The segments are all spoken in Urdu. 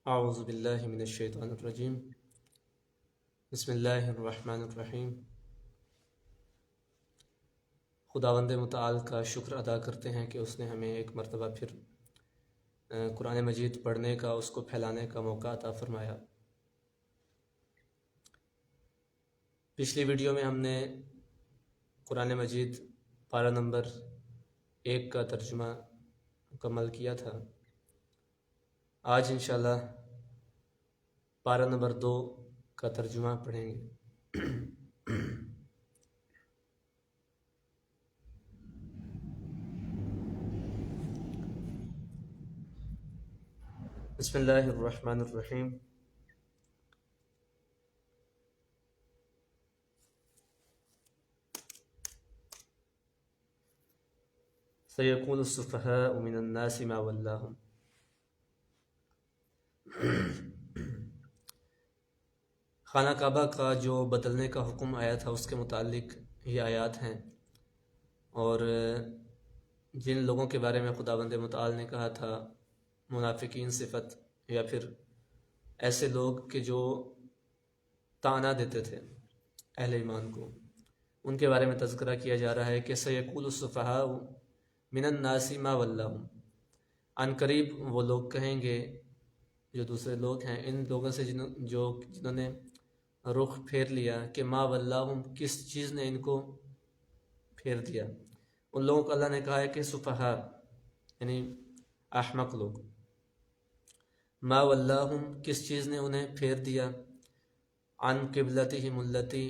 اعوذ باللہ من الشیطان الرجیم بسم اللہ الرحمن الرحیم۔ خداوند متعال کا شکر ادا کرتے ہیں کہ اس نے ہمیں ایک مرتبہ پھر قرآن مجید پڑھنے کا، اس کو پھیلانے کا موقع عطا فرمایا۔ پچھلی ویڈیو میں ہم نے قرآن مجید پارہ نمبر 1 کا ترجمہ مکمل کیا تھا۔ آج انشاءاللہ پارہ نمبر 2 کا ترجمہ پڑھیں گے۔ بسم اللہ الرحمن الرحیم۔ سیقول السفہاء من الناس ما ولاہم۔ خانہ کعبہ کا جو بدلنے کا حکم آیا تھا اس کے متعلق یہ آیات ہیں، اور جن لوگوں کے بارے میں خداوند متعال نے کہا تھا منافقین صفت، یا پھر ایسے لوگ کہ جو طعنہ دیتے تھے اہل ایمان کو، ان کے بارے میں تذکرہ کیا جا رہا ہے کہ سیقول السفہاء من الناس ما ولاہم، عن قریب وہ لوگ کہیں گے جو دوسرے لوگ ہیں ان لوگوں سے جنہوں نے رخ پھیر لیا، کہ ما ولاہم کس چیز نے ان کو پھیر دیا۔ ان لوگوں کو اللہ نے کہا ہے کہ سفہاء یعنی احمق لوگ، ما ولاہم کس چیز نے انہیں پھیر دیا، عن قبلتہم التی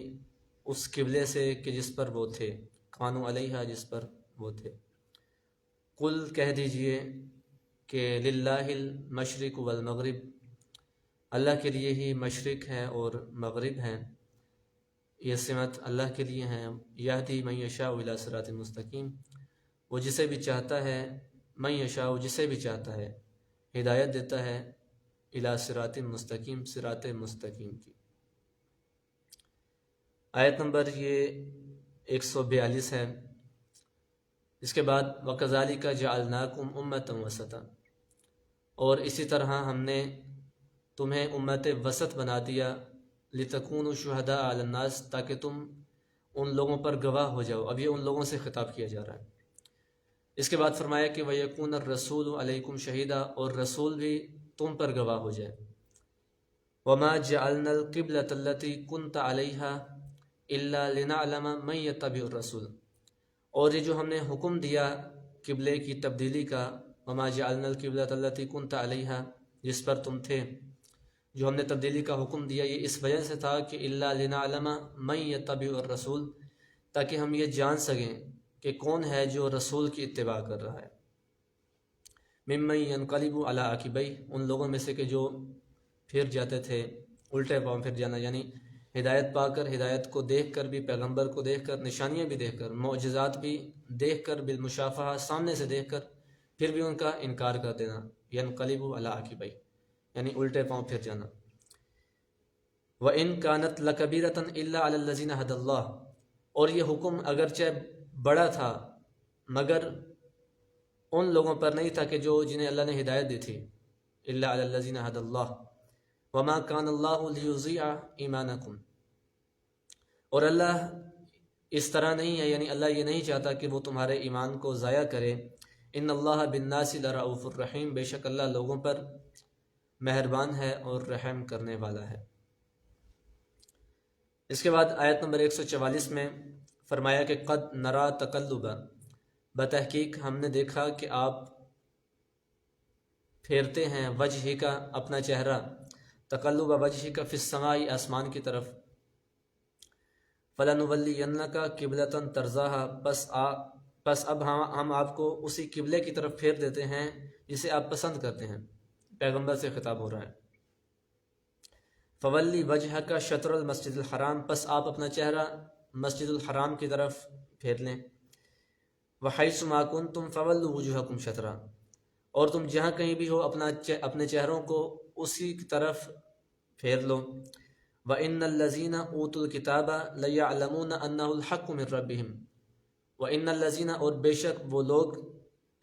اس قبلے سے کہ جس پر وہ تھے، کانوا علیہا جس پر وہ تھے۔ قل کہہ دیجئے کہ للہ المشرق والمغرب، اللہ کے لیے ہی مشرق ہے اور مغرب ہے، یہ سمت اللہ کے لیے ہیں۔ یہدی من یشاء الی صراط مستقیم، وہ جسے بھی چاہتا ہے، من یشاء جسے بھی چاہتا ہے ہدایت دیتا ہے، الی صراط مستقیم صراط مستقیم کی۔ آیت نمبر یہ 142 ہے۔ اس کے بعد وَكَذَلِكَ جَعَلْنَاكُمْ أُمَّةً وَسَطًا، اور اسی طرح ہم نے تمہیں امت وسط بنا دیا، لِتَكُونُوا شُهَدَاءَ عَلَى النَّاسِ تاکہ تم ان لوگوں پر گواہ ہو جاؤ۔ اب یہ ان لوگوں سے خطاب کیا جا رہا ہے۔ اس کے بعد فرمایا کہ وَيَكُونَ الرَّسُولُ عَلَيْكُمْ شَهِيدًا، اور رسول بھی تم پر گواہ ہو جائے۔ وَمَا جَعَلْنَا الْقِبْلَةَ الَّتِي كُنْتَ عَلَيْهَا إِلَّا لِنَعْلَمَ مَن يَتَّبِعُ الرَّسُولَ، اور یہ جو ہم نے حکم دیا قبلے کی تبدیلی کا، وَمَا جَعَلْنَا الْقِبْلَةَ الَّتِي كُنْتَ عَلَيْهَا جس پر تم تھے، جو ہم نے تبدیلی کا حکم دیا یہ اس وجہ سے تھا کہ إِلَّا لِنَعْلَمَ مَن يَتَّبِعُ الرَّسُولَ، تاکہ ہم یہ جان سکیں کہ کون ہے جو رسول کی اتباع کر رہا ہے۔ مِمَّن يَنْقَلِبُ عَلَىٰ عَقِبَيْهِ، ان لوگوں میں سے کہ جو پھر جاتے تھے، الٹے پاؤں پھر جانا، یعنی ہدایت پا کر، ہدایت کو دیکھ کر بھی، پیغمبر کو دیکھ کر، نشانیاں بھی دیکھ کر، معجزات بھی دیکھ کر، بالمشافہہ سامنے سے دیکھ کر، پھر بھی ان کا انکار کر دینا، يَنْقَلِبُ عَلَىٰ عَقِبَيْهِ یعنی الٹے پاؤں پھر جانا۔ وَإِن كَانَتْ لَكَبِيرَةً إِلَّا عَلَى الَّذِينَ هَدَى اللَّهُ، اور یہ حکم اگرچہ بڑا تھا مگر ان لوگوں پر نہیں تھا کہ جو جنہیں اللہ نے ہدایت دی تھی، إِلَّا عَلَى الَّذِينَ هَدَى اللَّهُ وَمَا كَانَ اللَّهُ لِيُضِيعَ إِيمَانَكُمْ، اور اللہ اس طرح نہیں ہے، یعنی اللہ یہ نہیں چاہتا کہ وہ تمہارے ایمان کو ضائع کرے۔ ان اللہ بالناس لرؤوف الرحیم، بے شک اللہ لوگوں پر مہربان ہے اور رحم کرنے والا ہے۔ اس کے بعد آیت نمبر 144 میں فرمایا کہ قد نرا تقلبا، بتحقیق ہم نے دیکھا کہ آپ پھیرتے ہیں، وجہ کا اپنا چہرہ، تقلب وجہ کا فی السماء آسمان کی طرف، فَلَنُوَلِّيَنَّكَ قِبْلَةً تَرْضَاهَا پس اب ہم آپ کو اسی قبلے کی طرف پھیر دیتے ہیں جسے آپ پسند کرتے ہیں۔ پیغمبر سے خطاب ہو رہا ہے۔ فَوَلِّ وَجْهَكَ شَطْرَ الْمَسْجِدِ الْحَرَام، پس آپ اپنا چہرہ مسجد الحرام کی طرف پھیر لیں۔ وَحَيْثُ مَا كُنْتُمْ فَوَلُّوا وُجُوهَكُمْ شَطْرَهُ، اور تم جہاں کہیں بھی ہو اپنے چہروں کو اسی کی طرف پھیر لو۔ وَإِنَّ الَّذِينَ أُوتُوا الْكِتَابَ لَيَعْلَمُونَ أَنَّهُ الْحَقُّ مِنْ رَبِّهِمْ وَإِنَّ الَّذِينَ، اور بے شک وہ لوگ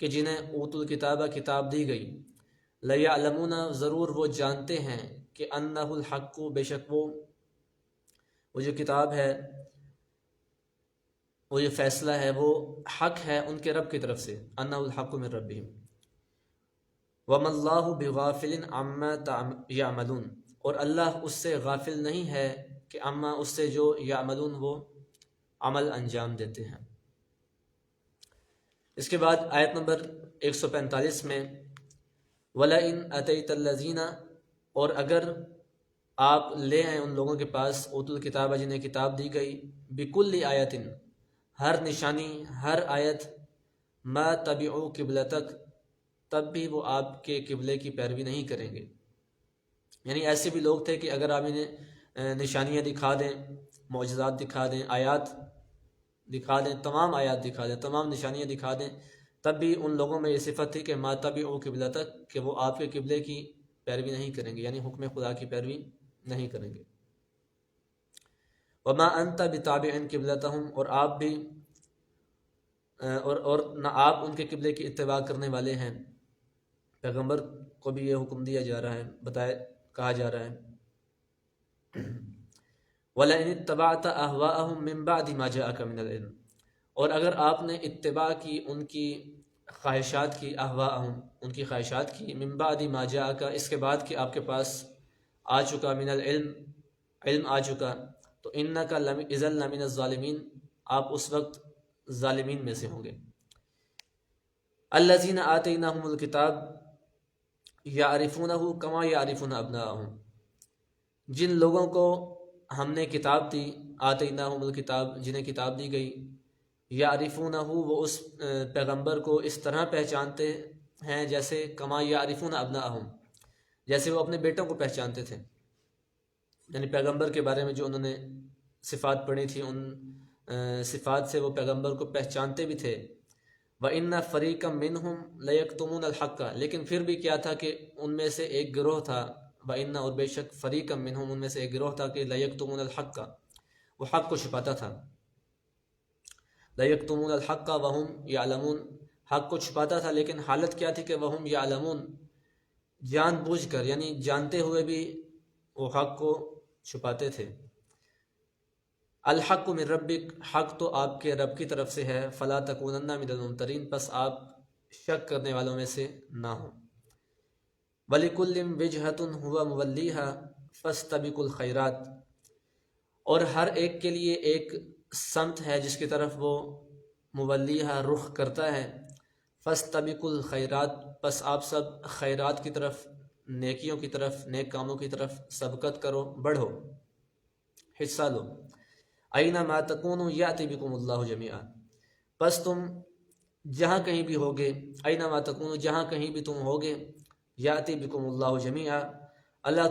کہ جنہیں اوتوا الکتاب کتاب دی گئی، لَيَعْلَمُونَ ضرور وہ جانتے ہیں کہ أَنَّهُ الْحَقُّ بے شک وہ جو کتاب ہے، وہ یہ فیصلہ ہے، وہ حق ہے ان کے رب کی طرف سے، أَنَّهُ الْحَقُّ مِن رَبِّهِمْ وَمَا اللَّهُ بِغَافِلٍ عَمَّا يَعْمَلُونَ اور اللہ اس سے غافل نہیں ہے کہ اما اس سے جو یعملون وہ عمل انجام دیتے ہیں۔ اس کے بعد آیت نمبر 145 میں وَلَئِنْ أَتَيْتَ الَّذِينَ اور اگر آپ لے آئیں ان لوگوں کے پاس اوتوا الکتاب جنہیں کتاب دی گئی بِكُلِّ آیَةٍ ہر نشانی ہر آیت ما تبعوا قبلتک تب بھی وہ آپ کے قبلے کی پیروی نہیں کریں گے۔ یعنی ایسے بھی لوگ تھے کہ اگر آپ انہیں نشانیاں دکھا دیں، معجزات دکھا دیں، آیات دکھا دیں، تمام آیات دکھا دیں، تمام نشانیاں دکھا دیں، تب بھی ان لوگوں میں یہ صفت تھی کہ ما تبعوا قبلتک کہ وہ آپ کے قبلے کی پیروی نہیں کریں گے، یعنی حکم خدا کی پیروی نہیں کریں گے۔ وما انت بتابع قبلتہم اور آپ بھی اور نہ آپ ان کے قبلے کی اتباع کرنے والے ہیں۔ پیغمبر کو بھی یہ حکم دیا جا رہا ہے، کہا جا رہا ہے وَلَئِنِ اتَّبَعْتَ أَهْوَاءَهُم مِّن بَعْدِ مَا جَاءَكَ مِنَ الْعِلْمِ اور اگر آپ نے اتباع کی ان کی خواہشات کی، اہواءہم ان کی خواہشات کی، من بعد ما جاءک اس کے بعد کہ آپ کے پاس آ چکا، من العلم علم آ چکا، تو انک اذا لمن الظالمین آپ اس وقت ظالمین میں سے ہوں گے۔ الذین آتیناہم الکتاب یعرفونہ کما یعرفون ابناءہم جن لوگوں کو ہم نے کتاب دی، آتیناہم الکتاب جنہیں کتاب دی گئی، یعرفونہ وہ اس پیغمبر کو اس طرح پہچانتے ہیں جیسے کما یعرفون ابناءہم جیسے وہ اپنے بیٹوں کو پہچانتے تھے، یعنی پیغمبر کے بارے میں جو انہوں نے صفات پڑھی تھی ان صفات سے وہ پیغمبر کو پہچانتے بھی تھے۔ وَإِنَّ فَرِيقًا مِّنْهُمْ لَيَكْتُمُونَ الْحَقَّ لیکن پھر بھی کیا تھا کہ ان میں سے ایک گروہ تھا، وَإِنَّ اور بے شک فَرِيقًا مِّنْهُمْ ان میں سے ایک گروہ تھا کہ لَيَكْتُمُونَ الْحَقَّ وہ حق کو چھپاتا تھا، لَيَكْتُمُونَ الْحَقَّ وَهُمْ يَعْلَمُونَ حق کو چھپاتا تھا لیکن حالت کیا تھی کہ وَهُمْ يَعْلَمُونَ جان بوجھ کر، یعنی جانتے ہوئے بھی وہ حق کو چھپاتے تھے۔ الحق من ربک حق تو آپ کے رب کی طرف سے ہے، فلا تکونن من الممترین پس آپ شک کرنے والوں میں سے نہ ہوں۔ وَلِكُلٍّ وِجْهَةٌ هُوَ مُوَلِّيهَا فَاسْتَبِقُوا الْخَيْرَاتِ اور ہر ایک کے لیے ایک سمت ہے جس کی طرف وہ مولیہا رخ کرتا ہے، فَاسْتَبِقُوا الْخَيْرَاتِ پس آپ سب خیرات کی طرف، نیکیوں کی طرف، نیک کاموں کی طرف سبقت کرو، بڑھو، حصہ لو۔ اَيْنَمَا تَكُونُوا يَأْتِ بِكُمُ اللَّهُ جَمِيعًا پس تم جہاں کہیں بھی ہوگے، اَيْنَمَا تَكُونُوا جہاں کہیں بھی تم ہوگے، يَأْتِ بِكُمُ اللَّهُ جَمِيعًا اللہ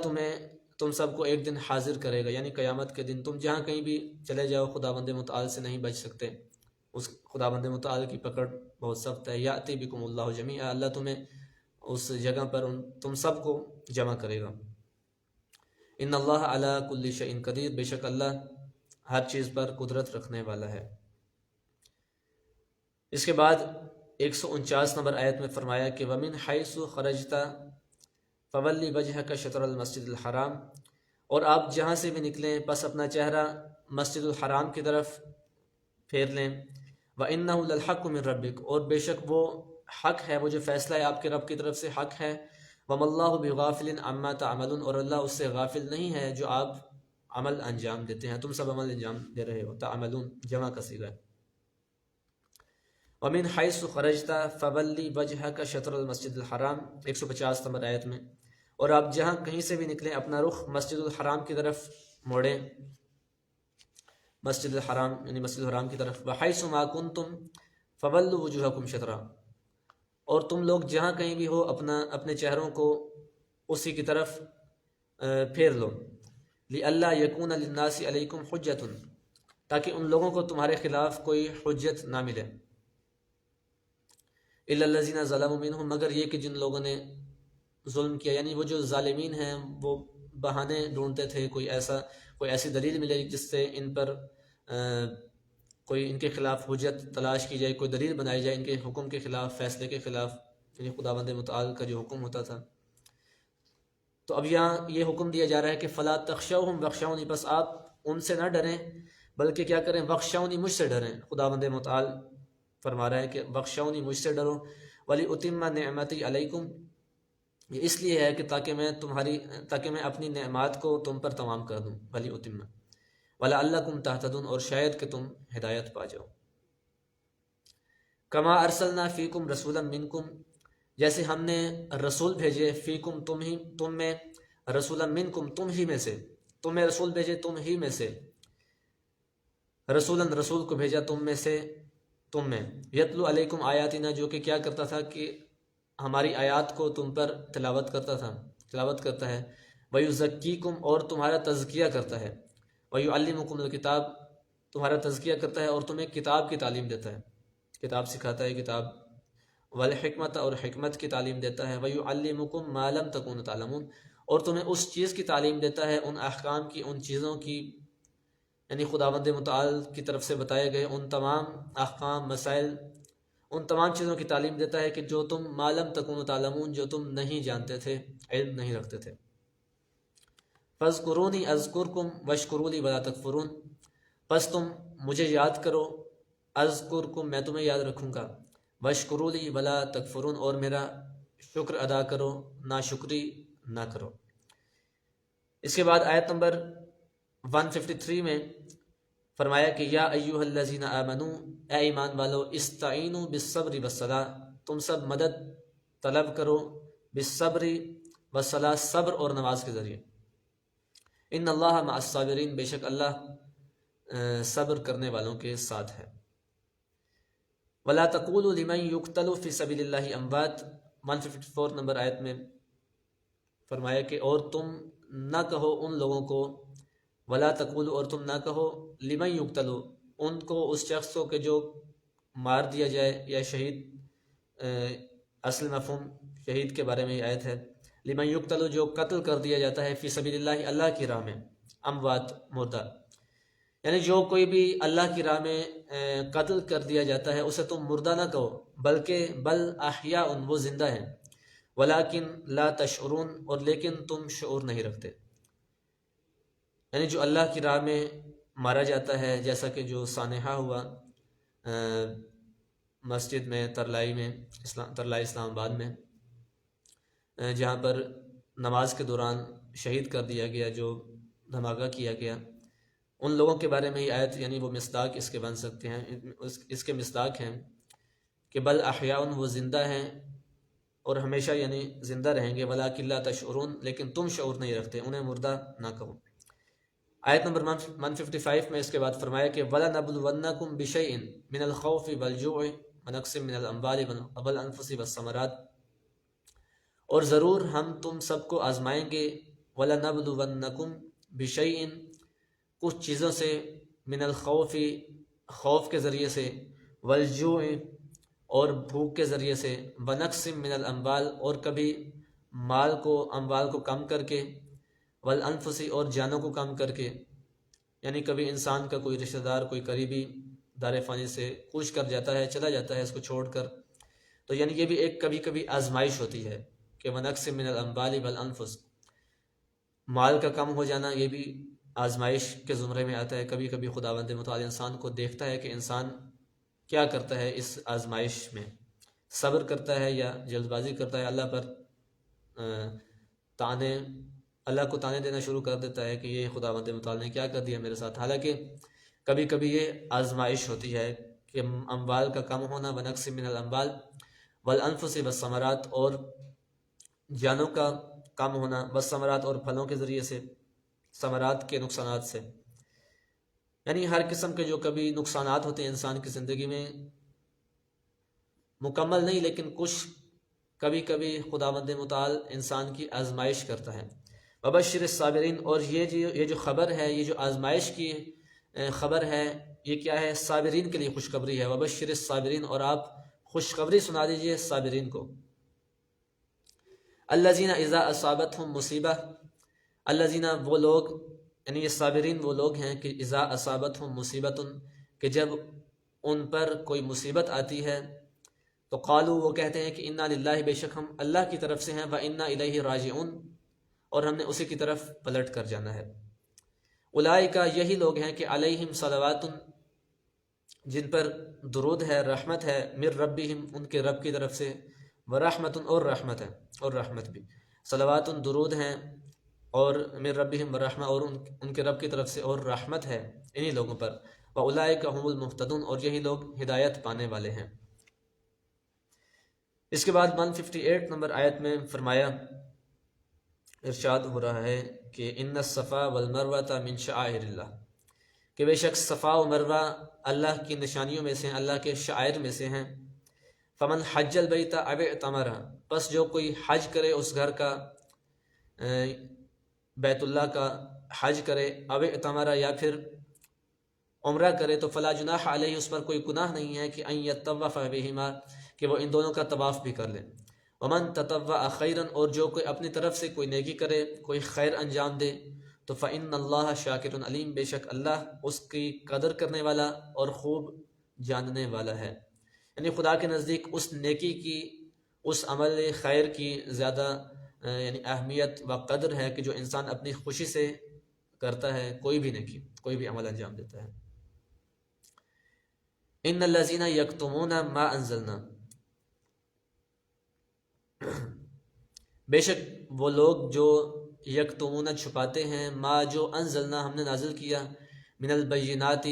تم سب کو ایک دن حاضر کرے گا، یعنی قیامت کے دن تم جہاں کہیں بھی چلے جاؤ خداوند متعال سے نہیں بچ سکتے، اس خداوند متعال کی پکڑ بہت سخت ہے۔ يَأْتِ بِكُمُ اللَّهُ جَمِيعًا اللہ تمہیں اس جگہ پر تم سب کو جمع کرے گا۔ ان اللہ علی کل شیء قدیر بے شک اللہ ہر چیز پر قدرت رکھنے والا ہے۔ اس کے بعد 149 نمبر آیت میں فرمایا کہ وَمِنْ حَيْثُ خَرَجْتَ فَوَلِّ وَجْهَكَ شَطْرَ الْمَسْجِدِ الْحَرَامِ اور آپ جہاں سے بھی نکلیں پس اپنا چہرہ مسجد الحرام کی طرف پھیر لیں۔ وَإِنَّهُ لَلْحَقُّ مِن رَبِّكَ اور بے شک وہ حق ہے، وہ جو فیصلہ ہے آپ کے رب کی طرف سے حق ہے۔ وَمَا اللَّهُ بِغَافِلٍ عَمَّا تَعْمَلُونَ اور اللہ اس سے غافل نہیں ہے جو آپ عمل انجام دیتے ہیں، تم سب عمل انجام دے رہے ہو۔ تعملون جمع کا صیغہ ہے۔ وَمِنْ حَيْثُ خَرَجْتَ فَوَلِّ وَجْهَكَ شَطْرَ الْمَسْجِدِ الْحَرَامِ 150 نمبر آیت میں اور آپ جہاں کہیں سے بھی نکلیں اپنا رخ مسجد الحرام کی طرف موڑیں، مسجد الحرام یعنی مسجد الحرام کی طرف۔ وَحَيْثُ مَا كُنْتُمْ فَوَلُّوا وُجُوهَكُمْ شَطْرَهُ اور تم لوگ جہاں کہیں بھی ہو اپنے چہروں کو اسی کی طرف پھیر لو۔ لِأَلَّا يَكُونَ لِلنَّاسِ عَلَيْكُمْ حُجَّةٌ تاکہ ان لوگوں کو تمہارے خلاف کوئی حجت نہ ملے۔ إِلَّا الَّذِينَ ظَلَمُوا مِنْهُمْ مگر یہ کہ جن لوگوں نے ظلم کیا، یعنی وہ جو ظالمین ہیں وہ بہانے ڈھونڈتے تھے، کوئی ایسی دلیل ملے جس سے ان پر کوئی ان کے خلاف حجت تلاش کی جائے، کوئی دلیل بنائی جائے ان کے حکم کے خلاف، فیصلے کے خلاف، یعنی خداوند متعال کا جو حکم ہوتا تھا۔ تو اب یہاں یہ حکم دیا جا رہا ہے کہ فلا تخشوہم وخشونی، بس آپ ان سے نہ ڈریں بلکہ کیا کریں، وخشونی، مجھ سے ڈریں۔ خداوند متعال فرما رہا ہے کہ وخشونی، مجھ سے ڈرو، ولی اتم نعمتی علیکم، یہ اس لیے ہے کہ تاکہ میں اپنی نعمات کو تم پر تمام کر دوں، ولی اتم، ولعلکم تہتدون، اور شاید کہ تم ہدایت پا جاؤ۔ کما ارسلنا فیکم رسولا منکم، جیسے ہم نے رسول بھیجے، فیکم تم میں، رسولا منکم تم ہی میں سے، تمہیں رسول بھیجے تم ہی میں سے، رسولا رسول کو بھیجا تم میں سے، تم میں، یتلو علیکم آیاتنا، جو کہ کیا کرتا تھا کہ ہماری آیات کو تم پر تلاوت کرتا ہے، ویزکیکم، اور تمہارا تزکیہ کرتا ہے، ویعلمکم الکتاب، تمہارا تزکیہ کرتا ہے اور تمہیں کتاب کی تعلیم دیتا ہے، کتاب سکھاتا ہے، کتاب، والحکمت، اور حکمت کی تعلیم دیتا ہے، ویعلمکم ما لم تکونوا تعلمون، اور تمہیں اس چیز کی تعلیم دیتا ہے، ان احکام کی، ان چیزوں کی، یعنی خداوند متعال کی طرف سے بتائے گئے ان تمام احکام، مسائل، ان تمام چیزوں کی تعلیم دیتا ہے کہ جو تم ما لم تکونوا تعلمون، جو تم نہیں جانتے تھے، علم نہیں رکھتے تھے۔ فاذکرونی اذکرکم واشکروا لی ولا تکفرون، پس تم مجھے یاد کرو، اذکرکم، میں تمہیں یاد رکھوں گا، واشکروا لی ولا تکفرون، اور میرا شکر ادا کرو، ناشکری نہ کرو۔ اس کے بعد آیت نمبر 153 میں فرمایا کہ یا ایھا الذین آمنوا، اے ایمان والو، استعینوا بالصبر والصلاۃ، تم سب مدد طلب کرو، بالصبر والصلاۃ، صبر اور نماز کے ذریعے، ان اللہ مع الصابرین، بے شک اللہ صبر کرنے والوں کے ساتھ ہے۔ ولا تقولوا لمن یقتل فی سبیل اللہ اموات، 154 نمبر آیت میں فرمایا کہ اور تم نہ کہو ان لوگوں کو، ولا تقولوا، اور تم نہ کہو، لمن یقتل، ان کو، اس شخص کو کہ جو مار دیا جائے، یا شہید، اصل مفہوم شہید کے بارے میں یہ آیت ہے، لمن یقتل، جو قتل کر دیا جاتا ہے، فی سبیل اللہ، اللہ کی راہ میں، اموات، مردہ، یعنی جو کوئی بھی اللہ کی راہ میں قتل کر دیا جاتا ہے اسے تم مردہ نہ کہو، بلکہ بل احیاء، وہ زندہ ہیں، ولیکن لا تشعرون، اور لیکن تم شعور نہیں رکھتے، یعنی جو اللہ کی راہ میں مارا جاتا ہے، جیسا کہ جو سانحہ ہوا مسجد میں، ترلائی اسلام آباد میں، جہاں پر نماز کے دوران شہید کر دیا گیا، جو دھماکہ کیا گیا، ان لوگوں کے بارے میں ہی آیت، یعنی وہ مصداق اس کے بن سکتے ہیں، اس کے مصداق ہیں کہ بل احیاء، وہ زندہ ہیں اور ہمیشہ یعنی زندہ رہیں گے، ولیکن لا تشعرون، لیکن تم شعور نہیں رکھتے، انہیں مردہ نہ کہو۔ آیت نمبر 155 میں اس کے بعد فرمایا کہ وَلَنَبْلُوَنَّكُمْ بِشَيْءٍ مِّنَ الْخَوْفِ وَالْجُوعِ وَنَقْصٍ مِّنَ الْأَمْوَالِ وَالْأَنفُسِ وَالثَّمَرَاتِ، اور ضرور ہم تم سب کو آزمائیں گے، وَلَنَبْلُوَنَّكُمْ بِشَيْءٍ، کچھ چیزوں سے، من الخوف، خوف کے ذریعے سے، والجوع، اور بھوک کے ذریعے سے، ونقص من الاموال، اور کبھی مال کو، اموال کو کم کر کے، والانفس، اور جانوں کو کم کر کے، یعنی کبھی انسان کا کوئی رشتہ دار، کوئی قریبی دار فانی سے کوچ کر جاتا ہے، چلا جاتا ہے اس کو چھوڑ کر، تو یعنی یہ بھی ایک کبھی کبھی آزمائش ہوتی ہے کہ ونقص من الاموال والانفس، مال کا کم ہو جانا یہ بھی آزمائش کے زمرے میں آتا ہے۔ کبھی کبھی خداوند متعال انسان کو دیکھتا ہے کہ انسان کیا کرتا ہے اس آزمائش میں، صبر کرتا ہے یا جلد بازی کرتا ہے، اللہ کو تانے دینا شروع کر دیتا ہے کہ یہ خداوند متعال نے کیا کر دیا میرے ساتھ۔ حالانکہ کبھی کبھی یہ آزمائش ہوتی ہے کہ اموال کا کم ہونا، ونقص من الاموال والانفس والثمرات، اور جانوں کا کم ہونا، والثمرات، اور پھلوں کے ذریعے سے، ثمرات کے نقصانات سے، یعنی ہر قسم کے جو کبھی نقصانات ہوتے ہیں انسان کی زندگی میں، مکمل نہیں لیکن کچھ کبھی کبھی خداوند متعال انسان کی آزمائش کرتا ہے۔ وبشر الصابرین، اور یہ جو خبر ہے، یہ جو آزمائش کی خبر ہے، یہ کیا ہے؟ صابرین کے لیے خوشخبری ہے۔ وبشر الصابرین، اور آپ خوشخبری سنا دیجئے صابرین کو۔ الذین اذا اصابتہم مصیبہ، الذین، وہ لوگ، یعنی یہ صابرین وہ لوگ ہیں کہ اذا اصابتہم مصیبت، کہ جب ان پر کوئی مصیبت آتی ہے تو قالوا، وہ کہتے ہیں کہ انا للہ، بے شک ہم اللہ کی طرف سے ہیں، وانا الیہ راجعون، اور ہم نے اسی کی طرف پلٹ کر جانا ہے۔ اولئک یہی لوگ ہیں کہ علیہم صلوات جن پر درود ہے، رحمت ہے، من ربہم ان کے رب کی طرف سے، ورحمت اور رحمت ہے، اور رحمت بھی، صلوات درود ہیں، اور من ربہم ورحمہ اور ان کے رب کی طرف سے اور رحمت ہے انہی لوگوں پر، واولئک هم المہتدون اور یہی لوگ ہدایت پانے والے ہیں۔ اس کے بعد 158 نمبر آیت میں فرمایا، ارشاد ہو رہا ہے کہ ان الصفا والمروہ من شعائر اللہ، کہ بے شک صفا و مروہ اللہ کی نشانیوں میں سے ہیں، اللہ کے شعائر میں سے ہیں۔ فمن حج البیت او اعتمر، پس جو کوئی حج کرے اس گھر کا، بیت اللہ کا حج کرے، او اعتمر یا پھر عمرہ کرے، تو فلا جناح علیہ اس پر کوئی گناہ نہیں ہے کہ ان یطوف بہما کہ وہ ان دونوں کا طواف بھی کر لے۔ ومن تطوع خیرا اور جو کوئی اپنی طرف سے کوئی نیکی کرے، کوئی خیر انجام دے، تو فإن اللہ شاکر علیم بے شک اللہ اس کی قدر کرنے والا اور خوب جاننے والا ہے۔ یعنی خدا کے نزدیک اس نیکی کی، اس عمل خیر کی زیادہ یعنی اہمیت و قدر ہے کہ جو انسان اپنی خوشی سے کرتا ہے، کوئی بھی نیکی، کوئی بھی عمل انجام دیتا ہے۔ ان الذین یکتمون ما انزلنا، بے شک وہ لوگ جو یکتمون چھپاتے ہیں، ما جو انزلنا ہم نے نازل کیا، من البینات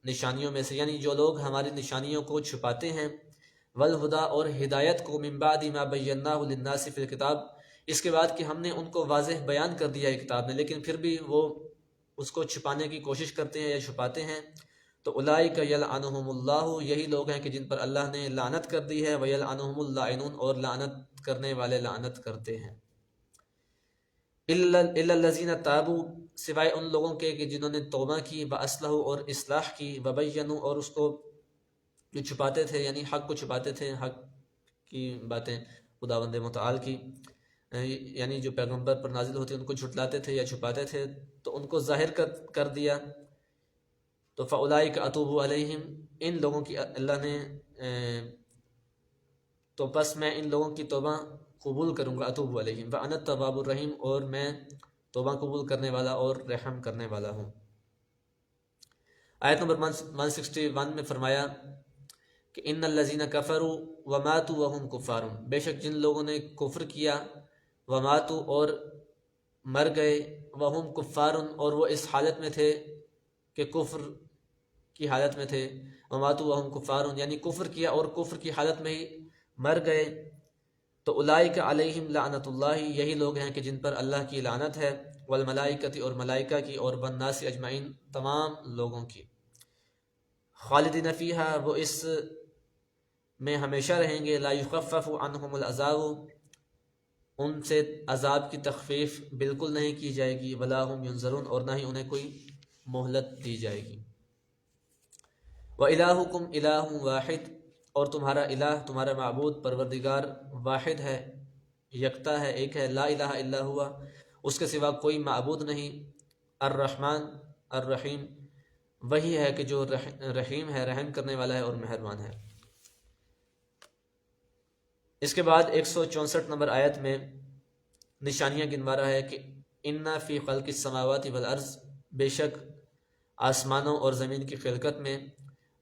نشانیوں میں سے، یعنی جو لوگ ہماری نشانیوں کو چھپاتے ہیں، والہدی اور ہدایت کو، من بعد ما بیناہ للناس فی الکتاب اس کے بعد کہ ہم نے ان کو واضح بیان کر دیا ہے کتاب میں، لیکن پھر بھی وہ اس کو چھپانے کی کوشش کرتے ہیں یا چھپاتے ہیں، تو اولئک یلعنہم اللہ یہی لوگ ہیں کہ جن پر اللہ نے لعنت کر دی ہے، ویلعنہم اللاعنون اور لعنت کرنے والے لعنت کرتے ہیں۔ الا الذین تابوا سوائے ان لوگوں کے کہ جنہوں نے توبہ کی، واصلحوا اور اصلاح کی، وبینوا اور اس کو جو چھپاتے تھے یعنی حق کو چھپاتے تھے، حق کی باتیں خداوند متعال کی، یعنی جو پیغمبر پر نازل ہوتی ان کو جھٹلاتے تھے یا چھپاتے تھے، تو ان کو ظاہر کر دیا، تو فاولئک اتوب علیہم ان لوگوں کی اللہ نے تو پس میں ان لوگوں کی توبہ قبول کروں گا، اتوب علیہم، وانا التواب الرحیم اور میں توبہ قبول کرنے والا اور رحم کرنے والا ہوں۔ آیت نمبر 161 میں فرمایا کہ ان الذین کفروا وماتوا وهم کفار، بے شک جن لوگوں نے کفر کیا، وماتوا اور مر گئے، وهم کفار اور وہ اس حالت میں تھے کہ کفر کی حالت میں تھے، وماتوا وهم کفار یعنی کفر کیا اور کفر کی حالت میں ہی مر گئے، تو اولئک علیہم لعنت اللہ یہی لوگ ہیں کہ جن پر اللہ کی لعنت ہے، والملائکۃ اور ملائکہ کی، اور والناس اجمعین تمام لوگوں کی، خالدین فیہا وہ اس میں ہمیشہ رہیں گے، لا یخفف عنہم العذاب ان سے عذاب کی تخفیف بالکل نہیں کی جائے گی، ولا هم ینظرون اور نہ ہی انہیں کوئی مہلت دی جائے گی۔ وَإِلَٰهُكُمْ إِلَٰهٌ وَاحِدٌ اور تمہارا الہ، تمہارا معبود، پروردگار واحد ہے، یکتا ہے، ایک ہے، لا الہ الا ہوا اس کے سوا کوئی معبود نہیں، الرحمن الرحیم وہی ہے کہ جو رحیم ہے، رحم کرنے والا ہے اور مہربان ہے۔ اس کے بعد 164 نمبر آیت میں نشانیاں گنوا رہا ہے کہ اِنَّ فِي خَلْقِ السَّمَاوَاتِ وَالْأَرْضِ بے شک آسمانوں اور زمین کی خلقت میں،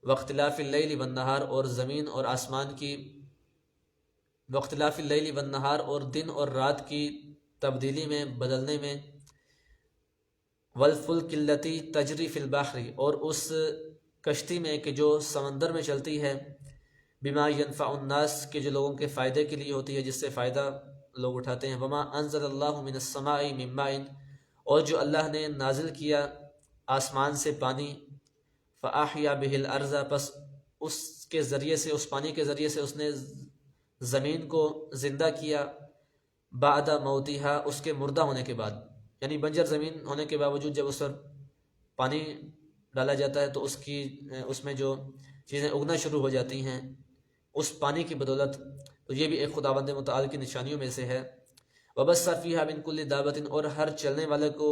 واختلاف اللیل والنہار اور زمین اور آسمان کی، واختلاف اللیل والنہار اور دن اور رات کی تبدیلی میں، بدلنے میں، والفلک التی تجری فی البحر اور اس کشتی میں کہ جو سمندر میں چلتی ہے، بما ینفع الناس کہ جو لوگوں کے فائدے کے لیے ہوتی ہے، جس سے فائدہ لوگ اٹھاتے ہیں، وما انزل اللہ من السماء من ماء اور جو اللہ نے نازل کیا آسمان سے پانی، فاحیا بہ الارض پس اس کے ذریعے سے، اس پانی کے ذریعے سے اس نے زمین کو زندہ کیا، بعد موتہا اس کے مردہ ہونے کے بعد، یعنی بنجر زمین ہونے کے باوجود جب اس پر پانی ڈالا جاتا ہے تو اس میں جو چیزیں اگنا شروع ہو جاتی ہیں اس پانی کی بدولت، تو یہ بھی ایک خداوند متعال کی نشانیوں میں سے ہے۔ وبث فیہا من کل دابۃ اور ہر چلنے والے کو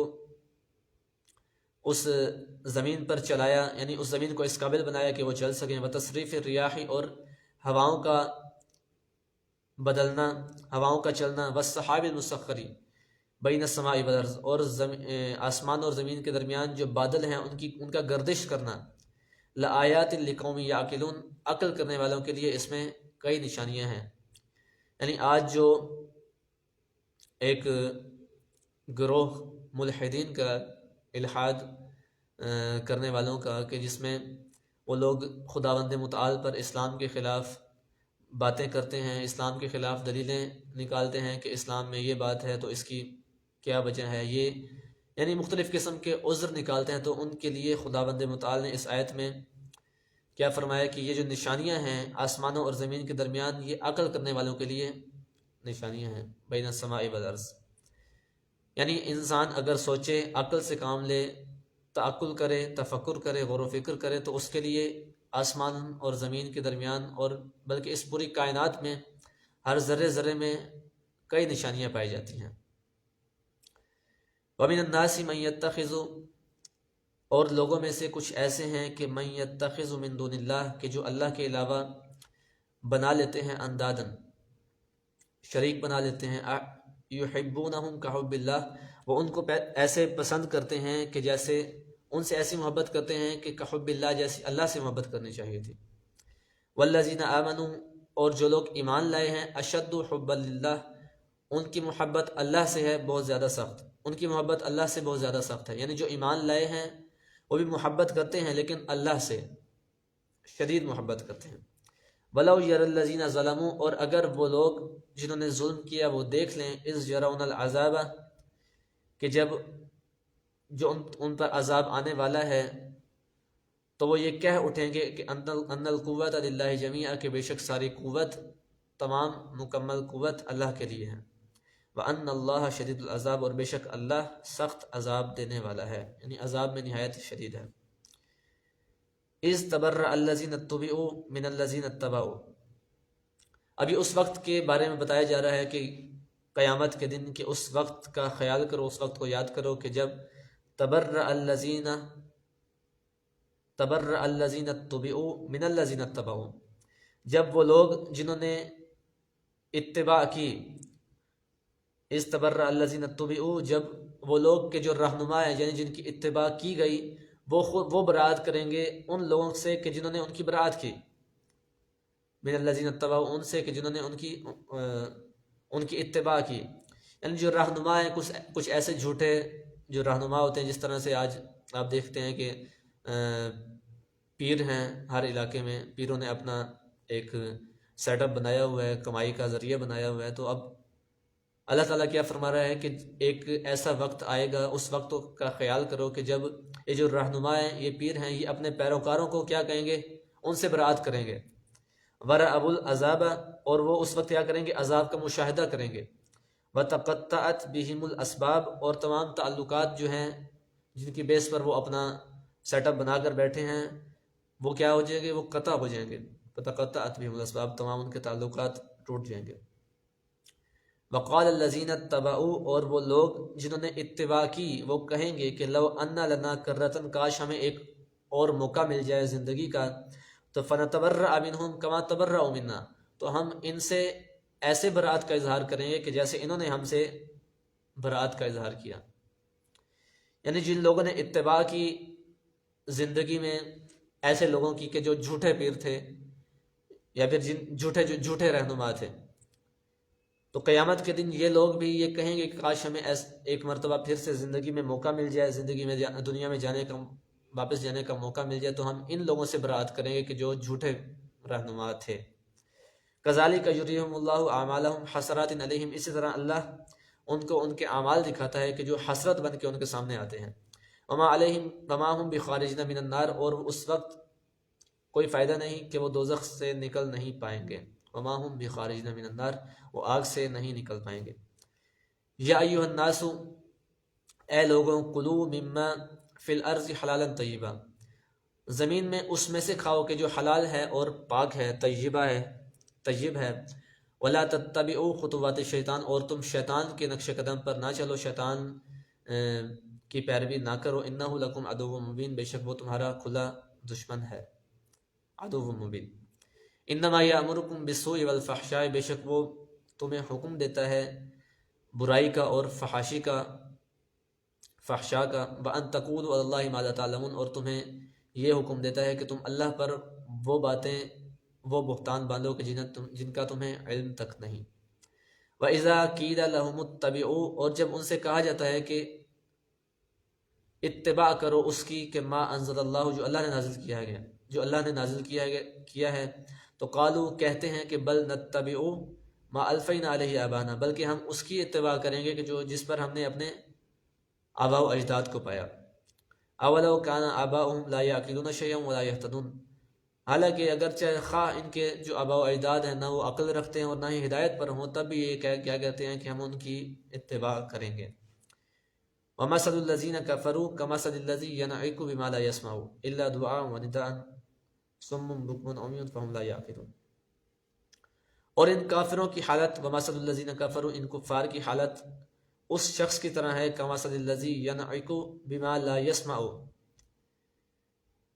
اس زمین پر چلایا، یعنی اس زمین کو اس قابل بنایا کہ وہ چل سکیں، وتصریف الریاح اور ہواؤں کا بدلنا، ہواؤں کا چلنا، والسحاب المسخر بین السماء والارض، اور آسمان اور زمین کے درمیان جو بادل ہیں ان کا گردش کرنا، لآیات لقوم یعقلون، عقل کرنے والوں کے لیے اس میں کئی نشانیاں ہیں۔ یعنی آج جو ایک گروہ ملحدین کا، الحاد کرنے والوں کا، کہ جس میں وہ لوگ خداوند متعال پر اسلام کے خلاف باتیں کرتے ہیں، اسلام کے خلاف دلیلیں نکالتے ہیں کہ اسلام میں یہ بات ہے تو اس کی کیا وجہ ہے، یہ یعنی مختلف قسم کے عذر نکالتے ہیں، تو ان کے لیے خداوند متعال نے اس آیت میں کیا فرمایا کہ یہ جو نشانیاں ہیں آسمانوں اور زمین کے درمیان، یہ عقل کرنے والوں کے لیے نشانیاں ہیں، بین السماء والارض۔ یعنی انسان اگر سوچے، عقل سے کام لے، تعقل کرے، تفکر کرے، غور و فکر کرے، تو اس کے لیے آسمان اور زمین کے درمیان، اور بلکہ اس پوری کائنات میں ہر ذرے ذرے میں کئی نشانیاں پائی جاتی ہیں۔ وَمِنَ النَّاسِ مَن يَتَّخِذُ، اور لوگوں میں سے کچھ ایسے ہیں کہ مَن يَتَّخِذُ مِن دُونِ اللَّهِ، کہ جو اللہ کے علاوہ بنا لیتے ہیں اندادن، شریک بنا لیتے ہیں، یحبونہم کحب اللہ، وہ ان کو ایسے پسند کرتے ہیں کہ جیسے ان سے ایسی محبت کرتے ہیں کہ کحب اللہ، جیسی اللہ سے محبت کرنی چاہیے تھی۔ والذین آمنوا، اور جو لوگ ایمان لائے ہیں، اشد حبا للہ، ان کی محبت اللہ سے ہے بہت زیادہ سخت، ان کی محبت اللہ سے بہت زیادہ سخت ہے۔ یعنی جو ایمان لائے ہیں وہ بھی محبت کرتے ہیں، لیکن اللہ سے شدید محبت کرتے ہیں۔ وَلَوْ يَرَى الَّذِينَ ظَلَمُوا، اور اگر وہ لوگ جنہوں نے ظلم کیا وہ دیکھ لیں، اِذْ يَرَوْنَ الْعَذَابَ، کہ جب جو ان پر عذاب آنے والا ہے تو وہ یہ کہہ اٹھیں گے کہ ان القوت للہ جمیعا، کہ بے شک ساری قوت، تمام مکمل قوت اللہ کے لیے ہے۔ وَأَنَّ اللَّهَ شَدِيدُ الْعَذَابِ، اور بے شک اللہ سخت عذاب دینے والا ہے، یعنی عذاب میں نہایت شدید ہے۔ اِذْ تَبَرَّأَ الَّذِينَ اتُّبِعُوا مِنَ الَّذِينَ اتَّبَعُوا، ابھی اس وقت کے بارے میں بتایا جا رہا ہے کہ قیامت کے دن، کہ اس وقت کا خیال کرو، اس وقت کو یاد کرو کہ جب تبرأ الذین اتبعوا من الذین اتبعوا، جب وہ لوگ جنہوں نے اتباع کی، اذ تبرأ الذین اتبعوا، جب وہ لوگ کہ جو رہنما ہیں، یعنی جن کی اتباع کی گئی، وہ برات کریں گے ان لوگوں سے کہ جنہوں نے ان کی برات کی، من الذین اتبعوا، ان سے کہ جنہوں نے ان کی اتباع کی۔ یعنی جو رہنما ہیں، کچھ ایسے جھوٹے جو رہنما ہوتے ہیں، جس طرح سے آج آپ دیکھتے ہیں کہ پیر ہیں ہر علاقے میں، پیروں نے اپنا ایک سیٹ اپ بنایا ہوا ہے، کمائی کا ذریعہ بنایا ہوا ہے۔ تو اب اللہ تعالیٰ کیا فرما رہا ہے کہ ایک ایسا وقت آئے گا، اس وقت کا خیال کرو کہ جب یہ جو رہنما ہیں، یہ پیر ہیں، یہ اپنے پیروکاروں کو کیا کہیں گے؟ ان سے برات کریں گے۔ وَرَأَوُا الْعَذَابَ، اور وہ اس وقت کیا کریں گے؟ عذاب کا مشاہدہ کریں گے۔ وَتَقَطَّعَتْ بِهِمُ الْأَسْبَابُ، اور تمام تعلقات جو ہیں جن کی بیس پر وہ اپنا سیٹ اپ بنا کر بیٹھے ہیں، وہ کیا ہو جائیں گے؟ وہ قطع ہو جائیں گے۔ وَتَقَطَّعَتْ بِهِمُ الْأَسْبَابُ، تمام ان کے تعلقات ٹوٹ جائیں گے۔ وَقَالَ الَّذِينَ اتَّبَعُوا، اور وہ لوگ جنہوں نے اتباع کی وہ کہیں گے کہ لَوْ أَنَّ لَنَا كَرَّةً، کاش ہمیں ایک اور موقع مل جائے زندگی کا، تو فَنَتَبَرَّأَ مِنْهُمْ كَمَا تَبَرَّأُوا مِنَّا، تو ہم ان سے ایسے برات کا اظہار کریں گے کہ جیسے انہوں نے ہم سے برات کا اظہار کیا۔ یعنی جن لوگوں نے اتباع کی زندگی میں ایسے لوگوں کی کہ جو جھوٹے پیر تھے، یا پھر جھوٹے رہنما تھے، تو قیامت کے دن یہ لوگ بھی یہ کہیں گے کہ کاش ہمیں ایک مرتبہ پھر سے زندگی میں موقع مل جائے، زندگی میں دنیا میں جانے کا، واپس جانے کا موقع مل جائے، تو ہم ان لوگوں سے برات کریں گے کہ جو جھوٹے رہنما تھے۔ کذالک یریہم اللہ اعمالہم حسرات علیہم، اسی طرح اللہ ان کو ان کے اعمال دکھاتا ہے کہ جو حسرت بن کے ان کے سامنے آتے ہیں۔ وما علیہم وما ہم بخارجین من النار، اور اس وقت کوئی فائدہ نہیں کہ وہ دوزخ سے نکل نہیں پائیں گے۔ وما ہم بخارجین من النار، وہ آگ سے نہیں نکل پائیں گے۔ یا ایھا الناس، اے لوگوں، کلوا مما فی الارض حلالا طیبا، زمین میں اس میں سے کھاؤ کہ جو حلال ہے اور پاک ہے، طیب ہے۔ ولا تتبعوا خطوات الشیطان، اور تم شیطان کے نقش قدم پر نہ چلو، شیطان کی پیروی نہ کرو۔ انہ لکم عدو مبین، بے شک وہ تمہارا کھلا دشمن ہے، عدو مبین۔ انما یامرکم بالسوء والفحشاء، بے شک وہ تمہیں حکم دیتا ہے برائی کا اور فحاشی کا، فحشا کا، وَأَن تَقُولُوا عَلَى اللَّهِ مَا لَا تَعْلَمُونَ، اور تمہیں یہ حکم دیتا ہے کہ تم اللہ پر وہ باتیں، وہ بہتان باندھو کہ جن کا تمہیں علم تک نہیں۔ وَإِذَا قِيلَ لَهُمُ اتَّبِعُوا، اور جب ان سے کہا جاتا ہے کہ اتباع کرو اس کی کہ ما انزل اللہ، جو اللہ نے نازل کیا ہے، جو اللہ نے نازل کیا ہے، تو قالوا، کہتے ہیں کہ بل نتبع ما الفینا علیہ آبانا، بلکہ ہم اس کی اتباع کریں گے کہ جس پر ہم نے اپنے آباء و اجداد کو پایا۔ اولو کان آباؤہم لا یعقلون شیئا ولا یہتدون، حالانکہ اگرچہ خواہ ان کے جو آباء و اجداد ہیں نہ وہ عقل رکھتے ہیں اور نہ ہی ہدایت پر ہوں، تب بھی یہ کیا کہتے ہیں کہ ہم ان کی اتباع کریں گے۔ وَمَثَلُ الَّذِينَ كَفَرُوا كَمَثَلِ الَّذِي يَنْعِقُ بِمَا لَا يَسْمَعُ إِلَّا دُعَاءً وَنِدَاءً صُمٌّ بُكْمٌ عُمْيٌ فَهُمْ لَا يَعْقِلُونَ، اور ان کافروں کی حالت، وَمَثَلُ الَّذِينَ كَفَرُوا، ان کفار کی حالت اس شخص کی طرح ہے، كَمَثَلِ الَّذِي يَنْعِقُ بِمَا لَا يَسْمَعُ،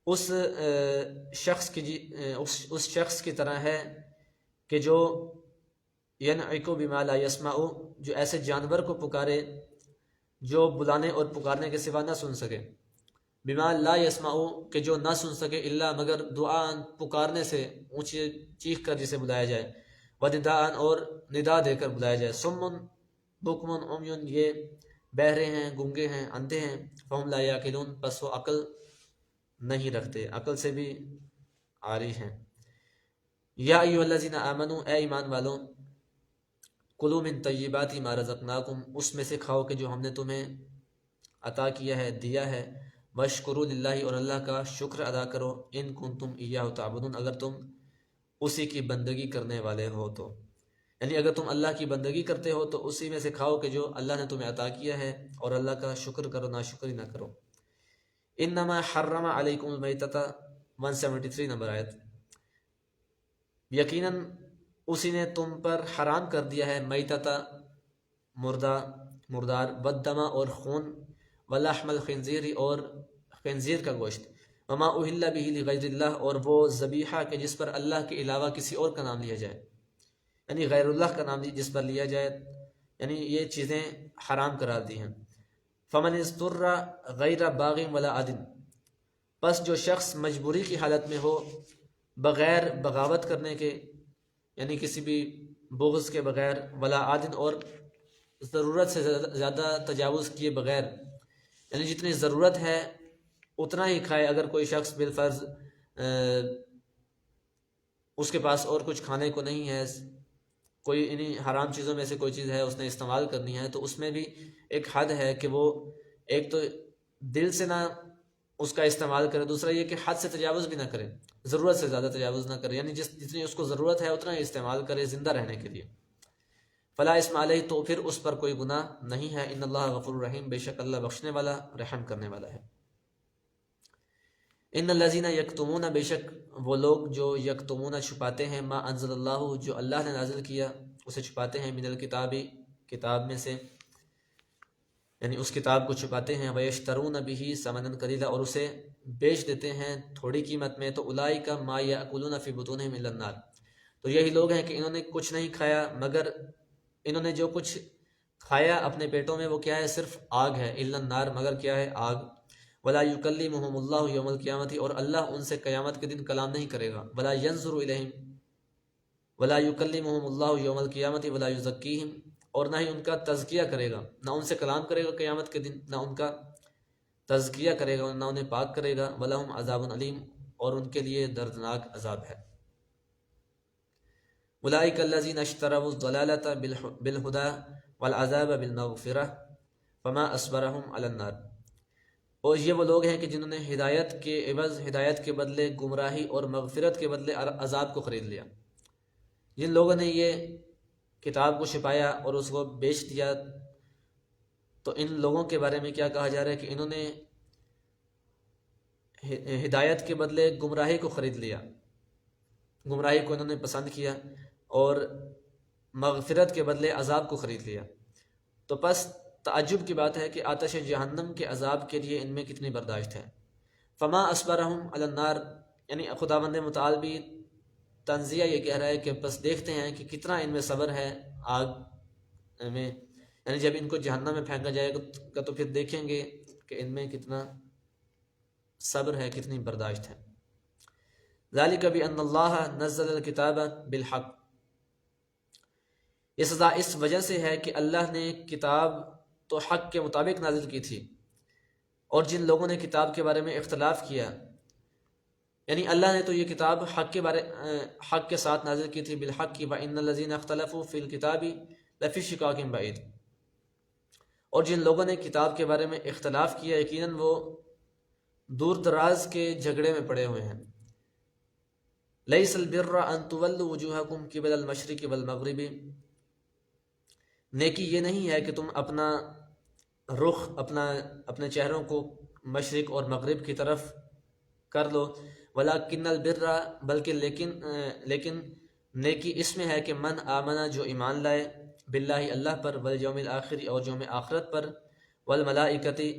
اس شخص کی طرح ہے کہ جو يَنْعِقُ بِمَا لَا يَسْمَعُ، جو ایسے جانور کو پکارے جو بلانے اور پکارنے کے سوا نہ سن سکے، بما لا یسمع، کہ جو نہ سن سکے، الا مگر دعا، پکارنے سے، اونچی چیخ کر جسے بلایا جائے، ودعاء، اور ندا دے کر بلایا جائے، سمن بکمن عمیون، یہ بہرے ہیں، گنگے ہیں، اندھے ہیں، فہم لا یعقلون، پس وہ عقل نہیں رکھتے، عقل سے بھی عاری ہیں۔ یا ایھا الذین آمنوا، اے ایمان والوں، کلوا من طیبات ما رزقناکم، اس میں سے کھاؤ کہ جو ہم نے تمہیں عطا کیا ہے، دیا ہے، واشکروا للہ، اور اللہ کا شکر ادا کرو، ان کنتم ایاہ تعبدون، اگر تم اسی کی بندگی کرنے والے ہو تو، یعنی اگر تم اللہ کی بندگی کرتے ہو تو اسی میں سے کھاؤ کہ جو اللہ نے تمہیں عطا کیا ہے، اور اللہ کا شکر کرو، ناشکری نہ کرو۔ انما حرم علیکم المیتۃ، 173 نمبر آیت، یقیناً اسی نے تم پر حرام کر دیا ہے، میتۃ مردار، والدم، اور خون، ولحم الخنزیر، اور خنزیر کا گوشت، وما اہل بہ لغیر اللہ، اور وہ ذبیحہ کہ جس پر اللہ کے علاوہ کسی اور کا نام لیا جائے، یعنی غیر اللہ کا نام جس پر لیا جائے، یعنی یہ چیزیں حرام قرار دی ہیں۔ فمن اضطر غیر باغ ولا عاد، پس جو شخص مجبوری کی حالت میں ہو، بغیر بغاوت کرنے کے، یعنی کسی بھی بغض کے بغیر، ولا عاد، اور ضرورت سے زیادہ تجاوز کیے بغیر، یعنی جتنی ضرورت ہے اتنا ہی کھائے، اگر کوئی شخص بالفرض اس کے پاس اور کچھ کھانے کو نہیں ہے، کوئی انہی حرام چیزوں میں سے کوئی چیز ہے اس نے استعمال کرنی ہے، تو اس میں بھی ایک حد ہے کہ وہ ایک تو دل سے نہ اس کا استعمال کرے، دوسرا یہ کہ حد سے تجاوز بھی نہ کرے، ضرورت سے زیادہ تجاوز نہ کرے، یعنی جتنی اس کو ضرورت ہے اتنا ہی استعمال کرے زندہ رہنے کے لیے۔ فلا اسم علیہ، تو پھر اس پر کوئی گناہ نہیں ہے، ان اللہ غفور الرحیم، بے شک اللہ بخشنے والا، رحم کرنے والا ہے۔ ان الذین یکتمون، بے شک وہ لوگ جو یکتمون چھپاتے ہیں، ما انزل اللہ، جو اللہ نے نازل کیا اسے چھپاتے ہیں، من الکتاب، کتاب میں سے، یعنی اس کتاب کو چھپاتے ہیں، ویشترون بہ ثمنا قلیلا، اور اسے بیچ دیتے ہیں تھوڑی قیمت میں، تو اولئک ما یاکلون فی بطونہم الا النار، تو یہی لوگ ہیں کہ انہوں نے کچھ نہیں کھایا مگر انہوں نے جو کچھ کھایا اپنے پیٹوں میں وہ کیا ہے، صرف آگ ہے، الا النار، مگر کیا ہے، آگ۔ ولا یکلمہم اللہ یوم القیامۃ، اور اللہ ان سے قیامت کے دن کلام نہیں کرے گا، ولا ینظر الیہم، ولا یکلمہم اللہ یوم القیامۃ ولا یزکیہم، اور نہ ہی ان کا تزکیہ کرے گا، نہ ان سے کلام کرے گا قیامت کے دن، نہ ان کا تزکیہ کرے گا، نہ انہیں پاک کرے گا، ولہم عذاب علیم، اور ان کے لیے دردناک عذاب ہے۔ اولئک الذین اشتروا الضلالۃ بالہدی والعذاب بالمغفرۃ فما اصبرهم علی النار، اور یہ وہ لوگ ہیں کہ جنہوں نے ہدایت کے عوض، ہدایت کے بدلے گمراہی، اور مغفرت کے بدلے عذاب کو خرید لیا۔ جن لوگوں نے یہ کتاب کو چھپایا اور اس کو بیچ دیا، تو ان لوگوں کے بارے میں کیا کہا جا رہا ہے کہ انہوں نے ہدایت کے بدلے گمراہی کو خرید لیا، گمراہی کو انہوں نے پسند کیا، اور مغفرت کے بدلے عذاب کو خرید لیا۔ تو پس تعجب کی بات ہے کہ آتش جہنم کے عذاب کے لیے ان میں کتنی برداشت ہے۔ فما اصبرہم علی النار، یعنی خداوند متعال بھی تنزیہ یہ کہہ رہا ہے کہ بس دیکھتے ہیں کہ کتنا ان میں صبر ہے آگ میں، یعنی جب ان کو جہنم میں پھینکا جائے گا تو پھر دیکھیں گے کہ ان میں کتنا صبر ہے، کتنی برداشت ہے۔ ذالک بأن اللہ نزل الکتاب بالحق، یہ سزا اس وجہ سے ہے کہ اللہ نے کتاب تو حق کے مطابق نازل کی تھی، اور جن لوگوں نے کتاب کے بارے میں اختلاف کیا، یعنی اللہ نے تو یہ کتاب حق کے ساتھ نازل کی تھی، بالحق کی، وَإِنَّ الَّذِينَ اخْتَلَفُوا فِي الْكِتَابِ لَفِي شِقَاقٍ بَعِيدٍ، اور جن لوگوں نے کتاب کے بارے میں اختلاف کیا یقیناً وہ دور دراز کے جھگڑے میں پڑے ہوئے ہیں۔ لَيْسَ الْبِرَّ أَن تُوَلُّوا وُجُوهَكُمْ قِبَلَ الْمَشْرِقِ وَالْمَغْرِبِ، نیکی یہ نہیں ہے کہ تم اپنا رخ اپنے چہروں کو مشرق اور مغرب کی طرف کر لو، وَلَكِنَّ الْبِرَّ، بلکہ لیکن نیکی اس میں ہے کہ من آمنا، جو ایمان لائے، باللہ اللہ پر، والیوم الآخر اور یوم آخرت پر، والملائکتی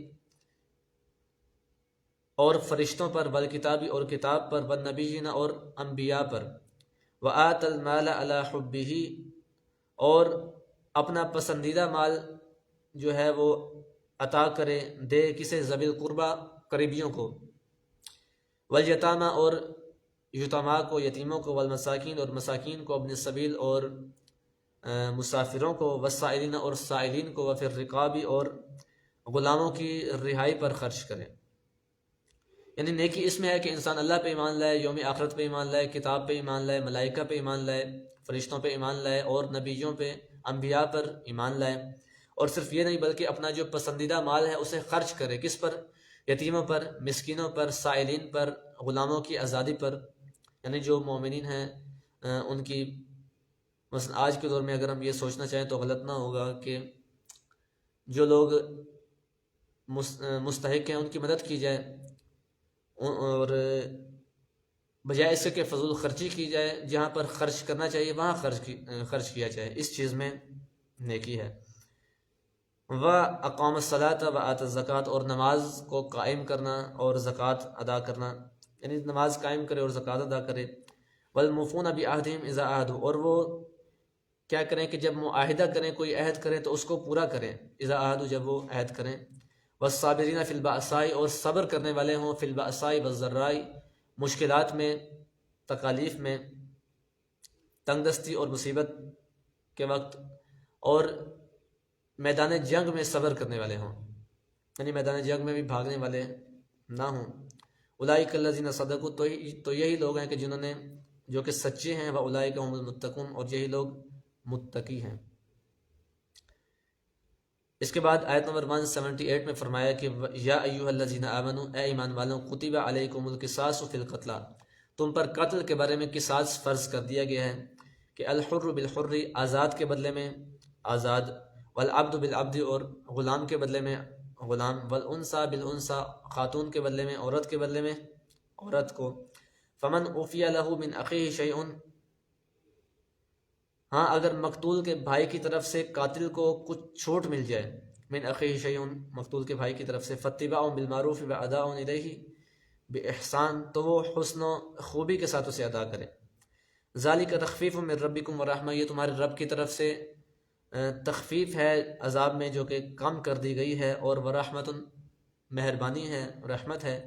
اور فرشتوں پر، والکتابی اور کتاب پر، والنبیین اور انبیاء پر، وآت المال علی حبہ اور اپنا پسندیدہ مال جو ہے وہ عطا کرے، دے کسے، ذوی القربہ، قریبیوں کو، والیتامى اور یتاماء کو، یتیموں کو، والمساکین اور مساکین کو، ابن السبیل اور مسافروں کو، والسائلین اور سائلین کو، وفی الرقاب اور غلاموں کی رہائی پر خرچ کرے۔ یعنی نیکی اس میں ہے کہ انسان اللہ پہ ایمان لائے، یوم آخرت پہ ایمان لائے، کتاب پہ ایمان لائے، ملائکہ پہ ایمان لائے، فرشتوں پہ ایمان لائے، اور نبیوں پہ، انبیاء پر ایمان لائے، اور صرف یہ نہیں بلکہ اپنا جو پسندیدہ مال ہے اسے خرچ کرے، کس پر؟ یتیموں پر، مسکینوں پر، سائلین پر، غلاموں کی آزادی پر، یعنی جو مومنین ہیں ان کی، مثلا آج کے دور میں اگر ہم یہ سوچنا چاہیں تو غلط نہ ہوگا کہ جو لوگ مستحق ہیں ان کی مدد کی جائے، اور بجائے اس کہ فضول خرچی کی جائے، جہاں پر خرچ کرنا چاہیے وہاں خرچ کیا جائے، اس چیز میں نیکی ہے۔ وَأَقَامَ الصَّلَاةَ وَآتَى الزَّكَاةَ اور نماز کو قائم کرنا اور زکوٰۃ ادا کرنا، یعنی نماز قائم کرے اور زکوٰۃ ادا کرے۔ وَالْمُوفُونَ بِعَهْدِهِمْ إِذَا عَاهَدُوا، اور وہ کیا کریں کہ جب معاہدہ کریں، کوئی عہد کریں تو اس کو پورا کریں، اذا عہد، جب وہ عہد کریں۔ والصابرین فی البأساء، اور صبر کرنے والے ہوں، فی البأساء والضراء، مشکلات میں، تکالیف میں، تنگ دستی اور مصیبت کے وقت، اور میدان جنگ میں صبر کرنے والے ہوں، یعنی میدان جنگ میں بھی بھاگنے والے نہ ہوں۔ اولئک الذین صدقوا، تو یہی لوگ ہیں کہ جنہوں نے، جو کہ سچے ہیں، واولئک هم المتقون، اور یہی لوگ متقی ہیں۔ اس کے بعد آیت نمبر 178 میں فرمایا کہ یا ایھا الذین آمنوا، اے ایمان والوں، کتب علیکم القصاص فی القتلی، تم پر قتل کے بارے میں قصاص فرض کر دیا گیا ہے کہ الحر بالحر، آزاد کے بدلے میں آزاد، والعبد بالعبد، اور غلام کے بدلے میں غلام، والانثی بالانثی، خاتون کے بدلے میں عورت کے بدلے میں عورت کو۔ فمن عفی لہ من اخیہ شیء، ہاں اگر مقتول کے بھائی کی طرف سے قاتل کو کچھ چھوٹ مل جائے، من اخیہ شیء، مقتول کے بھائی کی طرف سے، فاتباع بالمعروف واداء الیہ باحسان، تو وہ حسن و خوبی کے ساتھ اسے ادا کرے۔ ذالک تخفیف من ربکم ورحمہ، یہ تمہارے رب کی طرف سے تخفیف ہے عذاب میں جو کہ کم کر دی گئی ہے، اور ورحمت، مہربانی ہے، رحمت ہے۔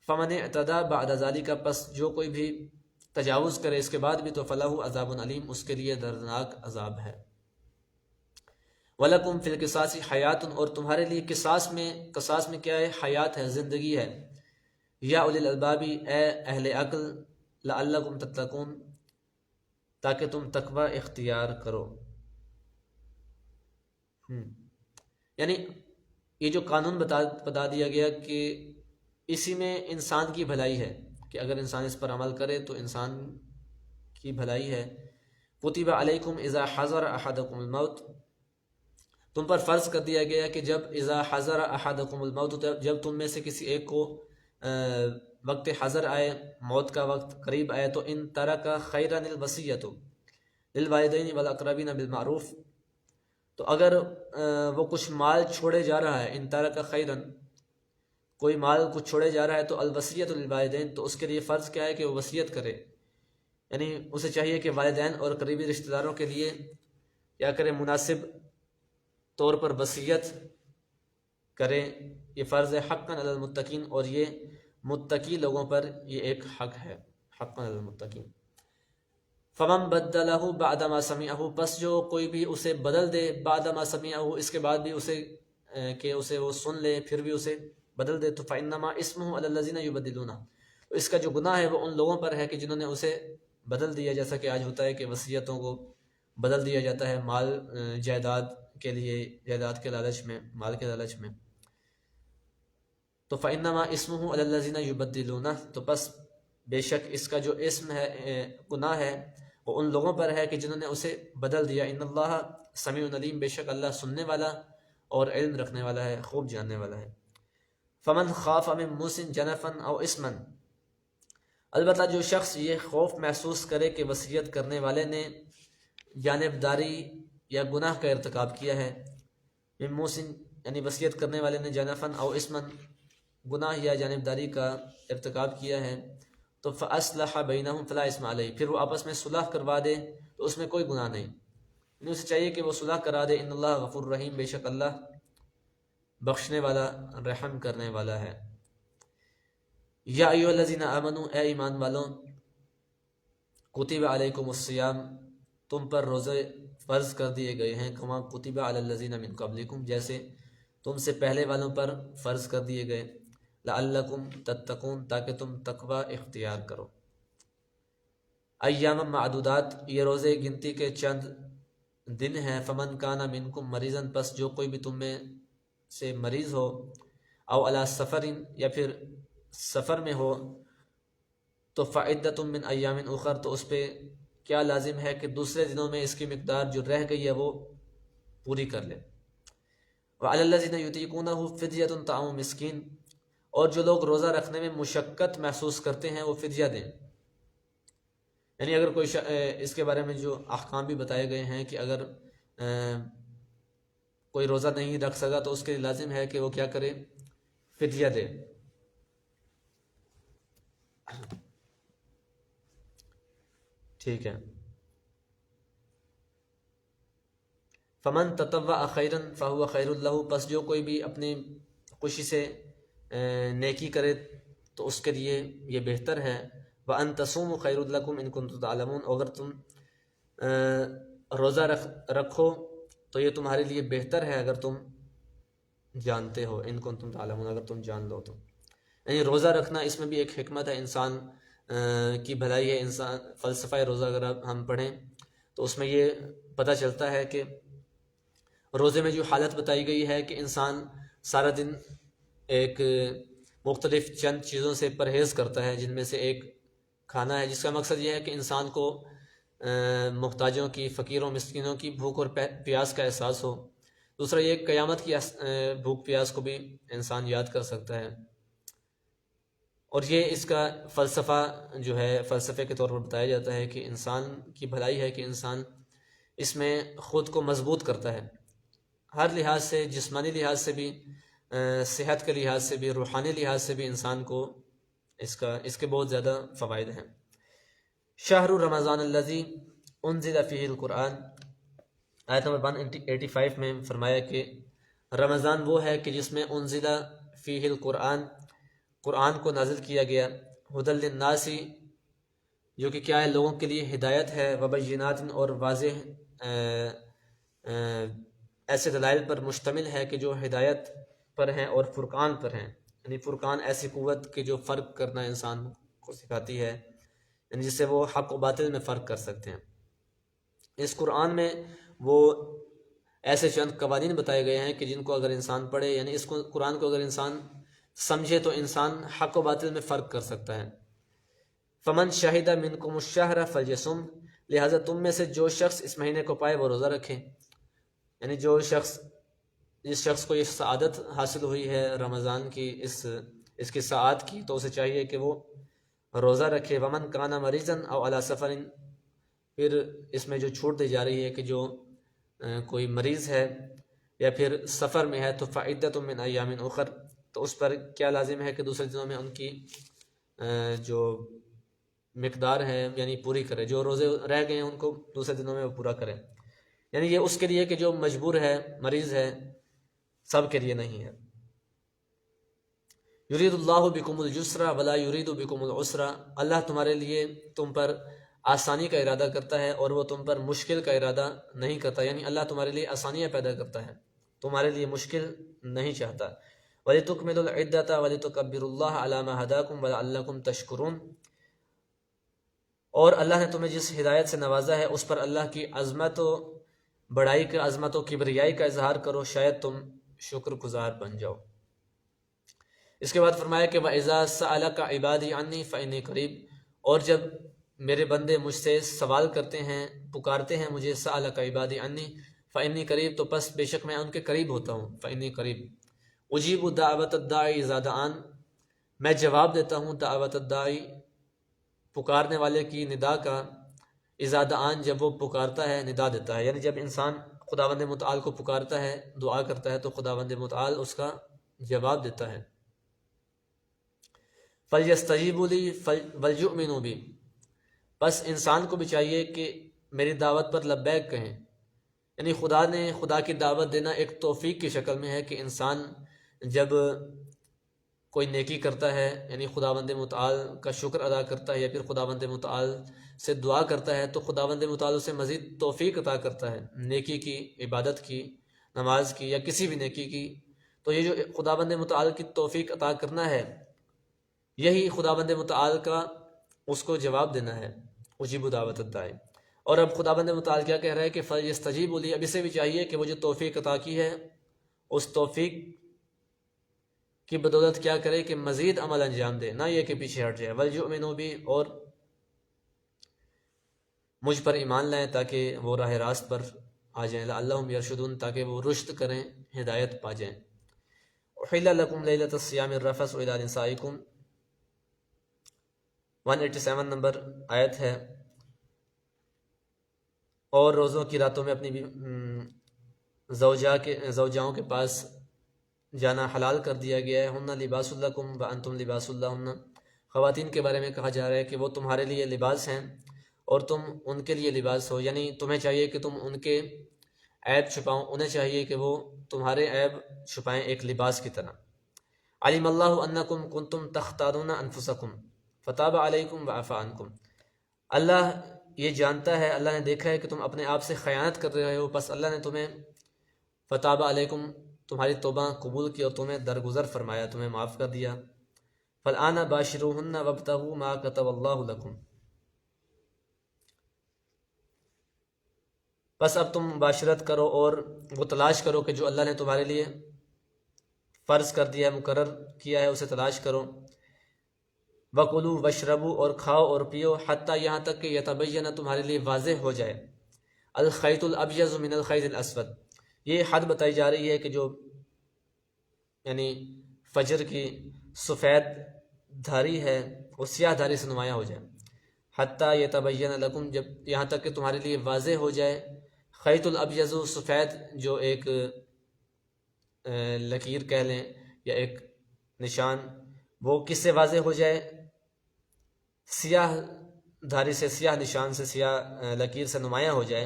فمن اعتدی بعد ذالک، پس جو کوئی بھی تجاوز کرے اس کے بعد بھی، تو فلہ عذاب علیم، اس کے لیے دردناک عذاب ہے۔ وَلَكُمْ فِي الْقِصَاصِ حَيَاةٌ، اور تمہارے لیے قصاص میں کیا ہے؟ حیات ہے، زندگی ہے۔ یا اولی الالباب، اے اہل عقل، لعلکم تتقون، تاکہ تم تقوی اختیار کرو۔ یعنی یہ جو قانون بتا دیا گیا کہ اسی میں انسان کی بھلائی ہے، کہ اگر انسان اس پر عمل کرے تو انسان کی بھلائی ہے۔ کتب علیکم اذا حضر احدکم الموت، تم پر فرض کر دیا گیا کہ جب اذا حضر احدکم الموت، جب تم میں سے کسی ایک کو وقت حضر آئے، موت کا وقت قریب آئے، تو ان ترک خیرا الوصیۃ للوالدین والاقربین بالمعروف، تو اگر وہ کچھ مال چھوڑے جا رہا ہے، ان ترک خیرا، کوئی مال کچھ چھوڑے جا رہا ہے، تو الوصیۃ للوالدین، تو اس کے لیے فرض کیا ہے کہ وہ وصیت کرے، یعنی اسے چاہیے کہ والدین اور قریبی رشتہ داروں کے لیے کیا کرے؟ مناسب طور پر وصیت کرے، یہ فرض ہے حقاً علی المتقین، اور یہ متقی لوگوں پر یہ ایک حق ہے، حقاً علی المتقین۔ فمن بدلہ بعد ما سمعہ، پس جو کوئی بھی اسے بدل دے، بعد ما سمعہ، اس کے بعد بھی اسے کہ اسے وہ سن لے پھر بھی اسے بدل دے، تو فإنما اسمہ علی الذین یبدلونہ، تو اس کا جو گناہ ہے وہ ان لوگوں پر ہے کہ جنہوں نے اسے بدل دیا، جیسا کہ آج ہوتا ہے کہ وصیتوں کو بدل دیا جاتا ہے مال جائیداد کے لیے، جائیداد کے لالچ میں، مال کے لالچ میں۔ تو فإنما اسمہ علی الذین یبدلونہ، تو پس بے شک اس کا جو اسم ہے، گناہ ہے، وہ ان لوگوں پر ہے کہ جنہوں نے اسے بدل دیا۔ ان اللہ سمیع علیم، بے شک اللہ سننے والا اور علم رکھنے والا ہے، خوب جاننے والا ہے۔ فمن خاف من موص جنفا او اثما، البتہ جو شخص یہ خوف محسوس کرے کہ وصیت کرنے والے نے جانبداری یا گناہ کا ارتکاب کیا ہے، من موص یعنی وصیت کرنے والے نے جنفا او اثما، گناہ یا جانبداری کا ارتکاب کیا ہے، تو فاصلح بینہم فلا اثم علیہ، پھر وہ آپس میں صلح کروا دے تو اس میں کوئی گناہ نہیں، یعنی اسے چاہیے کہ وہ صلح کرا دے۔ ان اللہ غفور رحیم، بے شک اللہ بخشنے والا رحم کرنے والا ہے۔ یا ایھا الذین آمنوا، اے ایمان والوں، کتب علیکم الصیام، تم پر روزے فرض کر دیے گئے ہیں، کما کتب علی الذین من قبلکم، جیسے تم سے پہلے والوں پر فرض کر دیے گئے، لعلکم تتقون، تاکہ تم تقوی اختیار کرو۔ ایام معدودات، یہ روزے گنتی کے چند دن ہیں۔ فمن کان منکم مریضا، پس جو کوئی بھی تم میں سے مریض ہو، او علی سفر، یا پھر سفر میں ہو، تو فعدۃ من ایام اخر، تو اس پہ کیا لازم ہے کہ دوسرے دنوں میں اس کی مقدار جو رہ گئی ہے وہ پوری کر لے۔ وعلی الذین یطیقونہ فدیۃ طعام مسکین، اور جو لوگ روزہ رکھنے میں مشقت محسوس کرتے ہیں وہ فدیہ دیں، یعنی اگر کوئی اس کے بارے میں جو احکام بھی بتائے گئے ہیں کہ اگر کوئی روزہ نہیں رکھ سکا تو اس کے لیے لازم ہے کہ وہ کیا کرے، فدیہ دے۔ ٹھیک ہے۔ فمن تطوع خیرا فہو خیر لہ، پس جو کوئی بھی اپنی خوشی سے نیکی کرے تو اس کے لیے یہ بہتر ہے۔ وان تصوموا خیر لکم ان کنتم تعلمون، اگر تم روزہ رکھو تو یہ تمہارے لیے بہتر ہے اگر تم جانتے ہو، ان کنتم تعلمون، اگر تم جان لو تو، یعنی روزہ رکھنا اس میں بھی ایک حکمت ہے، انسان کی بھلائی ہے۔ انسان فلسفہ روزہ اگر ہم پڑھیں تو اس میں یہ پتہ چلتا ہے کہ روزے میں جو حالت بتائی گئی ہے کہ انسان سارا دن ایک مختلف چند چیزوں سے پرہیز کرتا ہے، جن میں سے ایک کھانا ہے، جس کا مقصد یہ ہے کہ انسان کو محتاجوں کی، فقیروں، مسکینوں کی بھوک اور پیاس کا احساس ہو۔ دوسرا یہ قیامت کی بھوک پیاس کو بھی انسان یاد کر سکتا ہے، اور یہ اس کا فلسفہ جو ہے، فلسفے کے طور پر بتایا جاتا ہے کہ انسان کی بھلائی ہے کہ انسان اس میں خود کو مضبوط کرتا ہے، ہر لحاظ سے، جسمانی لحاظ سے بھی، صحت کے لحاظ سے بھی، روحانی لحاظ سے بھی انسان کو اس کے بہت زیادہ فوائد ہیں۔ شہر رمضان الذی انزل فیہ القرآن، آیت نمبر 185 میں فرمایا کہ رمضان وہ ہے کہ جس میں انزل فیہ القرآن، قرآن کو نازل کیا گیا، ھدی للناس، جو کہ کیا ہے، لوگوں کے لیے ہدایت ہے، وبینات، اور واضح ایسے دلائل پر مشتمل ہے کہ جو ہدایت پر ہیں اور فرقان پر ہیں، یعنی فرقان ایسی قوت کہ جو فرق کرنا انسان کو سکھاتی ہے، یعنی جس سے وہ حق و باطل میں فرق کر سکتے ہیں۔ اس قرآن میں وہ ایسے چند قوانین بتائے گئے ہیں کہ جن کو اگر انسان پڑھے، یعنی اس قرآن کو اگر انسان سمجھے تو انسان حق و باطل میں فرق کر سکتا ہے۔ فمن شہد منکم الشہر فلیصم، لہٰذا تم میں سے جو شخص اس مہینے کو پائے وہ روزہ رکھے، یعنی جس شخص کو یہ سعادت حاصل ہوئی ہے رمضان کی، اس کی سعادت کی، تو اسے چاہیے کہ وہ روزہ رکھے۔ ومن کان مریضا او علی سفر، پھر اس میں جو چھوٹ دی جا رہی ہے کہ جو کوئی مریض ہے یا پھر سفر میں ہے، تو فعدۃ من ایام اخر، تو اس پر کیا لازم ہے کہ دوسرے دنوں میں ان کی جو مقدار ہے یعنی پوری کرے، جو روزے رہ گئے ہیں ان کو دوسرے دنوں میں وہ پورا کرے۔ یعنی یہ اس کے لیے کہ جو مجبور ہے، مریض ہے، سب کے لیے نہیں ہے۔ یرید اللہ بکم الجسر ولا یرید بکم العسر، اللہ تمہارے لیے تم پر آسانی کا ارادہ کرتا ہے اور وہ تم پر مشکل کا ارادہ نہیں کرتا، یعنی اللہ تمہارے لیے آسانیاں پیدا کرتا ہے، تمہارے لیے مشکل نہیں چاہتا۔ وَلِتُكْمِلُوا الْعِدَّةَ وَلِتُكَبِّرُوا اللَّهَ عَلَى مَا هَدَاكُمْ وَلَعَلَّكُمْ تَشْكُرُونَ، اور اللہ نے تمہیں جس ہدایت سے نوازا ہے اس پر اللہ کی عظمت و بڑائی کا، عظمت و کبریائی کا اظہار کرو، شاید تم شکر گزار بن جاؤ۔ اس کے بعد فرمایا کہ وَإِذَا سَأَلَكَ عِبَادِي عَنِّي فَإِنِّي قَرِيبٌ، اور جب میرے بندے مجھ سے سوال کرتے ہیں، پکارتے ہیں مجھے، سَأَلَكَ عِبَادِي عَنِّي فَإِنِّي قَرِيبٌ، تو پس بے شک میں ان کے قریب ہوتا ہوں، فَإِنِّي قَرِيبٌ اجیب دعوت الداعی اذا دعان، میں جواب دیتا ہوں دعوت الداعی، پکارنے والے کی ندا کا، اذا دعان، جب وہ پکارتا ہے، ندا دیتا ہے، یعنی جب انسان خداوند متعال کو پکارتا ہے، دعا کرتا ہے، تو خداوند متعال اس کا جواب دیتا ہے۔ فَلْيَسْتَجِيبُوا لِي وَلْيُؤْمِنُوا بِي، بس انسان کو بھی چاہیے کہ میری دعوت پر لبیک کہیں، یعنی خدا کی دعوت دینا ایک توفیق کی شکل میں ہے کہ انسان جب کوئی نیکی کرتا ہے، یعنی خداوند متعال کا شکر ادا کرتا ہے یا پھر خداوند متعال سے دعا کرتا ہے، تو خداوند متعال اسے مزید توفیق عطا کرتا ہے، نیکی کی، عبادت کی، نماز کی یا کسی بھی نیکی کی۔ تو یہ جو خداوند متعال کی توفیق عطا کرنا ہے، یہی خداوند متعال کا اس کو جواب دینا ہے، اجیب دعوت الداعی۔ اور اب خداوند متعال کیا کہہ رہا ہے کہ فَلْيَسْتَجِيبُوا لِي، اب اسے بھی چاہیے کہ وہ جو توفیق عطا کی ہے اس توفیق کی بدولت کیا کرے کہ مزید عمل انجام دے، نہ یہ کہ پیچھے ہٹ جائے۔ وَلْيُؤْمِنُوا بِي، اور مجھ پر ایمان لائیں تاکہ وہ راہ راست پر آ جائیں، لَعَلَّهُمْ يَرْشُدُونَ، تاکہ وہ رشد کریں، ہدایت پا جائیں۔ أُحِلَّ لَكُمْ لَيْلَةَ الصِّيَامِ الرَّفَثُ إِلَىٰ نِسَائِكُمْ، 187 نمبر آیت ہے۔ اور روزوں کی راتوں میں اپنی زوجاؤں کے پاس جانا حلال کر دیا گیا ہے۔ ہن لباس لکم وانتم لباس لہن، خواتین کے بارے میں کہا جا رہا ہے کہ وہ تمہارے لیے لباس ہیں اور تم ان کے لیے لباس ہو، یعنی تمہیں چاہیے کہ تم ان کے عیب چھپاؤ، انہیں چاہیے کہ وہ تمہارے عیب چھپائیں ایک لباس کی طرح۔ علم اللہ انکم کنتم تختارون انفسکم فتاب علیکم وعفا عنکم، اللہ یہ جانتا ہے، اللہ نے دیکھا ہے کہ تم اپنے آپ سے خیانت کر رہے ہو، پس اللہ نے تمہیں فتاب علیکم، تمہاری توبہ قبول کی اور تمہیں درگزر فرمایا، تمہیں معاف کر دیا۔ فالآن باشروہن وابتغوا ما کتب اللہ لکم، بس اب تم مباشرت کرو اور وہ تلاش کرو کہ جو اللہ نے تمہارے لیے فرض کر دیا ہے، مقرر کیا ہے، اسے تلاش کرو۔ وَكُلُوا وَاشْرَبُوا، اور کھاؤ اور پیو، حتیٰ یہاں تک کہ یتبین، تمہارے لیے واضح ہو جائے، الخیط الابیض من الخیط الاسود، یہ حد بتائی جا رہی ہے کہ جو یعنی فجر کی سفید دھاری ہے وہ سیاہ دھاری سے نمایاں ہو جائے، حتیٰ یتبین لکم، جب یہاں تک کہ تمہارے لیے واضح ہو جائے، خیط الابیض، سفید جو ایک لکیر کہہ لیں یا ایک نشان، وہ کس سے واضح ہو جائے؟ سیاہ دھاری سے، سیاہ نشان سے، سیاہ لکیر سے نمایاں ہو جائے،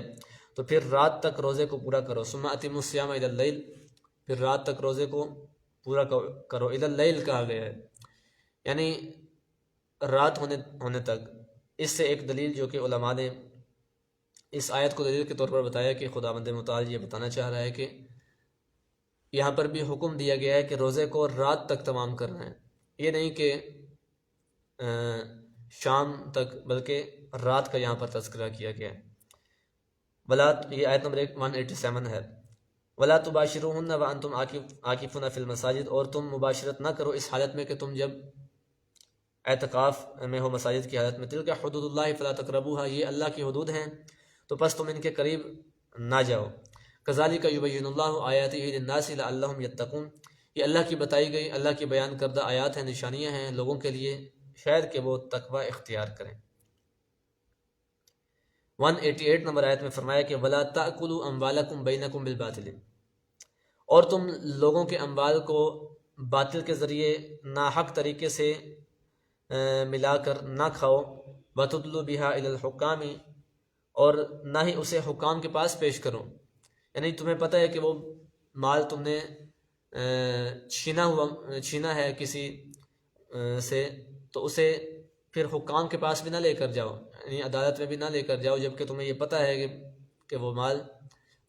تو پھر رات تک روزے کو پورا کرو۔ ثم اتموا الصیام الی اللیل، پھر رات تک روزے کو پورا کرو، الی اللیل کہا گیا ہے، یعنی رات ہونے تک۔ اس سے ایک دلیل جو کہ علماء نے اس آیت کو دلیل کے طور پر بتایا کہ خداوند متعال یہ بتانا چاہ رہا ہے کہ یہاں پر بھی حکم دیا گیا ہے کہ روزے کو رات تک تمام کرنا ہے، یہ نہیں کہ شام تک، بلکہ رات کا یہاں پر تذکرہ کیا گیا ہے۔ ولا، یہ آیت نمبر 187 ہے۔ ولا تباشروہن وانتم عاکفون فی المساجد، اور تم مباشرت نہ کرو اس حالت میں کہ تم جب اعتکاف میں ہو، مساجد کی حالت میں۔ تلک حدود اللہ فلا تقربوها، یہ اللہ کی حدود ہیں تو پس تم ان کے قریب نہ جاؤ۔ کذالک یبین اللہ آیاتہ للناس لعلہم یتقون، یہ اللہ کی بتائی گئی، اللہ کی بیان کردہ آیات ہیں، نشانیاں ہیں لوگوں کے لیے، شاید کہ وہ تقوی اختیار کریں۔ 188 نمبر آیت میں فرمایا کہ ولا تأکلوا اموالکم بینکم بالباطل، اور تم لوگوں کے اموال کو باطل کے ذریعے ناحق طریقے سے ملا کر نہ کھاؤ۔ وتدلوا بها الی الحکام، اور نہ ہی اسے حکام کے پاس پیش کرو، یعنی تمہیں پتہ ہے کہ وہ مال تم نے چھینا ہے کسی سے، تو اسے پھر حکام کے پاس بھی نہ لے کر جاؤ، یعنی عدالت میں بھی نہ لے کر جاؤ، جبکہ تمہیں یہ پتہ ہے کہ وہ مال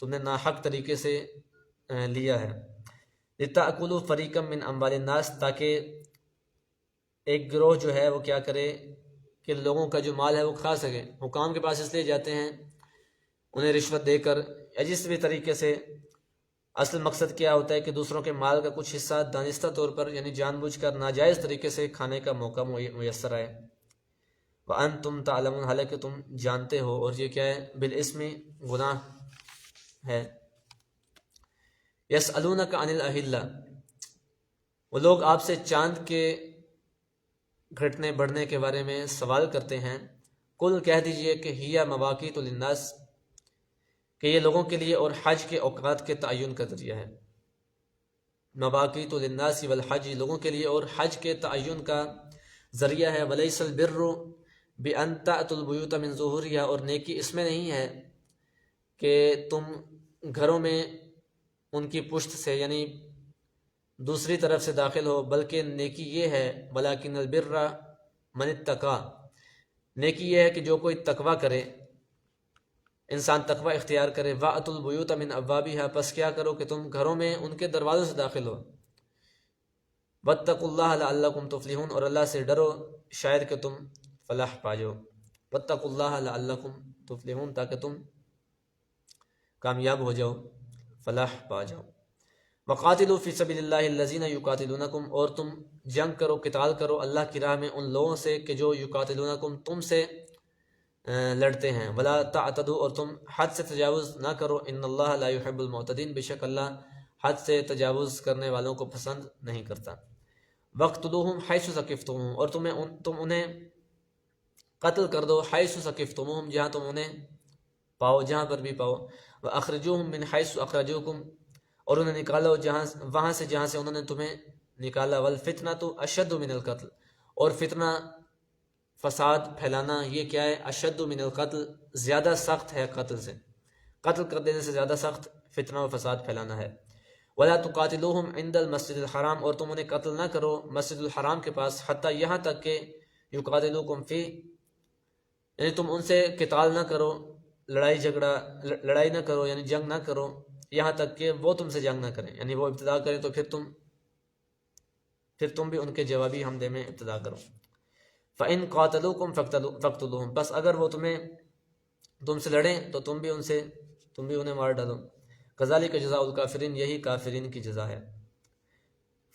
تم نے ناحق طریقے سے لیا ہے۔ لِتَأْكُلُوا فَرِيقًا مِّنْ أَمْوَالِ النَّاسِ، تاکہ ایک گروہ جو ہے وہ کیا کرے کہ لوگوں کا جو مال ہے وہ کھا سکے۔ حکام کے پاس اس لیے جاتے ہیں انہیں رشوت دے کر یا جس بھی طریقے سے، اصل مقصد کیا ہوتا ہے کہ دوسروں کے مال کا کچھ حصہ دانستہ طور پر یعنی جان بوجھ کر ناجائز طریقے سے کھانے کا موقع میسر آئے۔ وَأَنْتُمْ تَعْلَمُونَ، حالانکہ تم جانتے ہو، اور یہ کیا ہے؟ بالاسم، گناہ ہے۔ یسألونک عن الاہلہ، وہ لوگ آپ سے چاند کے گھٹنے بڑھنے کے بارے میں سوال کرتے ہیں۔ کل کہہ دیجئے کہ ہی مواقیت للناس، کہ یہ لوگوں کے لیے اور حج کے اوقات کے تعین کا ذریعہ ہے۔ مواقیت للناس والحج، لوگوں کے لیے اور حج کے تعین کا ذریعہ ہے۔ ولیس البر بأن تأتوا البیوت من ظہورها، اور نیکی اس میں نہیں ہے کہ تم گھروں میں ان کی پشت سے یعنی دوسری طرف سے داخل ہو، بلکہ نیکی یہ ہے ولکن البر من اتقی، نیکی یہ ہے کہ جو کوئی تقوی کرے، انسان تقوی اختیار کرے۔ وَأْتُوا الْبُيُوتَ مِنْ أَبْوَابِهَا، پس کیا کرو کہ تم گھروں میں ان کے دروازوں سے داخل ہو۔ وَاتَّقُوا اللَّهَ لَعَلَّكُمْ تُفْلِحُونَ، اور اللہ سے ڈرو شاید کہ تم فلاح پا جاؤ۔ وَاتَّقُوا اللَّهَ لَعَلَّكُمْ تُفْلِحُونَ، تاکہ تم کامیاب ہو جاؤ، فلاح پا جاؤ۔ وَقَاتِلُوا فِي سَبِيلِ اللَّهِ الَّذِينَ يُقَاتِلُونَكُمْ، اور تم جنگ کرو، قتال کرو اللہ کی راہ میں ان لوگوں سے کہ جو یقاتلونکم، تم سے لڑتے ہیں۔ وَلَا تَعْتَدُوا، اور تم حد سے تجاوز نہ کرو۔ إِنَّ اللَّهَ لَا يُحِبُّ الْمُعْتَدِينَ، بے شک اللہ حد سے تجاوز کرنے والوں کو پسند نہیں کرتا۔ وَاقْتُلُوهُمْ حَيْثُ ثَقِفْتُمُوهُمْ، اور تم انہیں قتل کر دو، حَيْثُ ثَقِفْتُمُوهُمْ، جہاں تم انہیں پاؤ، جہاں پر بھی پاؤ۔ وَأَخْرِجُوهُمْ مِنْ حَيْثُ أَخْرَجُوكُمْ، اور انہیں نکالو وہاں سے جہاں سے انہوں نے تمہیں نکالا۔ وَالْفِتْنَةُ أَشَدُّ مِنَ الْقَتْلِ، اور فتنہ فساد پھیلانا یہ کیا ہے؟ اشد من القتل، زیادہ سخت ہے قتل سے، قتل کر دینے سے زیادہ سخت فتنہ و فساد پھیلانا ہے۔ ولا تقاتلوہم عند المسجد الحرام، اور تم انہیں قتل نہ کرو مسجد الحرام کے پاس، حتیٰ یہاں تک کہ یقاتلوکم فی، یعنی تم ان سے قتال نہ کرو، لڑائی نہ کرو، یعنی جنگ نہ کرو، یہاں تک کہ وہ تم سے جنگ نہ کریں، یعنی وہ ابتدا کریں تو پھر تم بھی ان کے جوابی حملے میں ابتدا کرو۔ فَإِن قَاتَلُوكُمْ فَاقْتُلُوهُمْ، بس اگر وہ تم سے لڑیں تو تم بھی انہیں مار ڈالو۔ كَذَلِكَ جَزَاءُ الْكَافِرِينَ، یہی کافرین کی جزا ہے۔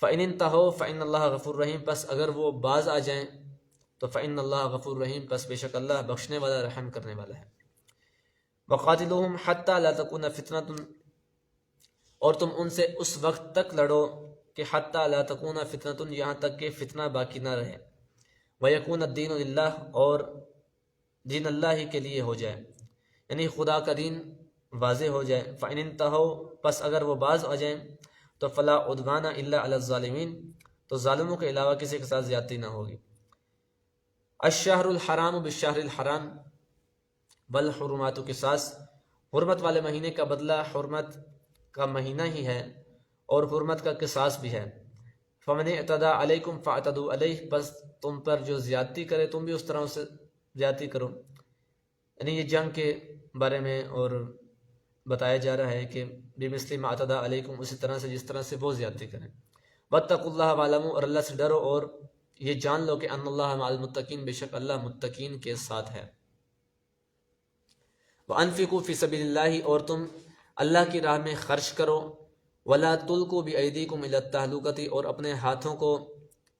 فَإِنِ انْتَهَوْا فَإِنَّ اللَّهَ غَفُورٌ رَحِيمٌ، پس اگر وہ باز آ جائیں تو فَإِنَّ اللَّهَ غَفُورٌ رَحِيمٌ، پس بے شک اللہ بخشنے والا رحم کرنے والا ہے۔ وَقَاتِلُوهُمْ حَتَّى لَا تَكُونَ فِتْنَةٌ، اور تم ان سے اس وقت تک لڑو کہ حَتَّى لَا تَكُونَ فِتْنَةٌ، یہاں تک کہ فتنہ باقی نہ رہے۔ وَيَكُونَ الدِّينُ لِلَّهِ، اور دین اللہ ہی کے لیے ہو جائے، یعنی خدا کا دین واضح ہو جائے۔ فَإِنِ انْتَهَوْا، پس اگر وہ باز آ جائیں تو فَلَا عُدْوَانَ إِلَّا عَلَى الظَّالِمِينَ، تو ظالموں کے علاوہ کسی کے ساتھ زیادتی نہ ہوگی۔ الشہر الحرام بالشہر الحرام والحرمات قصاص، حرمت والے مہینے کا بدلہ حرمت کا مہینہ ہی ہے اور حرمت کا قصاص بھی ہے۔ فَمَنِ اعْتَدَىٰ عَلَيْكُمْ فَاعْتَدُوا عَلَيْهِ، بس تم پر جو زیادتی کرے تم بھی اس طرح سے زیادتی کرو، یعنی یہ جنگ کے بارے میں اور بتایا جا رہا ہے کہ بِمِثْلِ مَا اعْتَدَىٰ عَلَيْكُمْ، اسی طرح سے جس طرح سے وہ زیادتی کریں۔ وَاتَّقُوا اللَّهَ وَاعْلَمُوا، اور اللہ سے ڈرو اور یہ جان لو کہ ان اللہ مع المتقین، بے شک اللہ متقین کے ساتھ ہے۔ وَأَنفِقُوا فِي سَبِيلِ اللَّهِ، اور تم اللہ کی راہ میں خرچ کرو۔ وَلَا تُلْقُوا بِأَيْدِيكُمْ إِلَى التَّهْلُكَةِ، اور اپنے ہاتھوں کو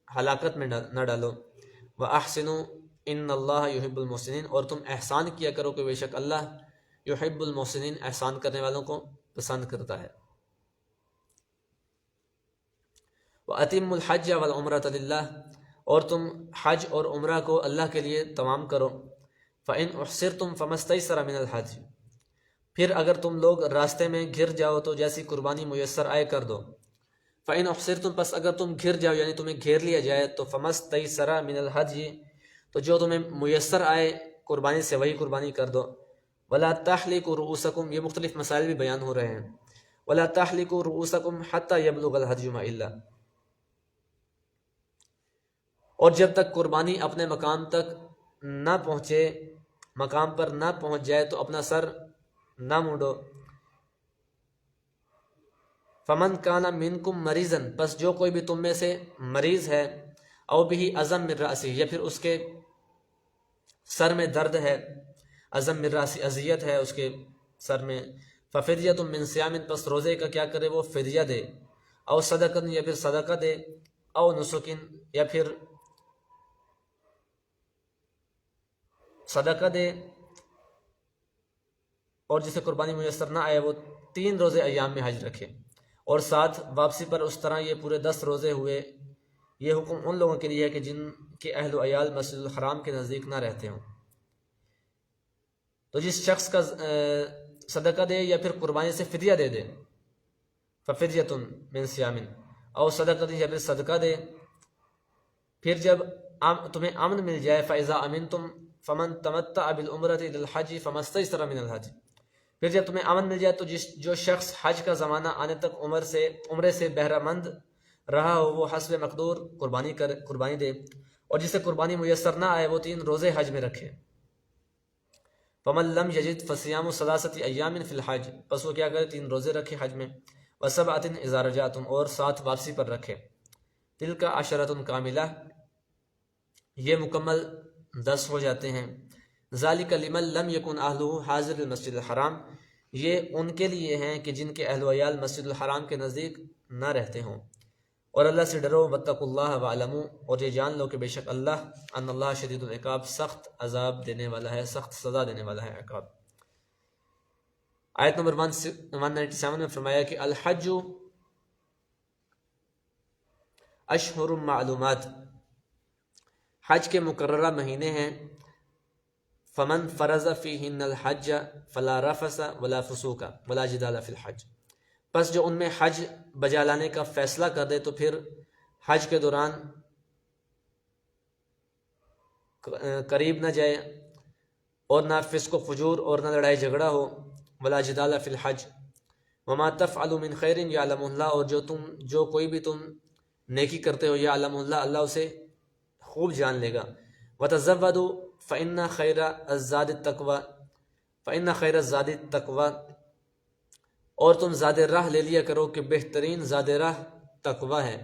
ہلاکت میں نہ ڈالو۔ وَأَحْسِنُوا إِنَّ اللَّهَ يُحِبُّ الْمُحْسِنِينَ، اور تم احسان کیا کرو کہ بے شک اللہ یحب المحسنین، احسان کرنے والوں کو پسند کرتا ہے۔ وَأَتِمُّوا الْحَجَّ وَالْعُمْرَةَ لِلَّهِ، اور تم حج اور عمرہ کو اللہ کے لیے تمام کرو۔ فَإِنْ أُحْصِرْتُمْ فَمَا اسْتَيْسَرَ مِنَ الْحَدْيِ، پھر اگر تم لوگ راستے میں گھر جاؤ تو جیسی قربانی میسر آئے کر دو۔ فَإِنْ أُحْصِرْتُمْ، پس اگر تم گھر جاؤ یعنی تمہیں گھیر لیا جائے تو فَمَا اسْتَيْسَرَ مِنَ الْحَدْيِ، تو جو تمہیں میسر آئے قربانی سے وہی قربانی کر دو۔ ولا تحلقوا رؤوسکم، یہ مختلف مسائل بھی بیان ہو رہے ہیں. ولا تحلقوا رؤوسکم حتی یبلغ الہدی محلہ، اور جب تک قربانی اپنے مقام تک نہ پہنچے، مقام پر نہ پہنچ جائے تو اپنا سر نہ مونڈو. فمن کان منکم مریضا، پس جو کوئی بھی تم میں سے مریض ہے، او بھی عزم من رأسی، یا پھر اس کے سر میں درد ہے، عزم من رأسی اذیت ہے اس کے سر میں، ففدیۃ من صیام، پس روزے کا کیا کرے وہ فدیہ دے، او صدقہ، یا پھر صدقہ دے، او نسکن، یا پھر صدقہ دے. اور جسے قربانی میسر نہ آئے وہ 3 روزے ایام میں حج رکھے، اور ساتھ واپسی پر اس طرح یہ پورے 10 روزے ہوئے. یہ حکم ان لوگوں کے لیے ہے کہ جن کے اہل و عیال مسجد الحرام کے نزدیک نہ رہتے ہوں. تو جس شخص کا صدقہ دے یا پھر قربانی سے فدیہ دے دے، ففدیۃ من صیام، او صدقہ دے یا پھر صدقہ دے. پھر جب تمہیں امن مل جائے، فَإِذَا أَمِنْتُمْ فَمَنْ تَمَتَّعَ بِالْعُمْرَةِ إِلَى الْحَجِّ فَمَا اسْتَيْسَرَ مِنَ الْحَجِّ، پھر جب تمہیں امن مل جائے تو جو شخص حج کا زمانہ آنے تک عمرے سے بہرہ مند رہا ہو وہ حسب مقدور قربانی دے. اور جسے قربانی میسر نہ آئے وہ 3 روزے حج میں رکھے. فَمَن لَّمْ يَجِدْ فَصِيَامُ 3 أَيَّامٍ فِي الْحَجِّ، پس وہ کیا کرے 3 روزے رکھے حج میں، وَسَبْعَةٍ إِذَا رَجَعْتُمْ، اور 7 واپسی پر رکھے. تِلْكَ عَشَرَةٌ كَامِلَةٌ، یہ مکمل 10 ہو جاتے ہیں. ذَلِكَ لِمَن لَّمْ يَكُنْ أَهْلُهُ حَاضِرِ الْمَسْجِدِ الْحَرَامِ، یہ ان کے لیے ہیں کہ جن کے اہل و عیال مسجد الحرام کے نزدیک نہ رہتے ہوں. اور اللہ سے ڈرو، واتقوا اللہ واعلموا، اور یہ جان لو کہ بے شک اللہ، ان اللہ شدید العقاب، سخت عذاب دینے والا ہے، سخت سزا دینے والا ہے، عقاب. آیت نمبر 197 میں فرمایا کہ الحج اشہر معلومات، حج کے مقررہ مہینے ہیں. فمن فرض فیہن الحج فلا رفث ولا فسوق ولا جدال فی الحج، پس جو ان میں حج بجا لانے کا فیصلہ کر دے تو پھر حج کے دوران قریب نہ جائے، اور نہ فسق و فجور اور نہ لڑائی جھگڑا ہو. ولا جدال فی الحج وما تفعلوا من خیر یعلم اللہ، اور جو کوئی بھی تم نیکی کرتے ہو یعلم اللہ، اللہ اسے خوب جان لے گا. وتزودوا فإن خیر الزاد التقوی، فإن خیر الزاد التقوی، اور تم زاد راہ لے لیا کرو کہ بہترین زاد راہ تقوی ہے.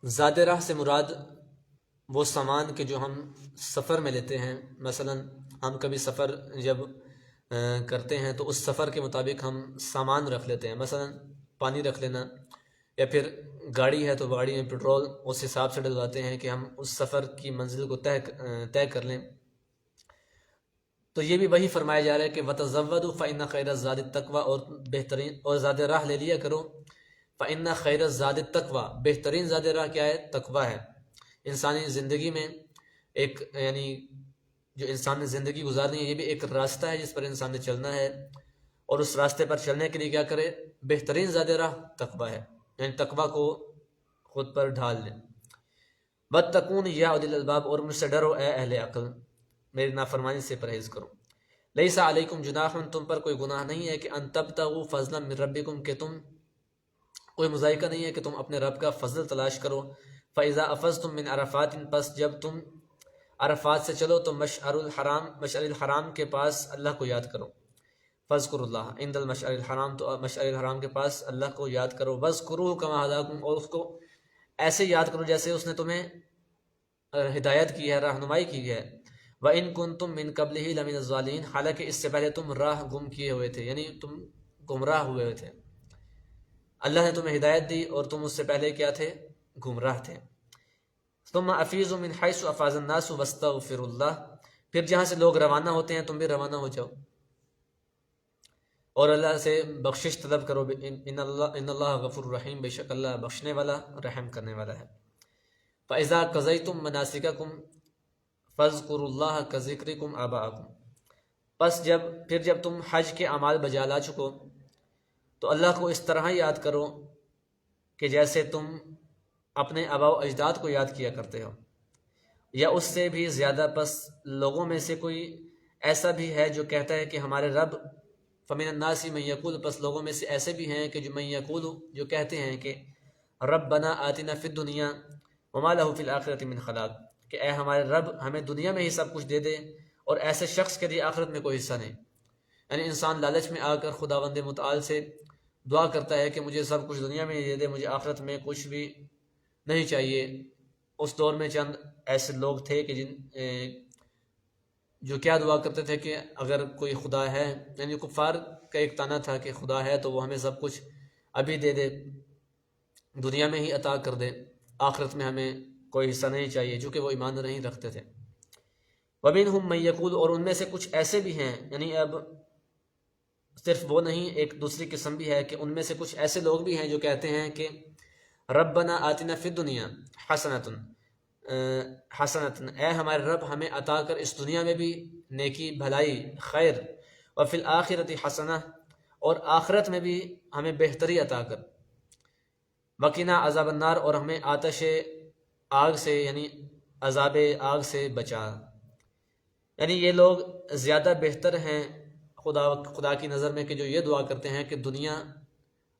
زاد راہ سے مراد وہ سامان کہ جو ہم سفر میں لیتے ہیں. مثلا ہم کبھی سفر جب کرتے ہیں تو اس سفر کے مطابق ہم سامان رکھ لیتے ہیں. مثلا پانی رکھ لینا، یا پھر گاڑی ہے تو گاڑی میں پٹرول اس حساب سے ڈلواتے ہیں کہ ہم اس سفر کی منزل کو طے کر لیں. تو یہ بھی وہی فرمایا جا رہا ہے کہ وَتَزَوَّدُوا فَإِنَّ خَيْرَ الزَّادِ التَّقْوَىٰ، اور بہترین اور زاد راہ لے لیا کرو. فَإِنَّ خَيْرَ الزَّادِ التَّقْوَىٰ، بہترین زاد راہ کیا ہے؟ تقویٰ ہے. انسانی زندگی میں ایک یعنی جو انسان نے زندگی گزارنی ہے یہ بھی ایک راستہ ہے جس پر انسان نے چلنا ہے، اور اس راستے پر چلنے کے لیے کیا کرے؟ بہترین زاد راہ تقویٰ ہے، یعنی تقویٰ کو خود پر ڈھال لیں. وَاتَّقُونِ يَا أُولِي الْأَلْبَابِ، اور مجھ سے ڈرو اے اہل عقل، میری نافرمانی سے پرہیز کرو. لیس علیکم جناح، تم پر کوئی گناہ نہیں ہے کہ ان تبتغوا فضلا من ربکم، کہ تم کوئی مذائقہ نہیں ہے کہ تم اپنے رب کا فضل تلاش کرو. فَإِذَا أَفَضْتُم مِّنْ عَرَفَاتٍ، پس جب تم عرفات سے چلو تو مشعر الحرام کے پاس اللہ کو یاد کرو. فَاذْكُرُوا اللَّهَ عِندَ الْمَشْعَرِ الْحَرَامِ، تو مشعر الحرام کے پاس اللہ کو یاد کرو. وَاذْكُرُوهُ كَمَا هَدَاكُمْ، اور اس کو ایسے یاد کرو جیسے اس نے تمہیں ہدایت کی ہے، رہنمائی کی ہے. وَإِن كُنتُم مِّن قَبْلِهِ لَمِنَ الضَّالِّينَ، حالانکہ اس سے پہلے تم راہ گم کیے ہوئے تھے، یعنی تم گمراہ ہوئے ہوئے تھے. اللہ نے تمہیں ہدایت دی اور تم اس سے پہلے کیا تھے؟ گمراہ تھے. ثم افیضوا من حیث افاض الناس واستغفروا اللہ، پھر جہاں سے لوگ روانہ ہوتے ہیں تم بھی روانہ ہو جاؤ اور اللہ سے بخشش طلب کرو. ان اللہ غفور رحیم، بے شک اللہ بخشنے والا رحم کرنے والا ہے. فاذا قضیتم مناسککم فَاذْكُرُوا اللَّهَ كَذِكْرِكُمْ آبَاءَكُمْ، پس جب تم حج کے اعمال بجا لا چکو تو اللہ کو اس طرح یاد کرو کہ جیسے تم اپنے آباء و اجداد کو یاد کیا کرتے ہو، یا اس سے بھی زیادہ۔ پس لوگوں میں سے کوئی ایسا بھی ہے جو کہتا ہے کہ ہمارے رب، فَمِنَ النَّاسِ مَن يَقُولُ، پس لوگوں میں سے ایسے بھی ہیں کہ جو مَن يَقُولُ، جو کہتے ہیں کہ رَبَّنَا آتِنَا فِی الدُّنْيَا وَمَا لَهُ فِی الْآخِرَةِ مِنْ خَلَاقٍ، کہ اے ہمارے رب ہمیں دنیا میں ہی سب کچھ دے دے اور ایسے شخص کے لیے آخرت میں کوئی حصہ نہیں۔ یعنی انسان لالچ میں آ کر خداوند متعال سے دعا کرتا ہے کہ مجھے سب کچھ دنیا میں ہی دے دے، مجھے آخرت میں کچھ بھی نہیں چاہیے۔ اس دور میں چند ایسے لوگ تھے کہ جو کیا دعا کرتے تھے کہ اگر کوئی خدا ہے، یعنی کفار کا ایک طعنہ تھا کہ خدا ہے تو وہ ہمیں سب کچھ ابھی دے دے، دنیا میں ہی عطا کر دے، آخرت میں ہمیں کوئی حصہ نہیں چاہیے، چونکہ وہ ایمان نہیں رکھتے تھے۔ وَمِنْهُمْ مَن يَقُولُ، اور ان میں سے کچھ ایسے بھی ہیں، یعنی اب صرف وہ نہیں، ایک دوسری قسم بھی ہے کہ ان میں سے کچھ ایسے لوگ بھی ہیں جو کہتے ہیں کہ ربنا آتنا فی الدنیا حسنۃ، اے ہمارے رب ہمیں عطا کر اس دنیا میں بھی نیکی، بھلائی، خیر، وفی الآخرۃ حسنہ، اور آخرت میں بھی ہمیں بہتری عطا کر، وقنا عذاب النار، اور ہمیں آتش آگ سے یعنی عذاب آگ سے بچا۔ یعنی یہ لوگ زیادہ بہتر ہیں خدا کی نظر میں کہ جو یہ دعا کرتے ہیں کہ دنیا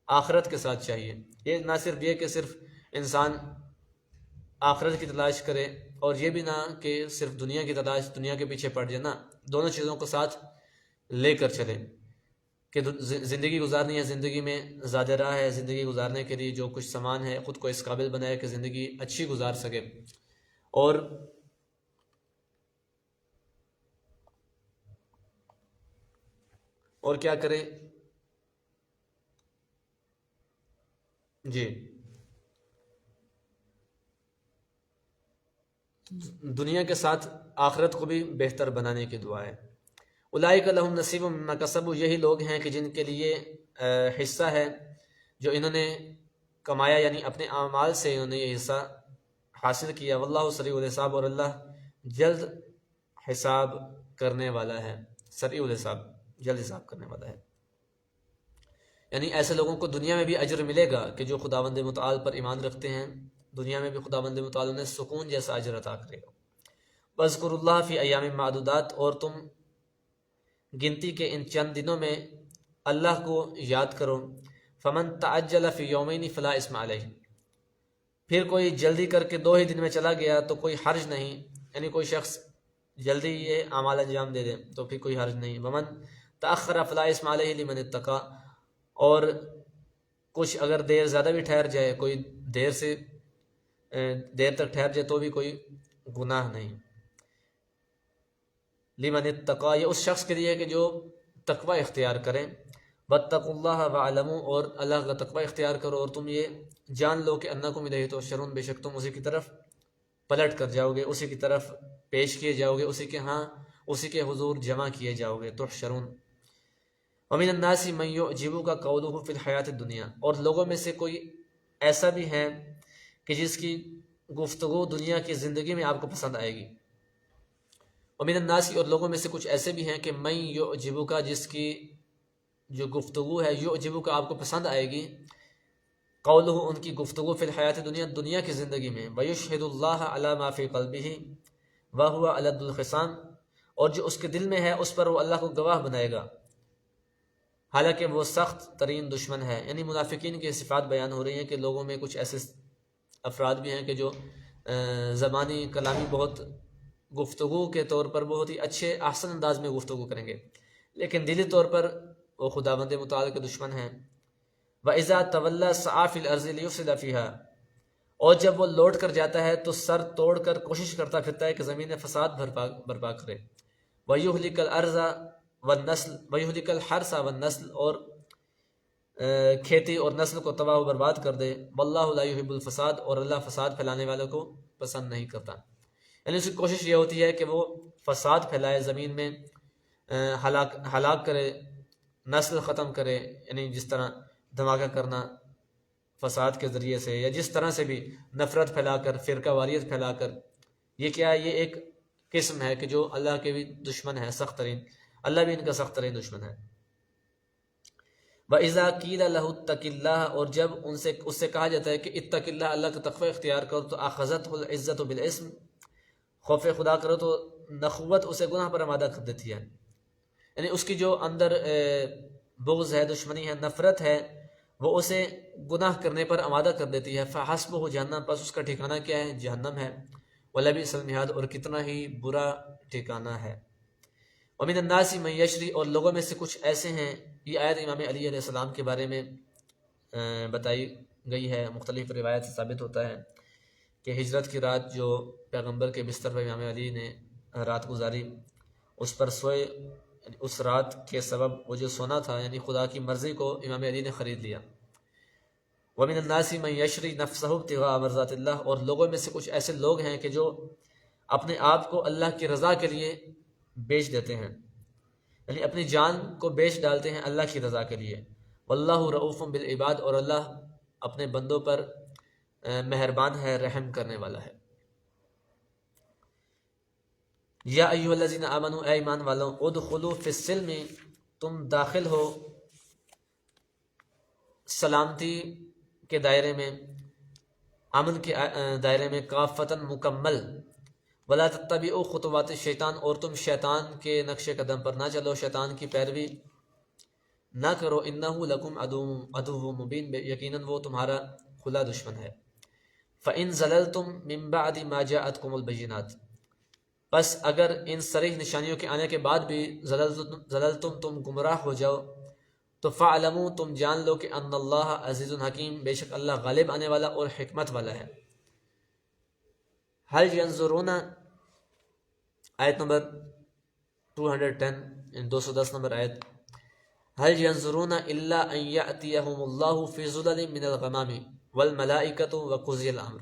آخرت کے ساتھ چاہیے۔ یہ نہ صرف یہ کہ صرف انسان آخرت کی تلاش کرے، اور یہ بھی نہ کہ صرف دنیا کی تلاش، دنیا کے پیچھے پڑ جائے، نہ، دونوں چیزوں کو ساتھ لے کر چلے کہ زندگی گزارنی ہے، زندگی میں زیادہ راہ ہے، زندگی گزارنے کے لیے جو کچھ سامان ہے خود کو اس قابل بنائے کہ زندگی اچھی گزار سکے، اور کیا کرے۔ جی، دنیا کے ساتھ آخرت کو بھی بہتر بنانے کی دعا ہے۔ اولئک لہم نصیب مما کسبوا، یہی لوگ ہیں کہ جن کے لیے حصہ ہے جو انہوں نے کمایا، یعنی اپنے اعمال سے انہوں نے یہ حصہ حاصل کیا۔ واللہ سریع الحساب، اور اللہ جلد حساب کرنے والا ہے، سریع الحساب، جلد حساب کرنے والا ہے۔ یعنی ایسے لوگوں کو دنیا میں بھی اجر ملے گا کہ جو خداوند متعال پر ایمان رکھتے ہیں، دنیا میں بھی خداوند متعال انہیں سکون جیسا اجر عطا کرے گا۔ وَاذْكُرُوا اللَّهَ فِي أَيَّامٍ مَّعْدُودَاتٍ، اور تم گنتی کے ان چند دنوں میں اللہ کو یاد کرو۔ فَمَن تَعَجَّلَ فِي يَوْمَيْنِ فَلَا إِثْمَ عَلَيْهِ، پھر کوئی جلدی کر کے 2 ہی دن میں چلا گیا تو کوئی حرج نہیں، یعنی کوئی شخص جلدی یہ اعمال انجام دے دے تو پھر کوئی حرج نہیں۔ وَمَن تَأَخَّرَ فَلَا إِثْمَ عَلَيْهِ لِمَنِ اتَّقَىٰ، اور کچھ اگر دیر زیادہ بھی ٹھہر جائے، کوئی دیر تک ٹھہر جائے تو بھی کوئی گناہ نہیں۔ لمن اتقا، یہ اس شخص کے لیے کہ جو تقوی اختیار کرے۔ واتقوا اللہ وعلموا، اور اللہ کا تقوی اختیار کرو اور تم یہ جان لو کہ انکم الیہ تحشرون، بے شک تم اسی کی طرف پلٹ کر جاؤ گے، اسی کی طرف پیش کیے جاؤ گے، اسی کے حضور جمع کیے جاؤ گے، تحشرون۔ ومن الناس من یعجبک قولہ فی الحیاۃ الدنیا، اور لوگوں میں سے کوئی ایسا بھی ہے کہ جس کی گفتگو دنیا کی زندگی میں آپ کو پسند آئے گی۔ ومن الناس، اور لوگوں میں سے کچھ ایسے بھی ہیں کہ من یعجبک، جس کی جو گفتگو ہے، یعجبک آپ کو پسند آئے گی، قولہ ان کی گفتگو فی الحیاۃ دنیا کی زندگی میں، ویشہد اللہ علی ما فی قلبہ وہو الد الخصام، اور جو اس کے دل میں ہے اس پر وہ اللہ کو گواہ بنائے گا، حالانکہ وہ سخت ترین دشمن ہے۔ یعنی منافقین کی صفات بیان ہو رہی ہیں کہ لوگوں میں کچھ ایسے افراد بھی ہیں کہ جو زبانی کلامی بہت گفتگو کے طور پر بہت ہی اچھے احسن انداز میں گفتگو کریں گے، لیکن دلی طور پر وہ خداوند متعال کے دشمن ہیں۔ وَإِذَا تَوَلَّى سَعَىٰ فِي الْأَرْضِ لِيُفْسِدَ فِيهَا، اور جب وہ لوٹ کر جاتا ہے تو سر توڑ کر کوشش کرتا پھرتا ہے کہ زمین میں فساد برپا کرے۔ وَيُهْلِكَ الْأَرْضَ وَالنَّسْلَ وَيُهْلِكَ الْحَرْثَ وَالنَّسْلَ، اور کھیتی اور نسل کو تباہ و برباد کر دے۔ وَاللَّهُ لَا يُحِبُّ الْفَسَاد، اور اللہ فساد پھیلانے والوں کو پسند نہیں کرتا۔ یعنی اس کی کوشش یہ ہوتی ہے کہ وہ فساد پھیلائے، زمین میں ہلاک کرے، نسل ختم کرے، یعنی جس طرح دھماکہ کرنا فساد کے ذریعے سے، یا جس طرح سے بھی نفرت پھیلا کر، فرقہ واریت پھیلا کر، یہ کیا ہے؟ یہ ایک قسم ہے کہ جو اللہ کے بھی دشمن ہے، سخت ترین، اللہ بھی ان کا سخت ترین دشمن ہے۔ وَإِذَا قِيلَ لَهُ اتَّقِ اللَّهَ، اور جب اس سے کہا جاتا ہے کہ اتق اللہ، اللہ کا تقوی اختیار کرو، تو اخذته العزت بالاسم، خوف خدا کرو تو نخوت اسے گناہ پر آمادہ کر دیتی ہے، یعنی اس کی جو اندر بغض ہے، دشمنی ہے، نفرت ہے، وہ اسے گناہ کرنے پر آمادہ کر دیتی ہے۔ فحسبہ جہنم، پس اس کا ٹھکانہ کیا ہے؟ جہنم ہے۔ وَلَبِئْسَ الْمِہَادُ، اور کتنا ہی برا ٹھکانہ ہے۔ وَمِنَ النَّاسِ مَن یشری، اور لوگوں میں سے کچھ ایسے ہیں، یہ آیت امام علی علیہ السلام کے بارے میں بتائی گئی ہے، مختلف روایت سے ثابت ہوتا ہے کہ ہجرت کی رات جو پیغمبر کے بستر پر امام علی نے رات گزاری، اس پر سوئے، یعنی اس رات کے سبب وہ جو سونا تھا، یعنی خدا کی مرضی کو امام علی نے خرید لیا۔ وَمِنَ النَّاسِ مَن یشری نَفْسَهُ ابْتِغَاءَ مَرْضَاتِ اللَّهِ، اور لوگوں میں سے کچھ ایسے لوگ ہیں کہ جو اپنے آپ کو اللہ کی رضا کے لیے بیچ دیتے ہیں، یعنی اپنی جان کو بیچ ڈالتے ہیں اللہ کی رضا کے لیے۔ واللہ رؤوف بالعباد، اور اللہ اپنے بندوں پر مہربان ہے، رحم کرنے والا ہے۔ یا ایھا الذین آمنوا، اے ایمان والوں، ادخلوا فی السلم، تم داخل ہو سلامتی کے دائرے میں، امن کے دائرے میں، کافتاً مکمل، ولا تتبعوا خطوات الشیطان، اور تم شیطان کے نقش قدم پر نہ چلو، شیطان کی پیروی نہ کرو، انہ لکم عدو مبین، یقیناً وہ تمہارا کھلا دشمن ہے۔ فإن زللتم من بعد ما جاءتکم البینات، پس اگر ان صریح نشانیوں کے آنے کے بعد بھی زللتم تم گمراہ ہو جاؤ، تو فاعلموا تم جان لو کہ ان اللہ عزیز حکیم، بے شک اللہ غالب آنے والا اور حکمت والا ہے۔ هل ينظرون، آیت نمبر 210، 210 نمبر آیت، هل ينظرون الا ان يأتيهم الله في ظلل من الغمام والملائکۃ وقضی الامر،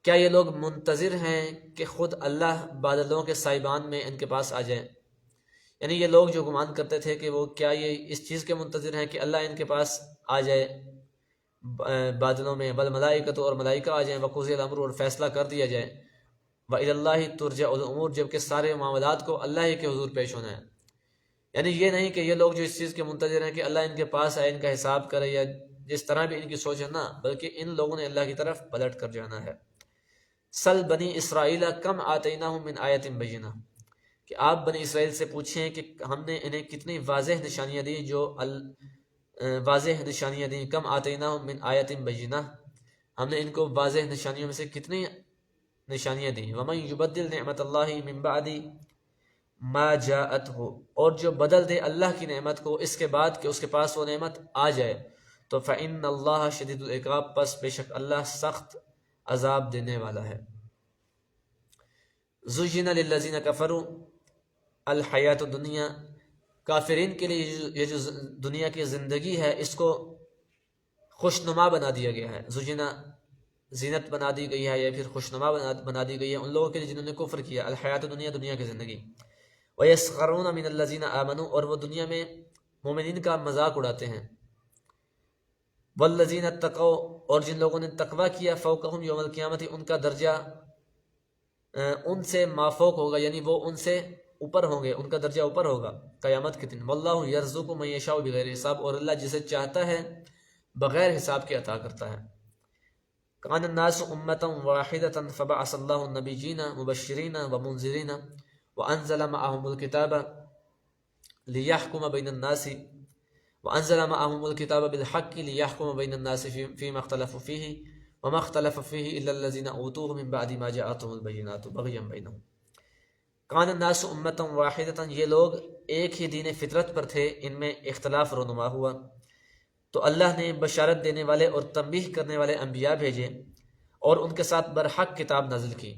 کیا یہ لوگ منتظر ہیں کہ خود اللہ بادلوں کے سائبان میں ان کے پاس آ جائے؟ یعنی یہ لوگ جو گمان کرتے تھے کہ وہ کیا یہ اس چیز کے منتظر ہیں کہ اللہ ان کے پاس آ جائے بادلوں میں، بل ملائکۃ، اور ملائکہ آ جائیں، وقضی الامر، اور فیصلہ کر دیا جائے، وإلی اللہ ترجع الامور، جبکہ سارے معاملات کو اللہ ہی کے حضور پیش ہونا ہے۔ یعنی یہ نہیں کہ یہ لوگ جو اس چیز کے منتظر ہیں کہ اللہ ان کے پاس آئے، ان کا حساب کرے، یا جس طرح بھی ان کی سوچ ہے، نہ، بلکہ ان لوگوں نے اللہ کی طرف پلٹ کر جانا ہے۔ سل بنی اسرائیل کم آتیناہم من آیت بینہ، کہ آپ بنی اسرائیل سے پوچھیں کہ ہم نے انہیں کتنی واضح نشانیاں دی، جو واضح نشانیاں دیں، کم آتیناہم من آیت بینہ، ہم نے ان کو واضح نشانیوں میں سے کتنی نشانیاں دیں۔ ومن یبدل نعمت اللہ من بعد ما جاءتہ، اور جو بدل دے اللہ کی نعمت کو اس کے بعد کہ اس کے پاس وہ نعمت آ جائے، تو فإن اللہ شدید العقاب، پس بے شک اللہ سخت عذاب دینے والا ہے۔ زُیِّنَ للذین کفروا الحیات الدنیا، کافرین کے لیے یہ جو دنیا کی زندگی ہے، اس کو خوشنما بنا دیا گیا ہے۔ زُیِّنَ، زینت بنا دی گئی ہے، یا پھر خوشنما بنا دی گئی ہے ان لوگوں کے لیے جنہوں نے کفر کیا، الحیات الدنیا، دنیا کی زندگی۔ وَيَسْخَرُونَ مِنَ الَّذِينَ آمَنُوا، اور وہ دنیا میں مومنین کا مذاق اڑاتے ہیں۔ وَالَّذِينَ اتَّقَوْا، اور جن لوگوں نے تقوی کیا، فَوْقَهُمْ یوم القیامت، ان کا درجہ ان سے مافوق ہوگا، یعنی وہ ان سے اوپر ہوں گے، ان کا درجہ اوپر ہوگا قیامت کے دن۔ وَاللَّهُ يَرْزُقُ مَن يَشَاءُ بِغَيْرِ حساب، اور اللہ جسے چاہتا ہے بغیر حساب کے عطا کرتا ہے۔ كان الناس أمة واحدة فبعث الله النبيين مبشرين ومنذرين وأنزل معهم الكتاب ليحكم بين الناس بالحق ليحكم بين الناس فيما اختلفوا فيه وما اختلف فيه إلا الذين أوتوه من بعد ما جاءتهم البينات بغيا بينهم۔ كان الناس أمة واحدة، یہ لوگ ایک ہی دین فطرت پر تھے، ان میں اختلاف رونما ہوا، تو اللہ نے بشارت دینے والے اور تنبیہ کرنے والے انبیاء بھیجے، اور ان کے ساتھ برحق کتاب نازل کی،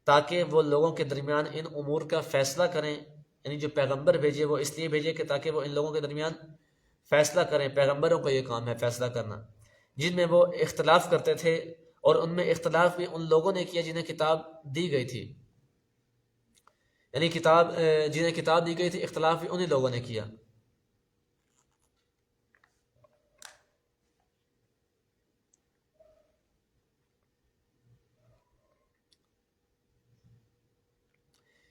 تاکہ وہ لوگوں کے درمیان ان امور کا فیصلہ کریں، یعنی جو پیغمبر بھیجے وہ اس لیے بھیجے کہ تاکہ وہ ان لوگوں کے درمیان فیصلہ کریں۔ پیغمبروں کا یہ کام ہے فیصلہ کرنا، جن میں وہ اختلاف کرتے تھے، اور ان میں اختلاف بھی ان لوگوں نے کیا جنہیں کتاب دی گئی تھی، یعنی جنہیں کتاب دی گئی تھی، اختلاف بھی انہی لوگوں نے کیا۔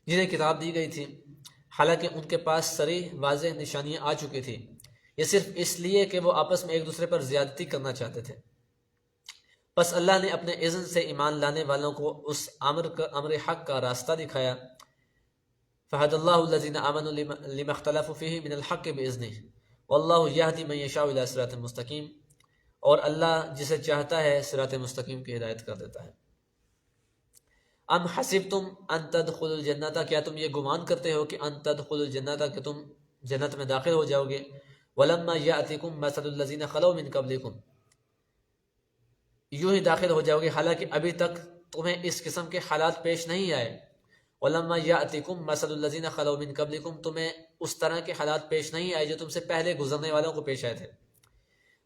جنہیں کتاب دی گئی تھی، حالانکہ ان کے پاس صریح واضح نشانیاں آ چکی تھیں، یہ صرف اس لیے کہ وہ آپس میں ایک دوسرے پر زیادتی کرنا چاہتے تھے۔ پس اللہ نے اپنے اذن سے ایمان لانے والوں کو اس امر حق کا راستہ دکھایا۔ فہد اللہ الذین آمنوا لما اختلفوا فیہ من الحق بإذنہ واللہ یہدی من یشاء الی صراط مستقیم، اور اللہ جسے چاہتا ہے صراط مستقیم کی ہدایت کر دیتا ہے۔ ام حسبتم ان تدخلوا الجنت، کیا تم یہ گمان کرتے ہو کہ ان تدخلوا الجنت، کہ تم جنت میں داخل ہو جاؤ گے، ولما یأتکم مثل الذین خلو من قبلکم، یوں ہی داخل ہو جاؤ گے حالانکہ ابھی تک تمہیں اس قسم کے حالات پیش نہیں آئے۔ ولما یأتکم مثل الذین خلو من قبلکم، تمہیں اس طرح کے حالات پیش نہیں آئے جو تم سے پہلے گزرنے والوں کو پیش آئے تھے۔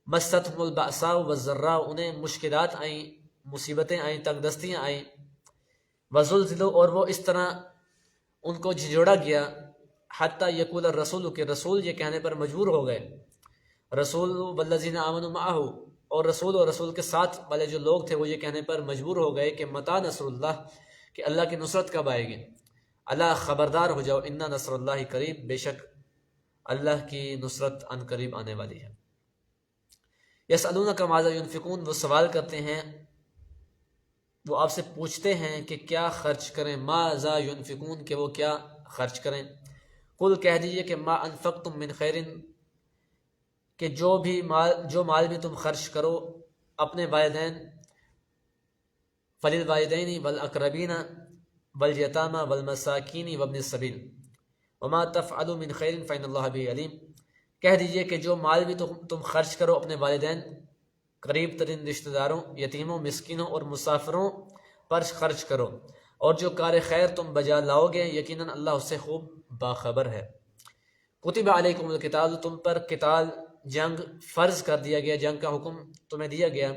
مستہم البأساء والضراء، انہیں مشکلات آئیں، مصیبتیں آئیں، تنگ دستیاں آئیں۔ وزلزلوا، اور وہ اس طرح ان کو جھنجھوڑا گیا، حتیٰ یقول الرسول، کہ رسول یہ کہنے پر مجبور ہو گئے، رسول والذین آمنوا معہ، اور رسول کے ساتھ والے جو لوگ تھے وہ یہ کہنے پر مجبور ہو گئے کہ متی نصر اللہ، کہ اللہ کی نصرت کب آئے گی۔ اللہ خبردار ہو جاؤ، ان نصر اللہ قریب، بے شک اللہ کی نصرت ان قریب آنے والی ہے۔ یسألونک ماذا ینفقون، وہ سوال کرتے ہیں، وہ آپ سے پوچھتے ہیں کہ کیا خرچ کریں، ماذا ینفقون، کہ وہ کیا خرچ کریں۔ قل، کہہ دیجئے کہ ما انفقتم من خیر، کہ جو مال بھی تم خرچ کرو اپنے والدین، فللوالدین والاقربین والیتامى والمساکین وابن السبیل وما تفعلوا من خیر فإن اللہ به علیم، کہہ دیجئے کہ جو مال بھی تم خرچ کرو اپنے والدین، قریب ترین رشتہ داروں، یتیموں، مسکینوں اور مسافروں پر خرچ کرو، اور جو کار خیر تم بجا لاؤ گے یقیناً اللہ اس سے خوب باخبر ہے۔ کتب علیکم القتال، تم پر قتال، جنگ فرض کر دیا گیا، جنگ کا حکم تمہیں دیا گیا۔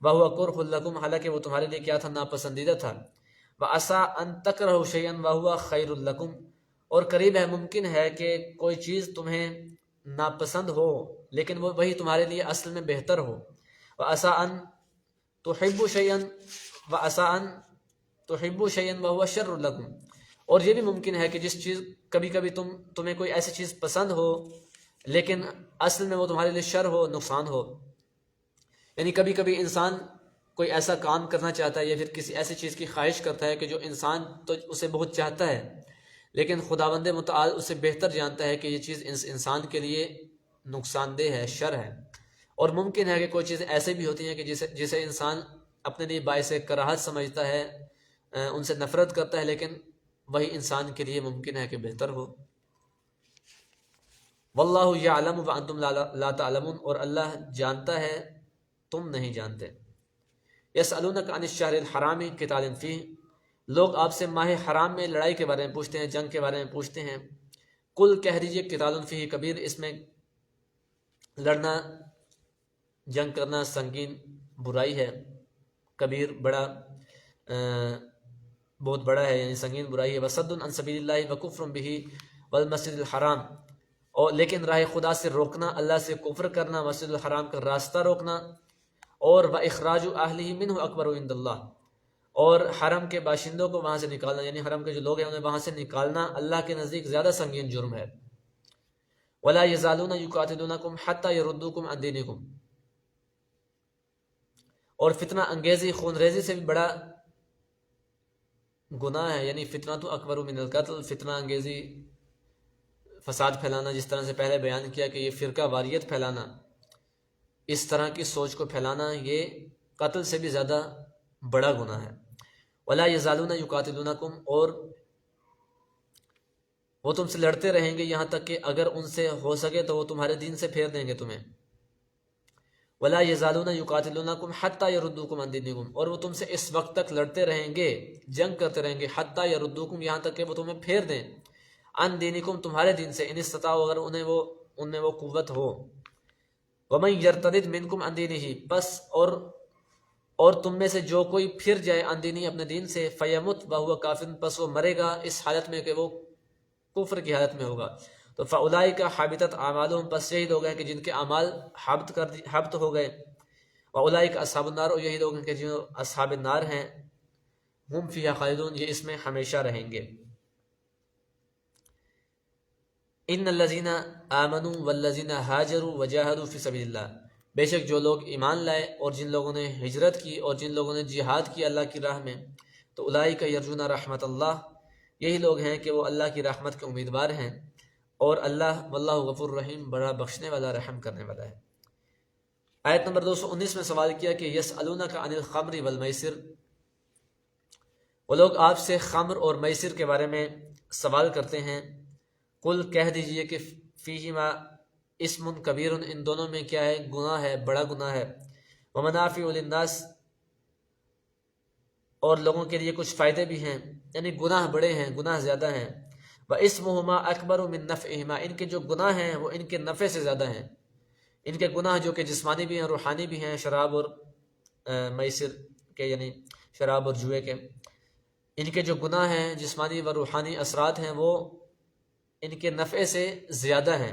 وہو کرہ لکم، حالانکہ وہ تمہارے لیے کیا تھا، ناپسندیدہ تھا۔ وعسیٰ ان تکرہوا شیئا وہو خیر لکم، اور قریب ہے، ممکن ہے کہ کوئی چیز تمہیں ناپسند ہو لیکن وہی تمہارے لیے اصل میں بہتر ہو۔ وعسیٰ ان تحبوا شیئا وعسیٰ ان تحبوا شیئا وہو شر لکم، اور یہ بھی ممکن ہے کہ جس چیز کبھی کبھی تمہیں کوئی ایسی چیز پسند ہو لیکن اصل میں وہ تمہارے لیے شر ہو، نقصان ہو۔ یعنی کبھی کبھی انسان کوئی ایسا کام کرنا چاہتا ہے یا پھر کسی ایسی چیز کی خواہش کرتا ہے کہ جو انسان تو اسے بہت چاہتا ہے لیکن خداوند متعال اسے بہتر جانتا ہے کہ یہ چیز انسان کے لیے نقصان دہ ہے، شر ہے۔ اور ممکن ہے کہ کوئی چیزیں ایسے بھی ہوتی ہیں کہ جسے انسان اپنے لیے باعث کراہت سمجھتا ہے، ان سے نفرت کرتا ہے، لیکن وہی انسان کے لیے ممکن ہے کہ بہتر ہو۔ واللہ یعلم وانتم لا تعلمون، اور اللہ جانتا ہے تم نہیں جانتے۔ یسألونک عن الشہر الحرام قتال فیہ، لوگ آپ سے ماہ حرام میں لڑائی کے بارے میں پوچھتے ہیں، جنگ کے بارے میں پوچھتے ہیں۔ قل، کہہ دیجئے قتال فیہ کبیر، اس میں لڑنا، جنگ کرنا سنگین برائی ہے، کبیر بڑا، بہت بڑا ہے، یعنی سنگین برائی ہے۔ وصد عن سبیل اللہ وکفر بہ والمسجد الحرام، اور لیکن راہ خدا سے روکنا، اللہ سے کفر کرنا، مسجد الحرام کا راستہ روکنا، اور وَإِخْرَاجُ أَهْلِهِ مِنْهُ أَكْبَرُ عِنْدَ اللَّهِ، اور حرم کے باشندوں کو وہاں سے نکالنا، یعنی حرم کے جو لوگ ہیں انہیں وہاں سے نکالنا اللہ کے نزدیک زیادہ سنگین جرم ہے۔ وَلَا يَزَالُونَ يُقَاتِلُونَكُمْ حَتَّى يَرُدُّوكُمْ عَنْ دِينِكُمْ، اور فتنہ انگیزی، خون ریزی سے بھی بڑا گناہ ہے، یعنی فتنہ تو اکبر من القتل، فتنہ انگیزی، فساد پھیلانا، جس طرح سے پہلے بیان کیا کہ یہ فرقہ واریت پھیلانا، اس طرح کی سوچ کو پھیلانا، یہ قتل سے بھی زیادہ بڑا گناہ ہے۔ وَلَا يَزَالُونَ يُقَاتِلُونَكُمْ، اور وہ تم سے لڑتے رہیں گے یہاں تک کہ اگر ان سے ہو سکے تو وہ تمہارے دین سے پھیر دیں گے تمہیں۔ وَلَا يَزَالُونَ يُقَاتِلُونَكُمْ حَتَّى يَرُدُّوكُمْ عَنْ دِينِكُمْ، اور وہ تم سے اس وقت تک لڑتے رہیں گے، جنگ کرتے رہیں گے، حَتَّى يَرُدُّوكُمْ، یہاں تک کہ وہ تمہیں پھیر دیں، عَنْ دِينِكُمْ، تمہارے دین سے، اِنِ اسْتَطَاعُوا، اگر ان میں وہ قوت ہو۔ وَمَنْ يَرْتَدِدْ مِنْكُمْ عَنْ دِينِهِ، بس اور تم میں سے جو کوئی پھر جائے عن دینی، اپنے دین سے، فَيَمُتْ وَهُوَ كَافِرٌ، پس وہ مرے گا اس حالت میں کہ وہ کفر کی حالت میں ہوگا۔ تو فَأُولَئِكَ حَبِطَتْ أَعْمَالُهُمْ، پس یہی لوگ ہیں کہ جن کے اعمال حبط ہو گئے۔ وَأُولَئِكَ أَصْحَابُ النَّارِ، اور یہی لوگ ہیں کہ جو اصحاب النار ہیں، ہم فیہا خالدون، یہ اس میں ہمیشہ رہیں گے۔ ان الذین آمنوا والذین ہاجروا وجاہدوا فی سبیل اللہ، بے شک جو لوگ ایمان لائے اور جن لوگوں نے ہجرت کی اور جن لوگوں نے جہاد کی اللہ کی راہ میں، تو اولئک یرجون رحمت اللہ، یہی لوگ ہیں کہ وہ اللہ کی رحمت کے امیدوار ہیں، اور اللہ واللہ غفور رحیم، بڑا بخشنے والا رحم کرنے والا ہے۔ آیت نمبر 219 میں سوال کیا کہ یسألونک عن الخمر والمیسر، وہ لوگ آپ سے خمر اور میسر کے بارے میں سوال کرتے ہیں، قل کہہ دیجئے کہ فیہما اسم کبیر، ان دونوں میں کیا ہے؟ گناہ ہے، بڑا گناہ ہے، ومنافع للناس، اور لوگوں کے لیے کچھ فائدے بھی ہیں، یعنی گناہ بڑے ہیں، گناہ زیادہ ہیں، واسمہما اکبر من نفعہما، ان کے جو گناہ ہیں وہ ان کے نفع سے زیادہ ہیں، ان کے گناہ جو کہ جسمانی بھی ہیں روحانی بھی ہیں، شراب اور میسر کے یعنی شراب اور جوئے کے، ان کے جو گناہ ہیں جسمانی و روحانی اثرات ہیں وہ ان کے نفع سے زیادہ ہیں۔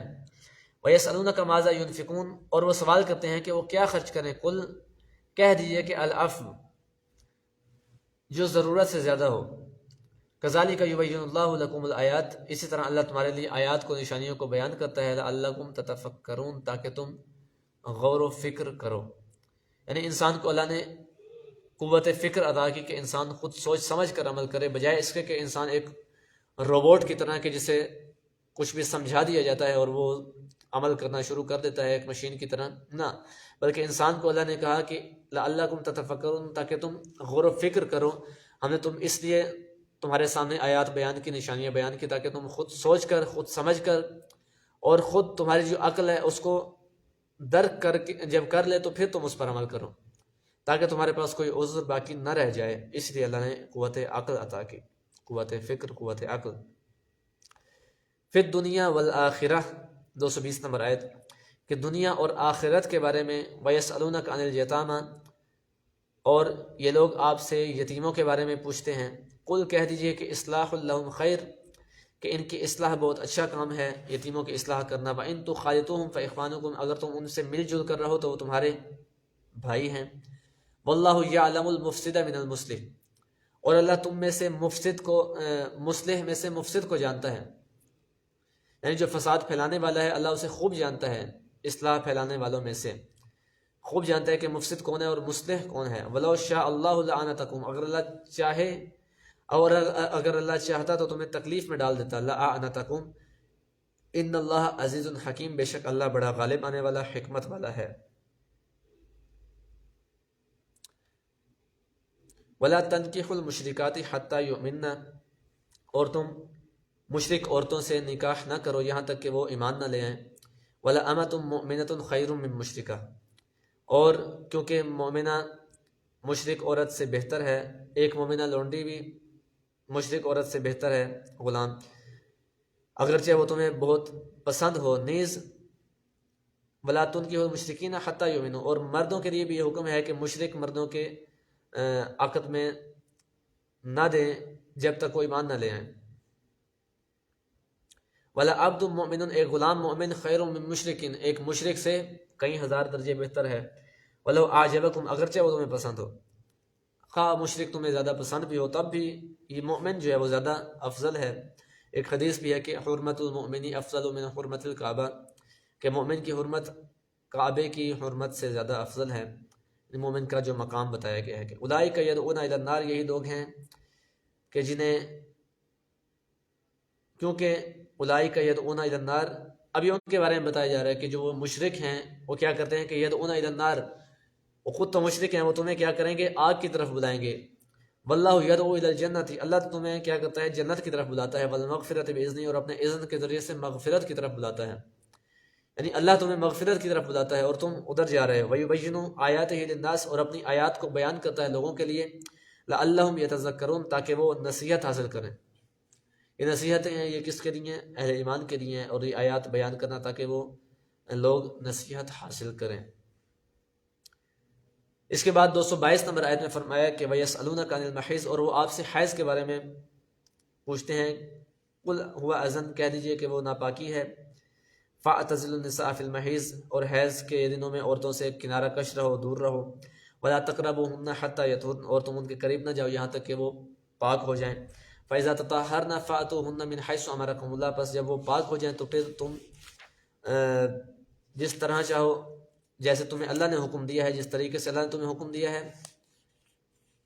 وَيَسْأَلُونَكَ مَاذَا يُنْفِقُونَ، اور وہ سوال کرتے ہیں کہ وہ کیا خرچ کریں، قل کہہ دیجئے کہ العفو، جو ضرورت سے زیادہ ہو، کذالک یبین اللہ لکم الآیات، اسی طرح اللہ تمہارے لیے آیات کو، نشانیوں کو بیان کرتا ہے، لعلکم تتفکرون، تاکہ تم غور و فکر کرو، یعنی انسان کو اللہ نے قوت فکر عطا کی کہ انسان خود سوچ سمجھ کر عمل کرے، بجائے اس کے کہ انسان ایک روبوٹ کی طرح کہ جسے کچھ بھی سمجھا دیا جاتا ہے اور وہ عمل کرنا شروع کر دیتا ہے ایک مشین کی طرح، نہ، بلکہ انسان کو اللہ نے کہا کہ لعلکم تتفکرون، تاکہ تم غور و فکر کرو، ہم نے تم اس لیے تمہارے سامنے آیات بیان کی، نشانیاں بیان کی، تاکہ تم خود سوچ کر، خود سمجھ کر، اور خود تمہاری جو عقل ہے اس کو درک کر کے جب کر لے تو پھر تم اس پر عمل کرو، تاکہ تمہارے پاس کوئی عذر باقی نہ رہ جائے، اس لیے اللہ نے قوت عقل عطا کی، قوت فکر، قوت عقل۔ فی الدنیا والآخرہ، 220 نمبر آیت، کہ دنیا اور آخرت کے بارے میں، وَيَسْأَلُونَكَ عَنِ الْيَتَامَى، اور یہ لوگ آپ سے یتیموں کے بارے میں پوچھتے ہیں، قل کہہ دیجئے کہ اصلاح لہم خیر، کہ ان کی اصلاح بہت اچھا کام ہے، یتیموں کی اصلاح کرنا، وَإِن تُخَالِطُوهُمْ فَإِخْوَانُكُمْ، اگر تم ان سے مل جل کر رہو تو وہ تمہارے بھائی ہیں، وَاللَّهُ يَعْلَمُ الْمُفْسِدَ مِنَ الْمُصْلِحِ، اور اللہ تم میں سے مفسد کو مصلح میں سے مفسد کو جانتا ہے، یعنی جو فساد پھیلانے والا ہے اللہ اسے خوب جانتا ہے، اصلاح پھیلانے والوں میں سے خوب جانتا ہے کہ مفسد کون ہے اور مصلح کون ہے۔ وَلَوْ شَاءَ اللَّهُ لَأَعْنَتَكُمْ، اگر اللہ چاہے اور اگر اللہ چاہتا تو تمہیں تکلیف میں ڈال دیتا، لَأَعْنَتَكُمْ، ان اللہ عزیز حکیم، بے شک اللہ بڑا غالب آنے والا، حکمت والا ہے۔ وَلَا تَنْكِحُوا الْمُشْرِكَاتِ حَتَّى يُؤْمِنَّ، اور تم مشرک عورتوں سے نکاح نہ کرو یہاں تک کہ وہ ایمان نہ لے آئیں، وَلَأَمَةٌ مُؤْمِنَةٌ خَيْرٌ مِّن مُشْرِكَةٍ، اور کیونکہ مومنہ مشرک عورت سے بہتر ہے، ایک مومنہ لونڈی بھی مشرک عورت سے بہتر ہے، غلام، اگرچہ وہ تمہیں بہت پسند ہو، نیز وَلَا تُنْكِحُوا الْمُشْرِكِينَ حَتَّى يُؤْمِنُوا، اور مردوں کے لیے بھی یہ حکم ہے کہ مشرک مردوں کے عقد میں نہ دیں جب تک وہ ایمان نہ لے آئیں۔ وَلَعَبْدٌ مُؤْمِنٌ، ایک غلام مومن، خیر من مشرک، ایک مشرک سے کئی ہزار درجے بہتر ہے، وَلَوْ أَعْجَبَكُمْ، اگرچہ وہ تمہیں پسند ہو، خواہ مشرک تمہیں زیادہ پسند بھی ہو تب بھی یہ مومن جو ہے وہ زیادہ افضل ہے۔ ایک حدیث بھی ہے کہ حرمت المؤمن افضل من حرمت الکعبہ، کہ مومن کی حرمت کعبے کی حرمت سے زیادہ افضل ہے، مومن کا جو مقام بتایا گیا ہے کہ اولئک یدعون الی النار، یہی لوگ ہیں کہ جنہیں، کیونکہ اولئک یدعون الی النار، ابھی ان کے بارے میں بتایا جا رہا ہے کہ جو وہ مشرک ہیں وہ کیا کرتے ہیں کہ یدعون الی النار، وہ خود تو مشرک ہیں، وہ تمہیں کیا کریں گے؟ آگ کی طرف بلائیں گے، واللہ یدعو الی الجنۃ، اللہ تو تمہیں کیا کرتا ہے؟ جنت کی طرف بلاتا ہے، والمغفرۃ باذنہ، اور اپنے اذن کے ذریعے سے مغفرت کی طرف بلاتا ہے، یعنی اللہ تمہیں مغفرت کی طرف بلاتا ہے اور تم ادھر جا رہے ہو۔ وَيُبَيِّنُ آیَاتِهِ لِلنَّاسِ، اور اپنی آیات کو بیان کرتا ہے لوگوں کے لیے، لَعَلَّهُمْ يَتَذَكَّرُونَ، تاکہ وہ نصیحت حاصل کریں۔ یہ نصیحتیں ہیں، یہ کس کے لیے ہیں؟ اہل ایمان کے لیے ہیں، اور یہ آیات بیان کرنا تاکہ وہ لوگ نصیحت حاصل کریں۔ اس کے بعد 222 نمبر آیت میں فرمایا کہ وَيَسْأَلُونَكَ عَنِ الْمَحِيضِ، اور وہ آپ سے حیض کے بارے میں پوچھتے ہیں، قُلْ هُوَ أَذًى، کہہ دیجئے کہ وہ ناپاکی ہے، فَاعْتَزِلُوا النِّسَاءَ فِي الْمَحِيضِ، اور حیض کے دنوں میں عورتوں سے کنارہ کش رہو، دور رہو، وَلَا تَقْرَبُوهُنَّ حَتَّى يَطْهُرْنَ، اور تم ان کے قریب نہ جاؤ یہاں تک کہ وہ پاک ہو جائیں، فَإِذَا تَطَهَّرْنَ فَأْتُوهُنَّ مِنْ حَيْثُ أَمَرَكُمُ اللَّهُ، پس جب وہ پاک ہو جائیں تو پھر تم جس طرح چاہو، جیسے تمہیں اللہ نے حکم دیا ہے، جس طریقے سے اللہ نے تمہیں حکم دیا ہے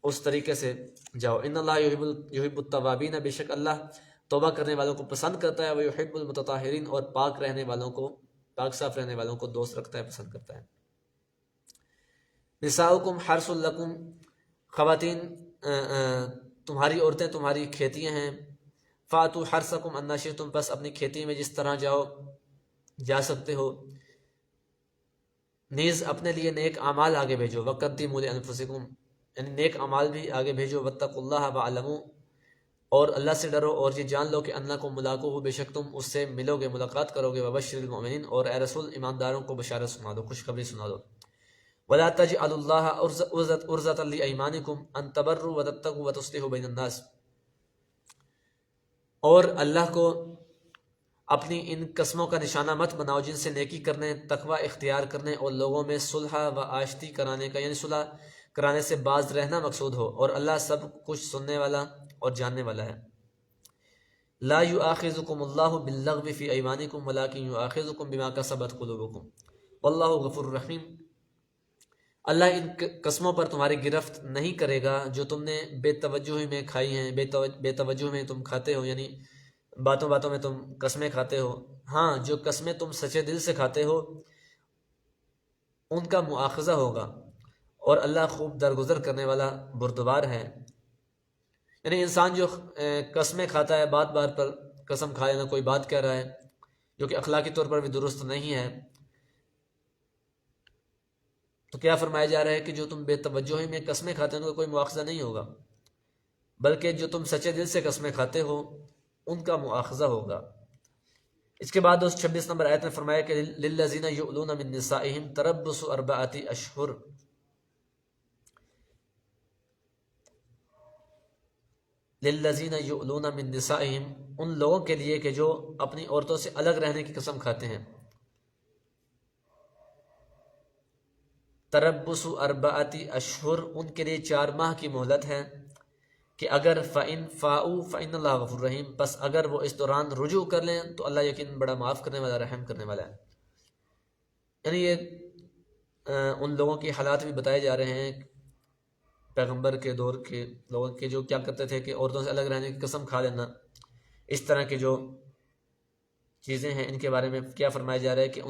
اس طریقے سے جاؤ. ان اللہ یحب التوابین، بے شک اللہ توبہ کرنے والوں کو پسند کرتا ہے، ویحب المتطہرین، اور پاک رہنے والوں کو، پاک صاف رہنے والوں کو دوست رکھتا ہے، پسند کرتا ہے. نساؤکم حرث لکم، خواتین تمہاری عورتیں تمہاری کھیتیاں ہیں. فاتوا حرثکم انا شئتم، پس اپنی کھیتی میں جس طرح جاؤ جا سکتے ہو. نیز اپنے لیے نیک اعمال آگے بھیجو. وقدموا لانفسکم، یعنی نیک اعمال بھی آگے بھیجو. واتقوا اللہ واعلموا، اور اللہ سے ڈرو اور یہ جان لو کہ انکم ملاقوہ، بے شک تم اس سے ملو گے، ملاقات کرو گے. وبشر المؤمنین، اور اے رسول ایمانداروں کو بشارت سنا دو، خوشخبری سنا دو. ولا تجعلوا اللہ عرضة لایمانکم ان تبروا وتتقوا وتصلحوا بین الناس، اور اللہ کو اپنی ان قسموں کا نشانہ مت بناؤ جن سے نیکی کرنے، تقوی اختیار کرنے اور لوگوں میں صلح و آشتی کرانے کا، یعنی صلح کرانے سے باز رہنا مقصود ہو، اور اللہ سب کچھ سننے والا اور جاننے والا ہے. لا یؤاخذکم اللہ باللغو فی ایمانکم ولکن یؤاخذکم بما کسبت قلوبکم واللہ غفور رحیم. اللہ ان قسموں پر تمہاری گرفت نہیں کرے گا جو تم نے بے توجہی میں کھائی ہیں، بے توجہ میں تم کھاتے ہو، یعنی باتوں باتوں میں تم قسمیں کھاتے ہو. ہاں، جو قسمیں تم سچے دل سے کھاتے ہو ان کا مؤاخذہ ہوگا، اور اللہ خوب درگزر کرنے والا بردبار ہے. یعنی انسان جو قسمیں کھاتا ہے، بات بات پر قسم کھا لینا، کوئی بات کہہ رہا ہے جو کہ اخلاقی طور پر بھی درست نہیں ہے، تو کیا فرمایا جا رہا ہے کہ جو تم بے توجہی میں قسمیں کھاتے ہیں ان کا کوئی مؤاخذہ نہیں ہوگا، بلکہ جو تم سچے دل سے قسمیں کھاتے ہو ان کا مؤاخذہ ہوگا. اس کے بعد اس 26 نمبر آیت میں فرمایا کہ للذین یؤلون من نسائہم تربص 4 اشہر. للذین یؤلون من نسائہم، ان لوگوں کے لیے کہ جو اپنی عورتوں سے الگ رہنے کی قسم کھاتے ہیں. تربص 4 اشہر، ان کے لیے 4 ماہ کی مہلت ہے کہ اگر فَإِن فَاؤوا فَإِنَّ اللَّهَ غَفُورٌ رَحِيمٌ، پس اگر وہ اس دوران رجوع کر لیں تو اللہ یقین بڑا معاف کرنے والا، رحم کرنے والا ہے. یعنی یہ ان لوگوں کے حالات بھی بتائے جا رہے ہیں پیغمبر کے دور کے لوگوں کے، جو کیا کرتے تھے کہ عورتوں سے الگ رہنے کی قسم کھا لینا. اس طرح کی جو چیزیں ہیں ان کے بارے میں کیا فرمایا جا رہا ہے کہ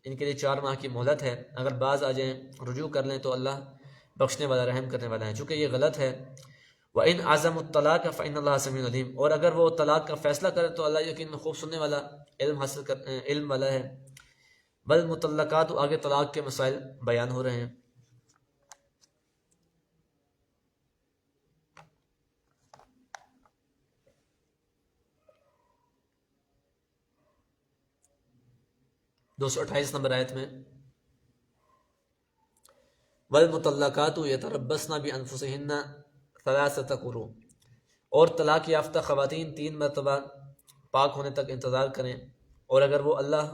ان کے لیے 4 ماہ کی مہلت ہے، اگر باز آ جائیں، رجوع کر لیں تو اللہ بخشنے والا، رحم کرنے والا ہے. چونکہ یہ غلط ہے. وَإِنْ عَزَمُوا الطَّلَاقَ فَإِنَّ اللَّهَ سَمِيعٌ عَلِيمٌ، اور اگر وہ طلاق کا فیصلہ کرے تو اللہ یقین میں خوب سننے والا، علم والا ہے. والمطلقات، آگے طلاق کے مسائل بیان ہو رہے ہیں. دو سو 28 نمبر آیت میں والمطلقات یتربصن بانفسہن 3 قروء، اور طلاق یافتہ خواتین 3 مرتبہ پاک ہونے تک انتظار کریں، اور اگر وہ اللہ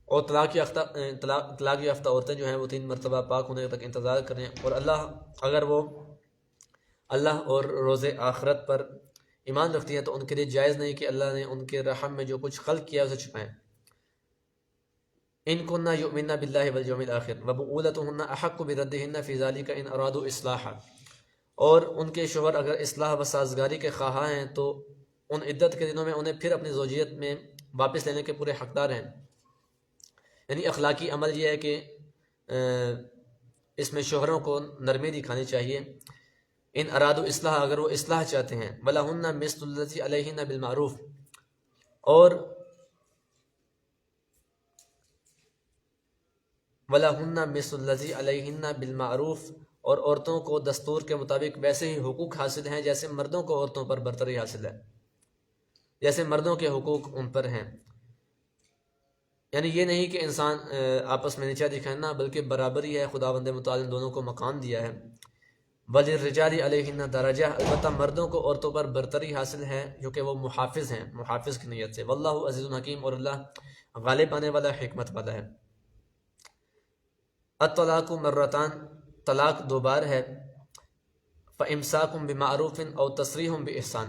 اور طلاق یافتہ عورتیں جو ہیں وہ 3 مرتبہ پاک ہونے تک انتظار کریں، اور اگر وہ اللہ اور روز آخرت پر ایمان رکھتی ہیں تو ان کے لیے جائز نہیں کہ اللہ نے ان کے رحم میں جو کچھ خلق کیا اسے چھپائیں. ان کننا یؤمنن باللہ والیوم الآخر وبعولتہن احق بردہن فی ذلک ان ارادوا اصلاحا، اور ان کے شوہر اگر اصلاح و سازگاری کے خواہاں ہیں تو ان عدت کے دنوں میں انہیں پھر اپنی زوجیت میں واپس لینے کے پورے حقدار ہیں. یعنی اخلاقی عمل یہ ہے کہ اس میں شوہروں کو نرمی دکھانی چاہیے. ان ارادوا اصلاح، اگر وہ اصلاح چاہتے ہیں. وَلَهُنَّ مِثْلُ الَّذِي عَلَيْهِنَّ بِالْمَعْرُوفِ، اور وَلَهُنَّ مِثْلُ الَّذِي عَلَيْهِنَّ بِالْمَعْرُوفِ، اور عورتوں کو دستور کے مطابق ویسے ہی حقوق حاصل ہیں جیسے مردوں کو عورتوں پر برتری حاصل ہے، جیسے مردوں کے حقوق ان پر ہیں. یعنی یہ نہیں کہ انسان آپس میں نیچا دکھانا، بلکہ برابری ہے. خداوند متعال دونوں کو مقام دیا ہے. وَلِلرِّجَالِ عَلَيْهِنَّ دَرَجَةٌ، البتہ مردوں کو عورتوں پر برتری حاصل ہے جو کہ وہ محافظ ہیں، محافظ کی نیت سے. واللہ عزیز حکیم، اور اللہ غالب آنے والا، حکمت والا ہے. الطلاق مرتان، طلاق دو بار ہے، فامساک بمعروف او تصریح باحسان،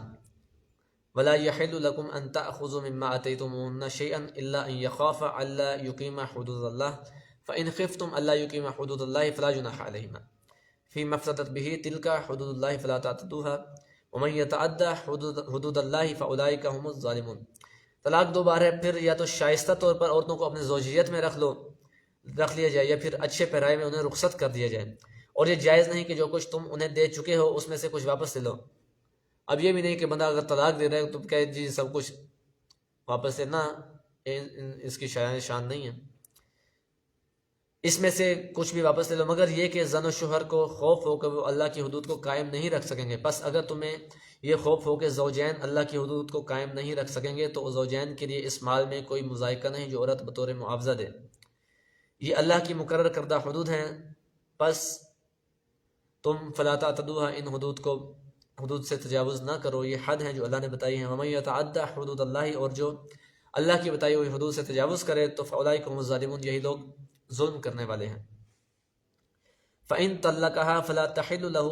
ولا يحل لكم ان تاخذوا مما اتيتموهن شيئا الا ان يخافا الا يقيما حدود الله، فان خفتم الا يقيما حدود الله فلا جناح عليهما فيما افتدت به تلك حدود الله فلا تعتدوها ومن يتعدى حدود الله فاولئك هم الظالمون۔ طلاق دو بار ہے، پھر یا تو شائستہ طور پر عورتوں کو اپنی زوجیت میں رکھ لیا جائے، یا پھر اچھے پیرائے میں انہیں رخصت کر دیا جائے، اور یہ جائز نہیں کہ جو کچھ تم انہیں دے چکے ہو اس میں سے کچھ واپس لے لو۔ اب یہ بھی نہیں کہ بندہ اگر طلاق دے رہا ہے تو کہے جی سب کچھ واپس لینا، اس کی شان نہیں ہے، اس میں سے کچھ بھی واپس لے لو، مگر یہ کہ زن و شوہر کو خوف ہو کہ وہ اللہ کی حدود کو قائم نہیں رکھ سکیں گے۔ پس اگر تمہیں یہ خوف ہو کہ زوجین اللہ کی حدود کو قائم نہیں رکھ سکیں گے تو زوجین کے لیے اس مال میں کوئی مذائقہ نہیں جو عورت بطور معاوضہ دے، یہ اللہ کی مقرر کردہ حدود ہیں، پس تم فلا تعتدوها، ان حدود سے تجاوز نہ کرو، یہ حد ہیں جو اللہ نے بتائی ہیں۔ ومن یتعدی حدود اللہ، اور جو اللہ کی بتائی ہوئی حدود سے تجاوز کرے تو فاولئک هم الظالمون، یہی لوگ ظلم کرنے والے ہیں۔ فإن طلقها فلا تحل له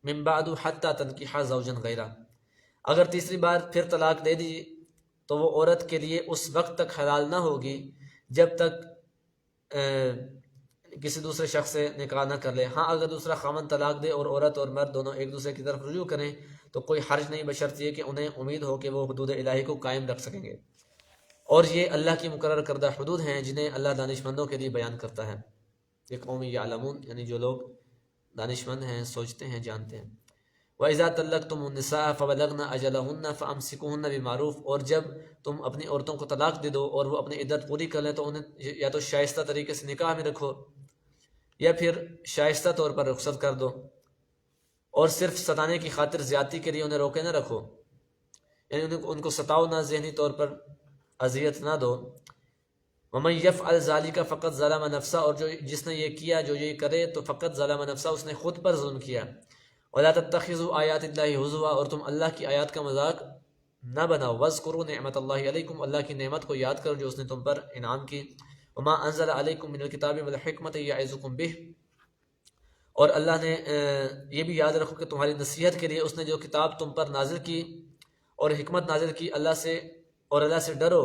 من بعد حتى تنكح زوجا غيره، اگر تیسری بار پھر طلاق دے دی تو وہ عورت کے لیے اس وقت تک حلال نہ ہوگی جب تک کسی دوسرے شخص سے نکاح نہ کر لے۔ ہاں اگر دوسرا خامن طلاق دے اور عورت اور مرد دونوں ایک دوسرے کی طرف رجوع کریں تو کوئی حرج نہیں، بشرط یہ کہ انہیں امید ہو کہ وہ حدود الہی کو قائم رکھ سکیں گے، اور یہ اللہ کی مقرر کردہ حدود ہیں جنہیں اللہ دانشمندوں کے لیے بیان کرتا ہے، یہ قوم یعلمون، یعنی جو لوگ دانشمند ہیں، سوچتے ہیں، جانتے ہیں۔ وَإِذَا طَلَّقْتُمُ النِّسَاءَ فَبَلَغْنَ أَجَلَهُنَّ فَأَمْسِكُوهُنَّ بِمَعْرُوف، اور جب تم اپنی عورتوں کو طلاق دے دو اور وہ اپنی عدت پوری کر لیں تو انہیں یا تو شائستہ طریقے سے نکاح میں رکھو یا پھر شائستہ طور پر رخصت کر دو، اور صرف ستانے کی خاطر زیادتی کے لیے انہیں روکے نہ رکھو، یعنی ان کو ستاؤ نہ، ذہنی طور پر اذیت نہ دو۔ وَمَن يَفْعَلْ ذَلِكَ فَقَدْ ظَلَمَ نَفْسَهُ، اور جس نے یہ کیا، جو یہ کرے تو فقط ظلم نفسہ، اس نے خود پر ظلم کیا۔ وَلَا تَتَّخِذُوا آيَاتِ اللَّهِ هُزُوًا، اور تم اللہ کی آیات کا مذاق نہ بناؤ۔ وَاذْكُرُوا نِعْمَتَ اللَّهِ عَلَيْكُمْ، اللہ کی نعمت کو یاد کرو جو اس نے تم پر انعام کی۔ وَمَا أَنزَلَ عَلَيْكُم مِّنَ الْكِتَابِ وَالْحِكْمَةِ يَعِظُكُم بِهِ، اور اللہ نے یہ بھی یاد رکھو کہ تمہاری نصیحت کے لیے اس نے جو کتاب تم پر نازل کی اور حکمت نازل کی، اللہ سے اور اللہ سے ڈرو،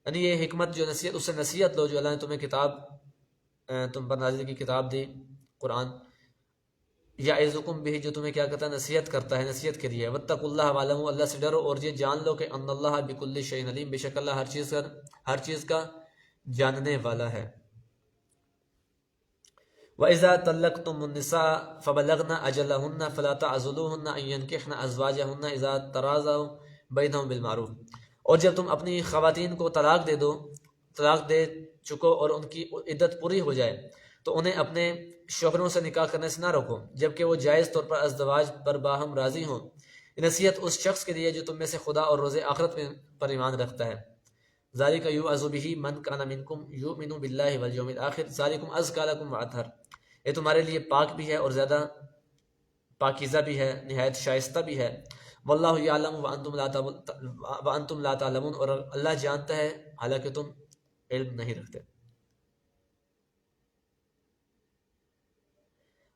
یعنی یہ حکمت جو نصیحت، اس سے نصیحت لو جو اللہ نے تمہیں کتاب تم پر نازل کی کتاب دی، قرآن۔ یعظکم بہ، جو تمہیں کیا کرتا ہے، نصیحت کرتا ہے، نصیحت کے لیے۔ واتقوا اللہ واعلموا، اللہ سے ڈرو اور یہ جان لو کہ ان اللہ بکل شیء علیم، بے شک اللہ ہر چیز کا جاننے والا ہے۔ وَإِذَا طَلَّقْتُمُ النِّسَاءَ فَبَلَغْنَ أَجَلَهُنَّ فَلَا تَعْضُلُوهُنَّ أَن يَنكِحْنَ أَزْوَاجَهُنَّ إِذَا تَرَاضَوْا بَيْنَهُم بِالْمَعْرُوفِ، اور جب تم اپنی خواتین کو طلاق دے چکو اور ان کی عدت پوری ہو جائے تو انہیں اپنے شوہروں سے نکاح کرنے سے نہ روکو جبکہ وہ جائز طور پر ازدواج پر باہم راضی ہوں۔ یہ نصیحت اس شخص کے لیے جو تم میں سے خدا اور روز آخرت پر ایمان رکھتا ہے۔ ذالک یوعظ بہ من کان منکم یؤمن باللہ والیوم الآخر ذالکم ازکی لکم واطہر، یہ تمہارے لیے پاک بھی ہے اور زیادہ پاکیزہ بھی ہے، نہایت شائستہ بھی ہے۔ واللہ یعلم وانتم لا تعلمون، اور اللہ جانتا ہے حالانکہ تم علم نہیں رکھتے۔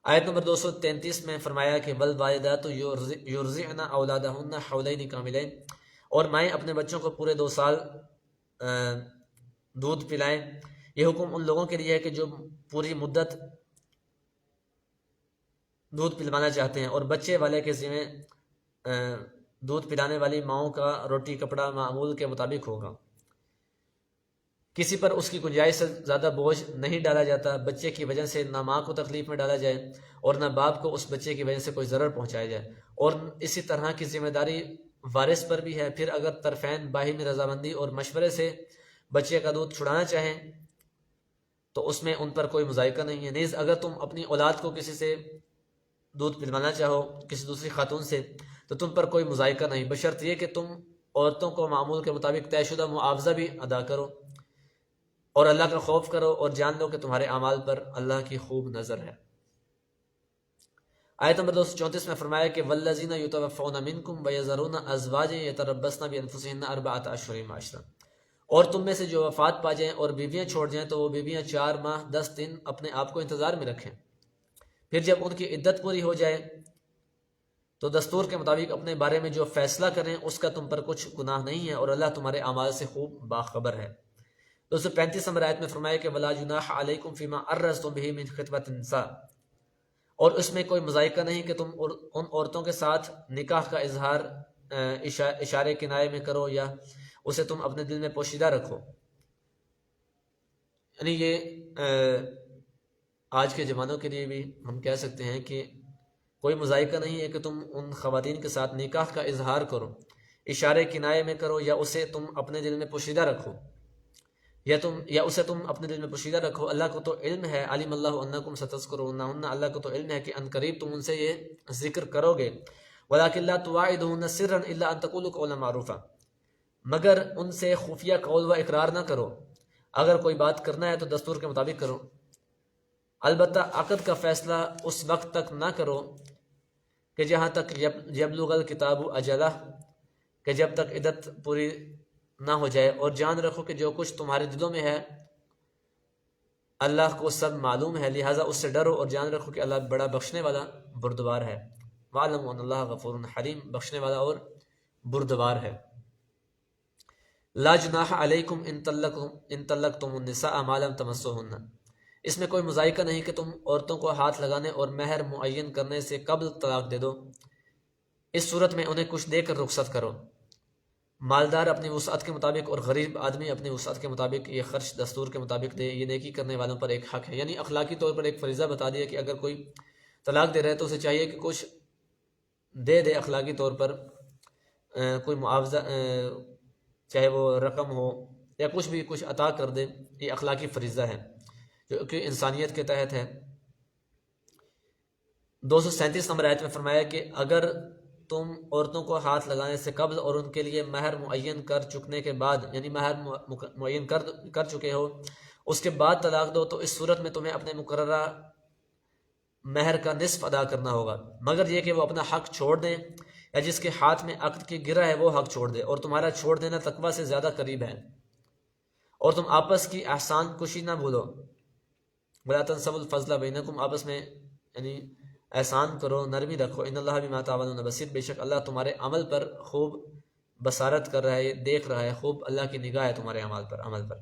آیت نمبر 233 میں فرمایا کہ والوالدات یرضعن اولادہن حولین کاملین، اور مائیں اپنے بچوں کو پورے 2 سال دودھ پلائیں۔ یہ حکم ان لوگوں کے لیے ہے کہ جو پوری مدت دودھ پلوانا چاہتے ہیں، اور بچے والے کے ذمہ دودھ پلانے والی ماؤں کا روٹی کپڑا معمول کے مطابق ہوگا۔ کسی پر اس کی گنجائش سے زیادہ بوجھ نہیں ڈالا جاتا، بچے کی وجہ سے نہ ماں کو تکلیف میں ڈالا جائے اور نہ باپ کو اس بچے کی وجہ سے کوئی ضرر پہنچایا جائے، اور اسی طرح کی ذمہ داری وارث پر بھی ہے۔ پھر اگر طرفین باہمی رضامندی اور مشورے سے بچے کا دودھ چھڑانا چاہیں تو اس میں ان پر کوئی مذائقہ نہیں ہے۔ نیز اگر تم اپنی اولاد کو کسی سے دودھ پلوانا چاہو، کسی دوسری خاتون سے، تو تم پر کوئی مذائقہ نہیں، بشرط یہ کہ تم عورتوں کو معمول کے مطابق طے شدہ معاوضہ بھی ادا کرو اور اللہ کا خوف کرو، اور جان لو کہ تمہارے اعمال پر اللہ کی خوب نظر ہے۔ آیت نمبر 234 میں فرمایا کہ والذین یتوفون منکم ویذرون ازواجا یتربصن بانفسہن 4 اشہر وعشرا، اور تم میں سے جو وفات پا جائیں اور بیویاں چھوڑ جائیں تو وہ بیویاں 4 ماہ 10 دن اپنے آپ کو انتظار میں رکھیں، پھر جب ان کی عدت پوری ہو جائے تو دستور کے مطابق اپنے بارے میں جو فیصلہ کریں اس کا تم پر کچھ گناہ نہیں ہے، اور اللہ تمہارے اعمال سے خوب باخبر ہے۔ 235 نمبر آیت میں فرمایا کہ وَلَا جُنَاحَ عَلَيْكُمْ فِي مَا عَرَّضْتُمْ بِهِ مِنْ خِطْبَةِ النِّسَاءِ، اور اس میں کوئی مذائقہ نہیں کہ تم ان عورتوں کے ساتھ نکاح کا اظہار اشارے کنائے میں کرو یا اسے تم اپنے دل میں پوشیدہ رکھو۔ یعنی یہ آج کے زمانوں کے لیے بھی ہم کہہ سکتے ہیں کہ کوئی مذائقہ نہیں ہے کہ تم ان خواتین کے ساتھ نکاح کا اظہار کرو، اشارے کنائے میں کرو، یا اسے تم اپنے دل میں پوشیدہ رکھو، یا اسے تم اپنے دل میں پوشیدہ رکھو۔ اللہ کو تو علم ہے، علم اللہ انکم ستذکرونہن، اللہ کو تو علم ہے کہ ان قریب تم ان سے یہ ذکر کرو گے۔ ولیکن لا تواعدوہن سرا الا ان تقولوا قولا معروفا، مگر ان سے خفیہ قول و اقرار نہ کرو، اگر کوئی بات کرنا ہے تو دستور کے مطابق کرو، البتہ عقد کا فیصلہ اس وقت تک نہ کرو کہ جہاں تک یبلغ الکتاب اجلہ، کہ جب تک عدت پوری نہ ہو جائے، اور جان رکھو کہ جو کچھ تمہارے دلوں میں ہے اللہ کو سب معلوم ہے، لہٰذا اس سے ڈرو اور جان رکھو کہ اللہ بڑا بخشنے والا بردبار ہے۔ وَاعْلَمُوا أَنَّ اللَّهَ غَفُورٌ حَلِيمٌ، بخشنے والا اور بردبار ہے۔ لا جناح علیکم ان طلقتم النساء ما لم تمسوهن، اس میں کوئی مذائقہ نہیں کہ تم عورتوں کو ہاتھ لگانے اور مہر معین کرنے سے قبل طلاق دے دو، اس صورت میں انہیں کچھ دے کر رخصت کرو۔ مالدار اپنی وسعت کے مطابق اور غریب آدمی اپنی وسعت کے مطابق یہ خرچ دستور کے مطابق دے، یہ نیکی کرنے والوں پر ایک حق ہے۔ یعنی اخلاقی طور پر ایک فریضہ بتا دیا کہ اگر کوئی طلاق دے رہا ہے تو اسے چاہیے کہ کچھ دے دے اخلاقی طور پر، کوئی معاوضہ، چاہے وہ رقم ہو یا کچھ عطا کر دے، یہ اخلاقی فریضہ ہے جو کہ انسانیت کے تحت ہے۔ 237 نمبر آیت میں فرمایا کہ اگر تم عورتوں کو ہاتھ لگانے سے قبل اور ان کے لیے مہر معین کر چکنے کے بعد، یعنی مہر معین کر چکے ہو اس کے بعد طلاق دو، تو اس صورت میں تمہیں اپنے مقررہ مہر کا نصف ادا کرنا ہوگا، مگر یہ کہ وہ اپنا حق چھوڑ دیں، یا جس کے ہاتھ میں عقد کی گرہ ہے وہ حق چھوڑ دے، اور تمہارا چھوڑ دینا تقویٰ سے زیادہ قریب ہے، اور تم آپس کی احسان کشی نہ بھولو۔ وَلَا تَنْسَوُا الْفَضْلَ بَيْنَكُمْ، آپس میں یعنی احسان کرو، نرمی رکھو۔ ان اللہ بما تعملون بصیر، بے شک اللہ تمہارے عمل پر خوب بصارت کر رہا ہے، دیکھ رہا ہے، خوب اللہ کی نگاہ ہے تمہارے عمل پر۔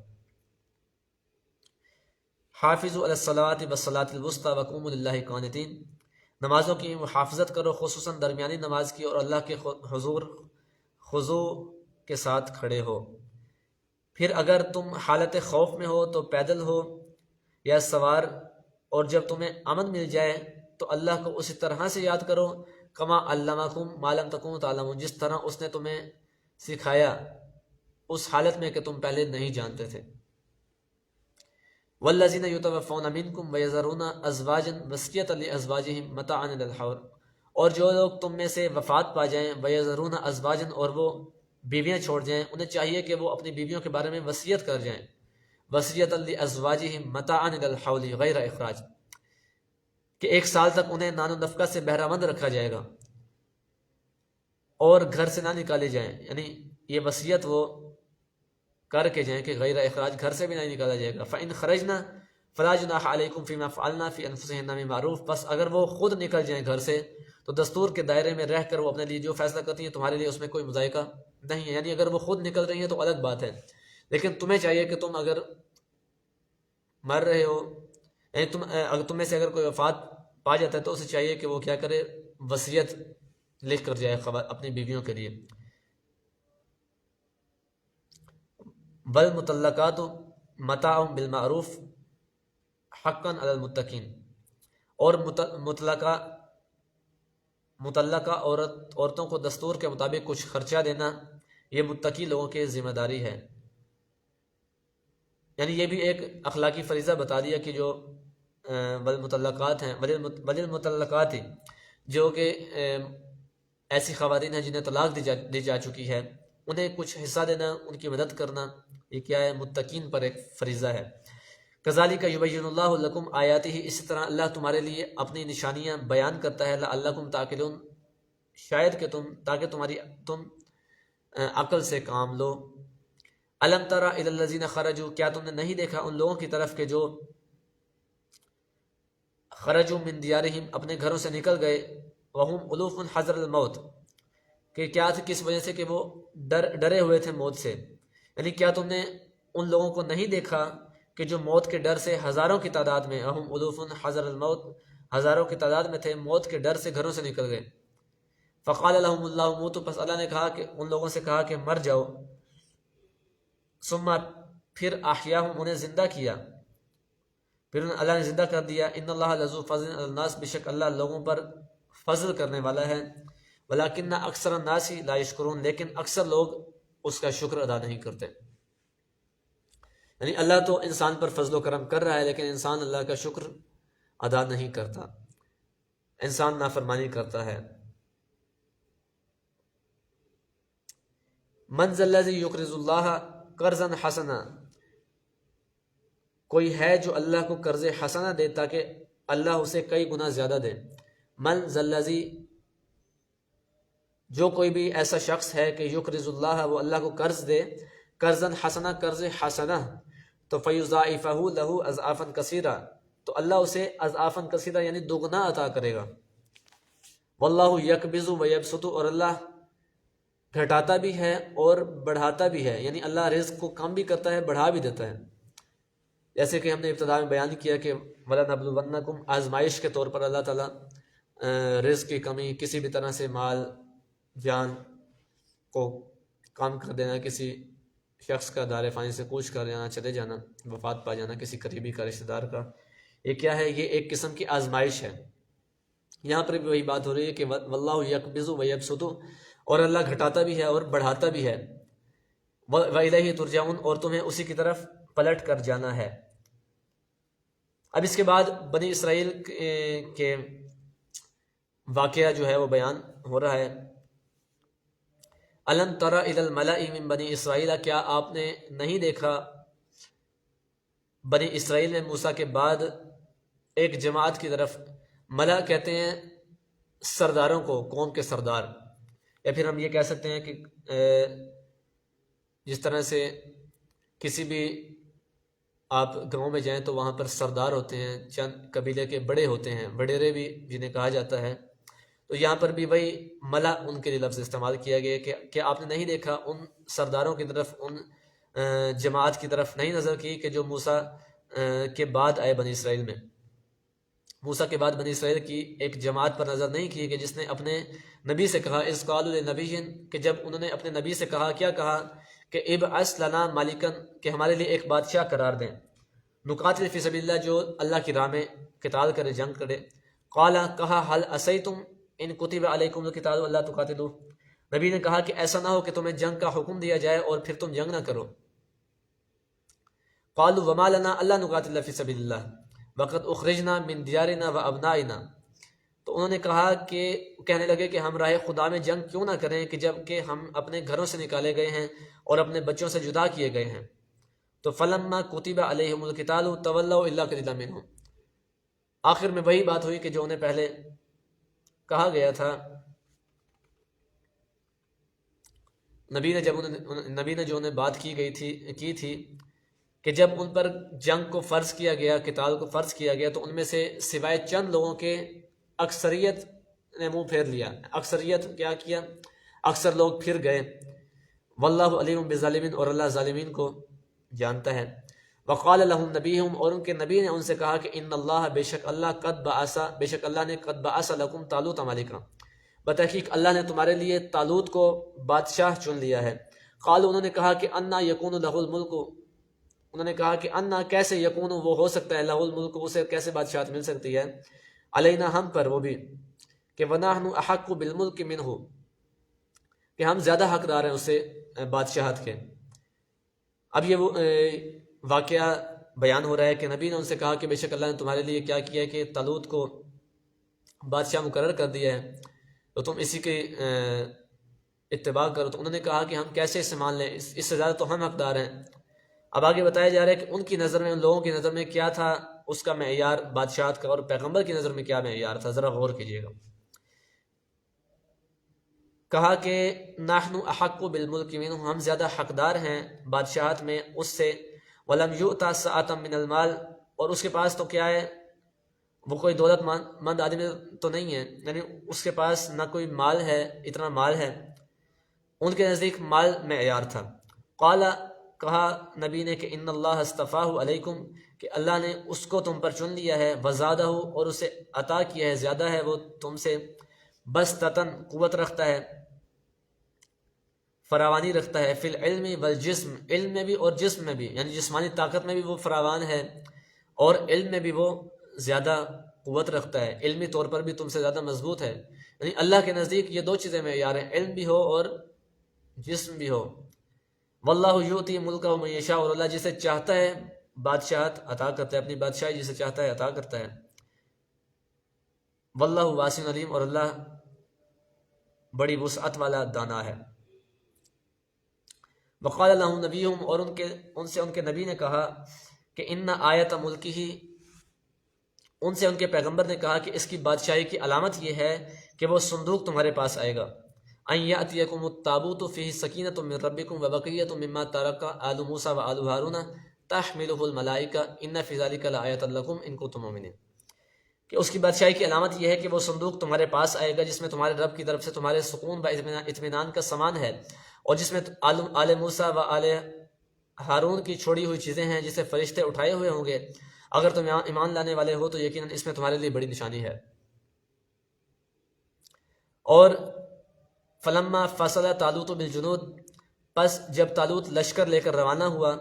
حافظوا علی الصلاۃ والصلاۃ الوسطی وقوموا للہ قانتین، نمازوں کی محافظت کرو، خصوصاً درمیانی نماز کی، اور اللہ کے حضور خضوع کے ساتھ کھڑے ہو۔ پھر اگر تم حالت خوف میں ہو تو پیدل ہو یا سوار، اور جب تمہیں امن مل جائے تو اللہ کو اسی طرح سے یاد کرو، کما علمکم ما لم تکونوا تعلمون، جس طرح اس نے تمہیں سکھایا اس حالت میں کہ تم پہلے نہیں جانتے تھے۔ والذین یتوفون منکم ویذرون ازواجا وصیۃ لازواجہم متاعا الی الحول، اور جو لوگ تم میں سے وفات پا جائیں، ویذرون ازواجا، اور وہ بیویاں چھوڑ جائیں، انہیں چاہیے کہ وہ اپنی بیویوں کے بارے میں وصیت کر جائیں، وصیۃ لازواجہم متاعا الی الحول غیر اخراج، کہ 1 سال تک انہیں نان و نفقہ سے بہرہ مند رکھا جائے گا اور گھر سے نہ نکالے جائیں، یعنی یہ وصیت وہ کر کے جائیں کہ غیر اخراج، گھر سے بھی نہیں نکالا جائے گا۔ فَإِنْ خَرَجْنَا فَلَا جُنَاحَ عَلَيْكُمْ فِي مَا فَعَلْنَا فِي أَنفُسِهِنَّ مِن مَّعْرُوفٍ، بس اگر وہ خود نکل جائیں گھر سے تو دستور کے دائرے میں رہ کر وہ اپنے لیے جو فیصلہ کرتی ہیں تمہارے لیے اس میں کوئی مذائقہ نہیں ہے، یعنی اگر وہ خود نکل رہی ہیں تو الگ بات ہے، لیکن تمہیں چاہیے کہ تم اگر مر رہے ہو، یعنی اگر تم میں سے اگر کوئی وفات پا جاتا ہے تو اسے چاہیے کہ وہ کیا کرے، وصیت لکھ کر جائے اپنی بیویوں کے لیے۔ والمطلقات متاع بالمعروف حقا علی المتقین، اور مطلقہ عورتوں کو دستور کے مطابق کچھ خرچہ دینا یہ متقی لوگوں کی ذمہ داری ہے۔ یعنی یہ بھی ایک اخلاقی فریضہ بتا دیا کہ جو والمطلقات ہیں، وللمطلقات جو کہ ایسی خواتین ہیں جنہیں طلاق دی جا چکی ہے، انہیں کچھ حصہ دینا، ان کی مدد کرنا، یہ کیا ہے، متقین پر ایک فریضہ ہے۔ کذالک یبین اللہ لکم آیاتہ، اسی طرح اللہ تمہارے لیے اپنی نشانیاں بیان کرتا ہے، لعلکم تعقلون، شاید کہ تم عقل سے کام لو۔ الم تری الی الذین خرجوا، کیا تم نے نہیں دیکھا ان لوگوں کی طرف کہ جو خرجوا من دیارہم، اپنے گھروں سے نکل گئے، وہم الوف حذر الموت، کہ کیا تھا، کس وجہ سے کہ وہ ڈرے ہوئے تھے موت سے. یعنی کیا تم نے ان لوگوں کو نہیں دیکھا کہ جو موت کے ڈر سے ہزاروں کی تعداد میں، وہم الوف حذر الموت، ہزاروں کی تعداد میں تھے، موت کے ڈر سے گھروں سے نکل گئے. فقال لهم اللہ موتوا، پس اللہ نے کہا کہ ان لوگوں سے کہا کہ مر جاؤ. ثم، پھر احیاہم، انہیں زندہ کیا، پھر اللہ نے زندہ کر دیا. ان اللہ لذو فضل علی الناس، بے شک اللہ لوگوں پر فضل کرنے والا ہے. ولکن اکثر الناس لا یشکرون، لیکن اکثر لوگ اس کا شکر ادا نہیں کرتے. یعنی اللہ تو انسان پر فضل و کرم کر رہا ہے، لیکن انسان اللہ کا شکر ادا نہیں کرتا، انسان نافرمانی کرتا ہے. من ذا الذی یقرض اللہ قرضا حسنا، کوئی ہے جو اللہ کو قرض حسنہ دے تاکہ اللہ اسے کئی گنا زیادہ دے. من ذا الذی، جو کوئی بھی ایسا شخص ہے کہ یقرض اللہ، وہ اللہ کو قرض دے، قرضا حسنا، قرض حسنہ، تو فیضاعفہ لہ اضعافا کثیرا، تو اللہ اسے اضعافا کثیرا یعنی دوگنا عطا کرے گا. واللہ یقبض ویبسط، اور اللہ گھٹاتا بھی ہے اور بڑھاتا بھی ہے، یعنی اللہ رزق کو کم بھی کرتا ہے، بڑھا بھی دیتا ہے. جیسے کہ ہم نے ابتدا میں بیان کیا کہ وَلَنَبْلُوَنَّكُمْ، آزمائش کے طور پر اللہ تعالیٰ رزق کی کمی، کسی بھی طرح سے مال جان کو کام کر دینا، کسی شخص کا دار فانی سے کوچ کر جانا، چلے جانا، وفات پا جانا کسی قریبی کا، رشتہ دار کا، یہ کیا ہے؟ یہ ایک قسم کی آزمائش ہے. یہاں پر بھی وہی بات ہو رہی ہے کہ واللہ یقبض ویبسط، اور اللہ گھٹاتا بھی ہے اور بڑھاتا بھی ہے. وَإِلَيْهِ تُرْجَعُونَ، اور تمہیں اسی کی طرف پلٹ کر جانا ہے. اب اس کے بعد بنی اسرائیل کے واقعہ جو ہے وہ بیان ہو رہا ہے. الم تر الی الملأ من بنی اسرائیل، کیا آپ نے نہیں دیکھا بنی اسرائیل میں موسیٰ کے بعد ایک جماعت کی طرف. ملا کہتے ہیں سرداروں کو، قوم کے سردار، یا پھر ہم یہ کہہ سکتے ہیں کہ جس طرح سے کسی بھی آپ گاؤں میں جائیں تو وہاں پر سردار ہوتے ہیں، چند قبیلے کے بڑے ہوتے ہیں، وڈیرے بھی جنہیں کہا جاتا ہے. تو یہاں پر بھی وہی ملا ان کے لیے لفظ استعمال کیا گیا کہ کیا آپ نے نہیں دیکھا ان سرداروں کی طرف، ان جماعت کی طرف نہیں نظر کی کہ جو موسیٰ کے بعد آئے بنی اسرائیل میں. موسیٰ کے بعد بنی اسرائیل کی ایک جماعت پر نظر نہیں کی کہ جس نے اپنے نبی سے کہا، اذ قالوا لنبی، کہ جب انہوں نے اپنے نبی سے کہا، کیا کہا کہ ابعث لنا مالکا، کہ ہمارے لیے ایک بادشاہ قرار دیں، نقاتل فی سبیل اللہ، جو اللہ کی راہ میں قتال کرے، جنگ کرے. قال، کہا، حل عصیتم ان کتب علیکم القتال الا تقاتلوا، نبی نے کہا کہ ایسا نہ ہو کہ تمہیں جنگ کا حکم دیا جائے اور پھر تم جنگ نہ کرو. قالوا وما لنا الا نقاتل فی سبیل اللہ وقد اخرجنا من دیارنا وابنائنا، تو انہوں نے کہا کہ کہنے لگے کہ ہم راہ خدا میں جنگ کیوں نہ کریں کہ جب کہ ہم اپنے گھروں سے نکالے گئے ہیں اور اپنے بچوں سے جدا کیے گئے ہیں. تو فلما کتب علیہم القتال تولوا الا قلیلا منهم، آخر میں وہی بات ہوئی کہ جو انہیں پہلے کہا گیا تھا. نبی نے جو انہیں بات کی تھی کہ جب ان پر جنگ کو فرض کیا گیا، قتال کو فرض کیا گیا، تو ان میں سے سوائے چند لوگوں کے اکثریت نے منہ پھیر لیا. اکثریت کیا کیا؟ اکثر لوگ پھر گئے. واللہ علیم بالظالمین، اور اللہ ظالمین کو جانتا ہے. وقال لهم نبیہم، اور ان کے نبی نے ان سے کہا کہ ان اللہ، بے شک اللہ، بے شک اللہ نے قد بعث لکم طالوت ملکا، بتحقیق اللہ نے تمہارے لیے طالوت کو بادشاہ چن لیا ہے. قالوا، انہوں نے کہا کہ انا یکون لہ الملک، انہوں نے کہا کہ انا، کیسے، یکون، وہ ہو سکتا ہے، لہ الملک، اسے کیسے بادشاہت مل سکتی ہے، علینا، ہم پر، وہ بھی، کہ ونحن احق بالملک منہ، کہ ہم زیادہ حقدار ہیں اسے بادشاہت کے. اب یہ وہ واقعہ بیان ہو رہا ہے کہ نبی نے ان سے کہا کہ بے شک اللہ نے تمہارے لیے کیا کیا ہے کہ طالوت کو بادشاہ مقرر کر دیا ہے، تو تم اسی کے اتباع کرو. تو انہوں نے کہا کہ ہم کیسے اسے مان لیں، اس سے زیادہ تو ہم حقدار ہیں. اب آگے بتایا جا رہا ہے کہ ان کی نظر میں، ان لوگوں کی نظر میں کیا تھا اس کا معیار بادشاہت کا، اور پیغمبر کی نظر میں کیا معیار تھا، ذرا غور کیجیے گا. کہا کہ نحن احق بالملک منہ، ہم زیادہ حقدار ہیں بادشاہت میں اس سے، ولم یؤتا سعۃ من المال، اور اس کے پاس تو کیا ہے، وہ کوئی دولت مند آدمی تو نہیں ہے، یعنی اس کے پاس نہ کوئی مال ہے، اتنا مال ہے، ان کے نزدیک مال معیار تھا۔ قال، کہا نبی نے کہ ان اللہ اصطفاہ علیکم، کہ اللہ نے اس کو تم پر چن لیا ہے، وزادہ، اور اسے عطا کیا ہے، زیادہ ہے وہ تم سے، بسطتاً، قوت رکھتا ہے، فراوانی رکھتا ہے، فی العلم والجسم، علم میں بھی اور جسم میں بھی، یعنی جسمانی طاقت میں بھی وہ فراوان ہے، اور علم میں بھی وہ زیادہ قوت رکھتا ہے، علمی طور پر بھی تم سے زیادہ مضبوط ہے۔ یعنی اللہ کے نزدیک یہ دو چیزیں معیار ہیں، علم بھی ہو اور جسم بھی ہو۔ واللہ یؤتی ملکہ من یشاء، اور اللہ جسے چاہتا ہے بادشاہت عطا کرتا ہے، اپنی بادشاہی جسے چاہتا ہے عطا کرتا ہے۔ واللہ واسع علیم، اور اللہ بڑی وسعت والا دانا ہے۔ وقال لهم نبیہم، اور ان سے ان کے نبی نے کہا کہ ان آیت ملکی ہی، ان سے ان کے پیغمبر نے کہا کہ اس کی بادشاہی کی علامت یہ ہے کہ وہ صندوق تمہارے پاس آئے گا، ان یاتیکم التابوت فیہ سکینۃ من ربکم وبقیۃ مما ترک آل موسیٰ وآل ہارون تحملہ الملائکہ ان فی ذلک لآیۃ لکم ان کنتم مؤمنین، کہ اس کی بادشاہی کی علامت یہ ہے کہ وہ صندوق تمہارے پاس آئے گا جس میں تمہارے رب کی طرف سے تمہارے سکون و اطمینان کا سامان ہے، اور جس میں آل موسیٰ و آل ہارون کی چھوڑی ہوئی چیزیں ہیں جسے فرشتے اٹھائے ہوئے ہوں گے، اگر تم ایمان لانے والے ہو تو یقیناً اس میں تمہارے لیے بڑی نشانی ہے۔ اور فلما فصل طالوت بالجنود، پس جب طالوت لشکر لے کر روانہ ہوا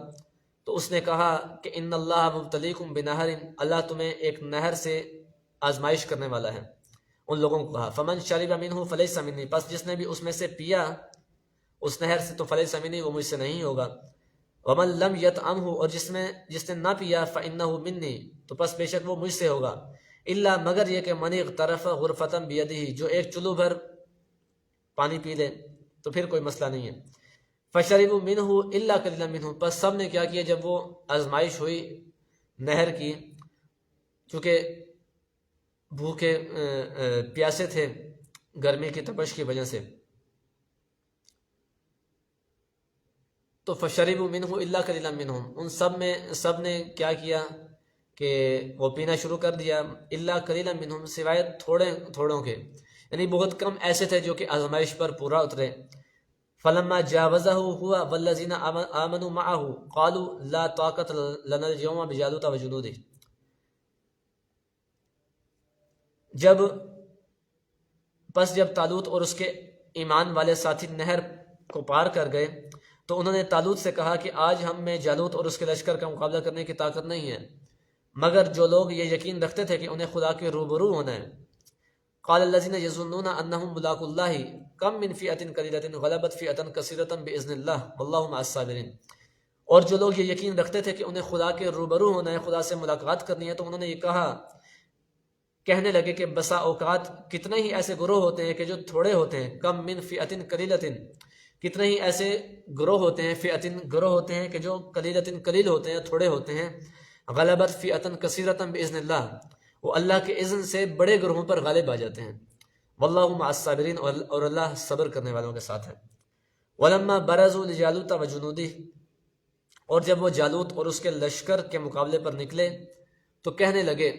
تو اس نے کہا کہ ان اللہ مبتلیکم بنہر، اللہ تمہیں ایک نہر سے آزمائش کرنے والا ہے۔ ان لوگوں کو کہا فمن شرب منہ فلیس منی، پس جس نے بھی اس میں سے پیا اس نہر سے تو فلیس منی، وہ مجھ سے نہیں ہوگا۔ ومن لم یطعمہ، اور جس نے نہ پیا فانہ منی، تو پس بے شک وہ مجھ سے ہوگا، الا مگر یہ کہ من اغترف غرفۃ بیدہ، جو ایک چلو بھر پانی پی لے تو پھر کوئی مسئلہ نہیں ہے۔ فشربوا منہ الا قلیلا منہ، پس سب نے کیا کیا جب وہ آزمائش ہوئی نہر کی، چونکہ بھوکے پیاسے تھے گرمی کی تپش کی وجہ سے، تو فشربوا منہ الا قلیلا منہم، ان سب نے کیا کیا کہ وہ پینا شروع کر دیا، الا قلیلا منہم، سوائے تھوڑوں کے، یعنی بہت کم ایسے تھے جو کہ آزمائش پر پورا اترے۔ فلما جاوزہ ہوا والذین آمنوا معہ قالوا لا طاقت لنا اليوم بجالوت وجنودہ، جب طالوت اور اس کے ایمان والے ساتھی نہر کو پار کر گئے تو انہوں نے طالوت سے کہا کہ آج ہم میں جالوت اور اس کے لشکر کا مقابلہ کرنے کی طاقت نہیں ہے، مگر جو لوگ یہ یقین رکھتے تھے کہ انہیں خدا کے روبرو ہونا ہے۔ قال الذين يظنون انهم ملاقو الله كم من فئة قليلة غلبت فئة كثيرة باذن الله والله مع الصابرين، اور جو لوگ یہ یقین رکھتے تھے کہ انہیں خدا کے روبرو ہونا ہے، خدا سے ملاقات کرنی ہے، تو انہوں نے یہ کہنے لگے کہ بسا اوقات کتنے ہی ایسے گروہ ہوتے ہیں کہ جو تھوڑے ہوتے ہیں، کم من فئة قليلة، کتنے ہی ایسے گروہ ہوتے ہیں، فئة گروہ ہوتے ہیں کہ جو قلیلۃ قلیل ہوتے ہیں، تھوڑے ہوتے ہیں، غلبت فئة كثيرة باذن الله، وہ اللہ کے اذن سے بڑے گروہوں پر غالب آ جاتے ہیں۔ واللہ مع الصابرین، اور اللہ صبر کرنے والوں کے ساتھ ہے۔ ولما برزوا لجالوت وجنودہ، اور جب وہ جالوت اور اس کے لشکر کے مقابلے پر نکلے تو کہنے لگے،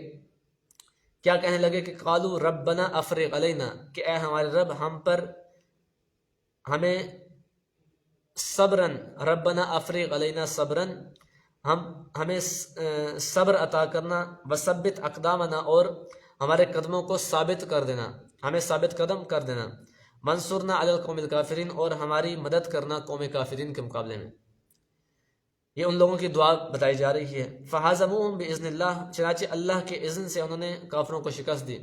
کیا کہنے لگے کہ قالوا ربنا افرغ علینا، کہ اے ہمارے رب ہمیں صبرن، ربنا افرغ علینا صبرن، ہمیں صبر عطا کرنا، وثبت اقدامنا، اور ہمارے قدموں کو ثابت کر دینا، ہمیں ثابت قدم کر دینا، منصورنا علی القوم الکافرین، اور ہماری مدد کرنا قوم کافرین کے مقابلے میں۔ یہ ان لوگوں کی دعا بتائی جا رہی ہے۔ فہزموہم باذن اللہ، چنانچہ اللہ کے اذن سے انہوں نے کافروں کو شکست دی،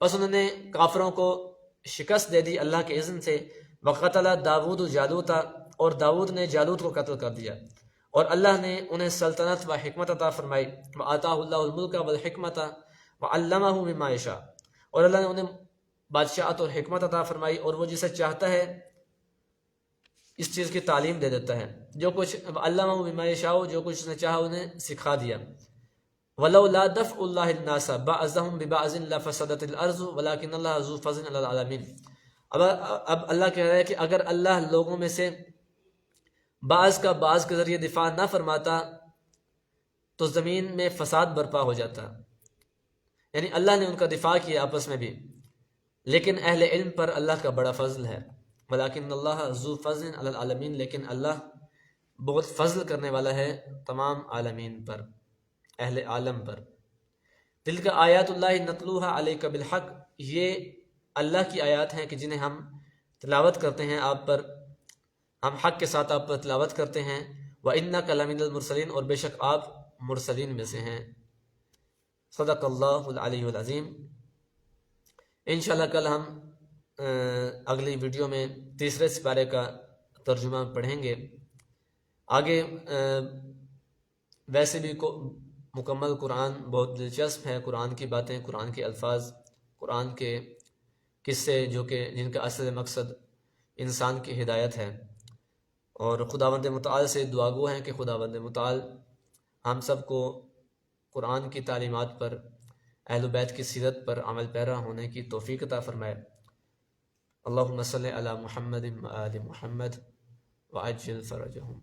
بس انہوں نے کافروں کو شکست دے دی اللہ کے اذن سے۔ وقتل داود جالوتا، اور داود نے جالوت کو قتل کر دیا، اور اللہ نے انہیں سلطنت و حکمت عطا فرمائی۔ وآتاہ اللہ الملک والحکمت وعلمہ مما یشاء، اور اللہ نے انہیں بادشاہت اور حکمت عطا فرمائی، اور وہ جسے چاہتا ہے اس چیز کی تعلیم دے دیتا ہے، جو کچھ علمہ بما یشاء، جو کچھ اس نے چاہا انہیں سکھا دیا۔ ولولا دفع اللہ الناس بعضهم ببعض لفسدت الارض ولكن اللہ ذو فضل علی العالمین، اب اللہ کہہ رہا ہے کہ اگر اللہ لوگوں میں سے بعض کا بعض کے ذریعے دفاع نہ فرماتا تو زمین میں فساد برپا ہو جاتا، یعنی اللہ نے ان کا دفاع کیا آپس میں بھی، لیکن اہل علم پر اللہ کا بڑا فضل ہے۔ ولیکن اللہ ذو فضل علی العالمین، لیکن اللہ بہت فضل کرنے والا ہے تمام عالمین پر، اہل عالم پر۔ تلک آیات اللہ نتلوها علیک بالحق، یہ اللہ کی آیات ہیں کہ جنہیں ہم تلاوت کرتے ہیں آپ پر، ہم حق کے ساتھ آپ پر تلاوت کرتے ہیں۔ وَإِنَّكَ لَمِنَ الْمُرْسَلِينَ، اور بے شک آپ مرسلین میں سے ہیں۔ صدق اللہ العلی العظیم۔ انشاءاللہ کل ہم اگلی ویڈیو میں تیسرے سپارے کا ترجمہ پڑھیں گے۔ آگے ویسے بھی مکمل قرآن بہت دلچسپ ہے، قرآن کی باتیں، قرآن کے الفاظ، قرآن کے قصے جو کہ جن کا اصل مقصد انسان کی ہدایت ہے، اور خداوند متعال سے دعا گو ہیں کہ خداوند متعال ہم سب کو قرآن کی تعلیمات پر، اہل بیت کی سیرت پر عمل پیرا ہونے کی توفیق عطا فرمائے۔ اللہم صلی علی محمد و آل محمد وعجل فرجہم۔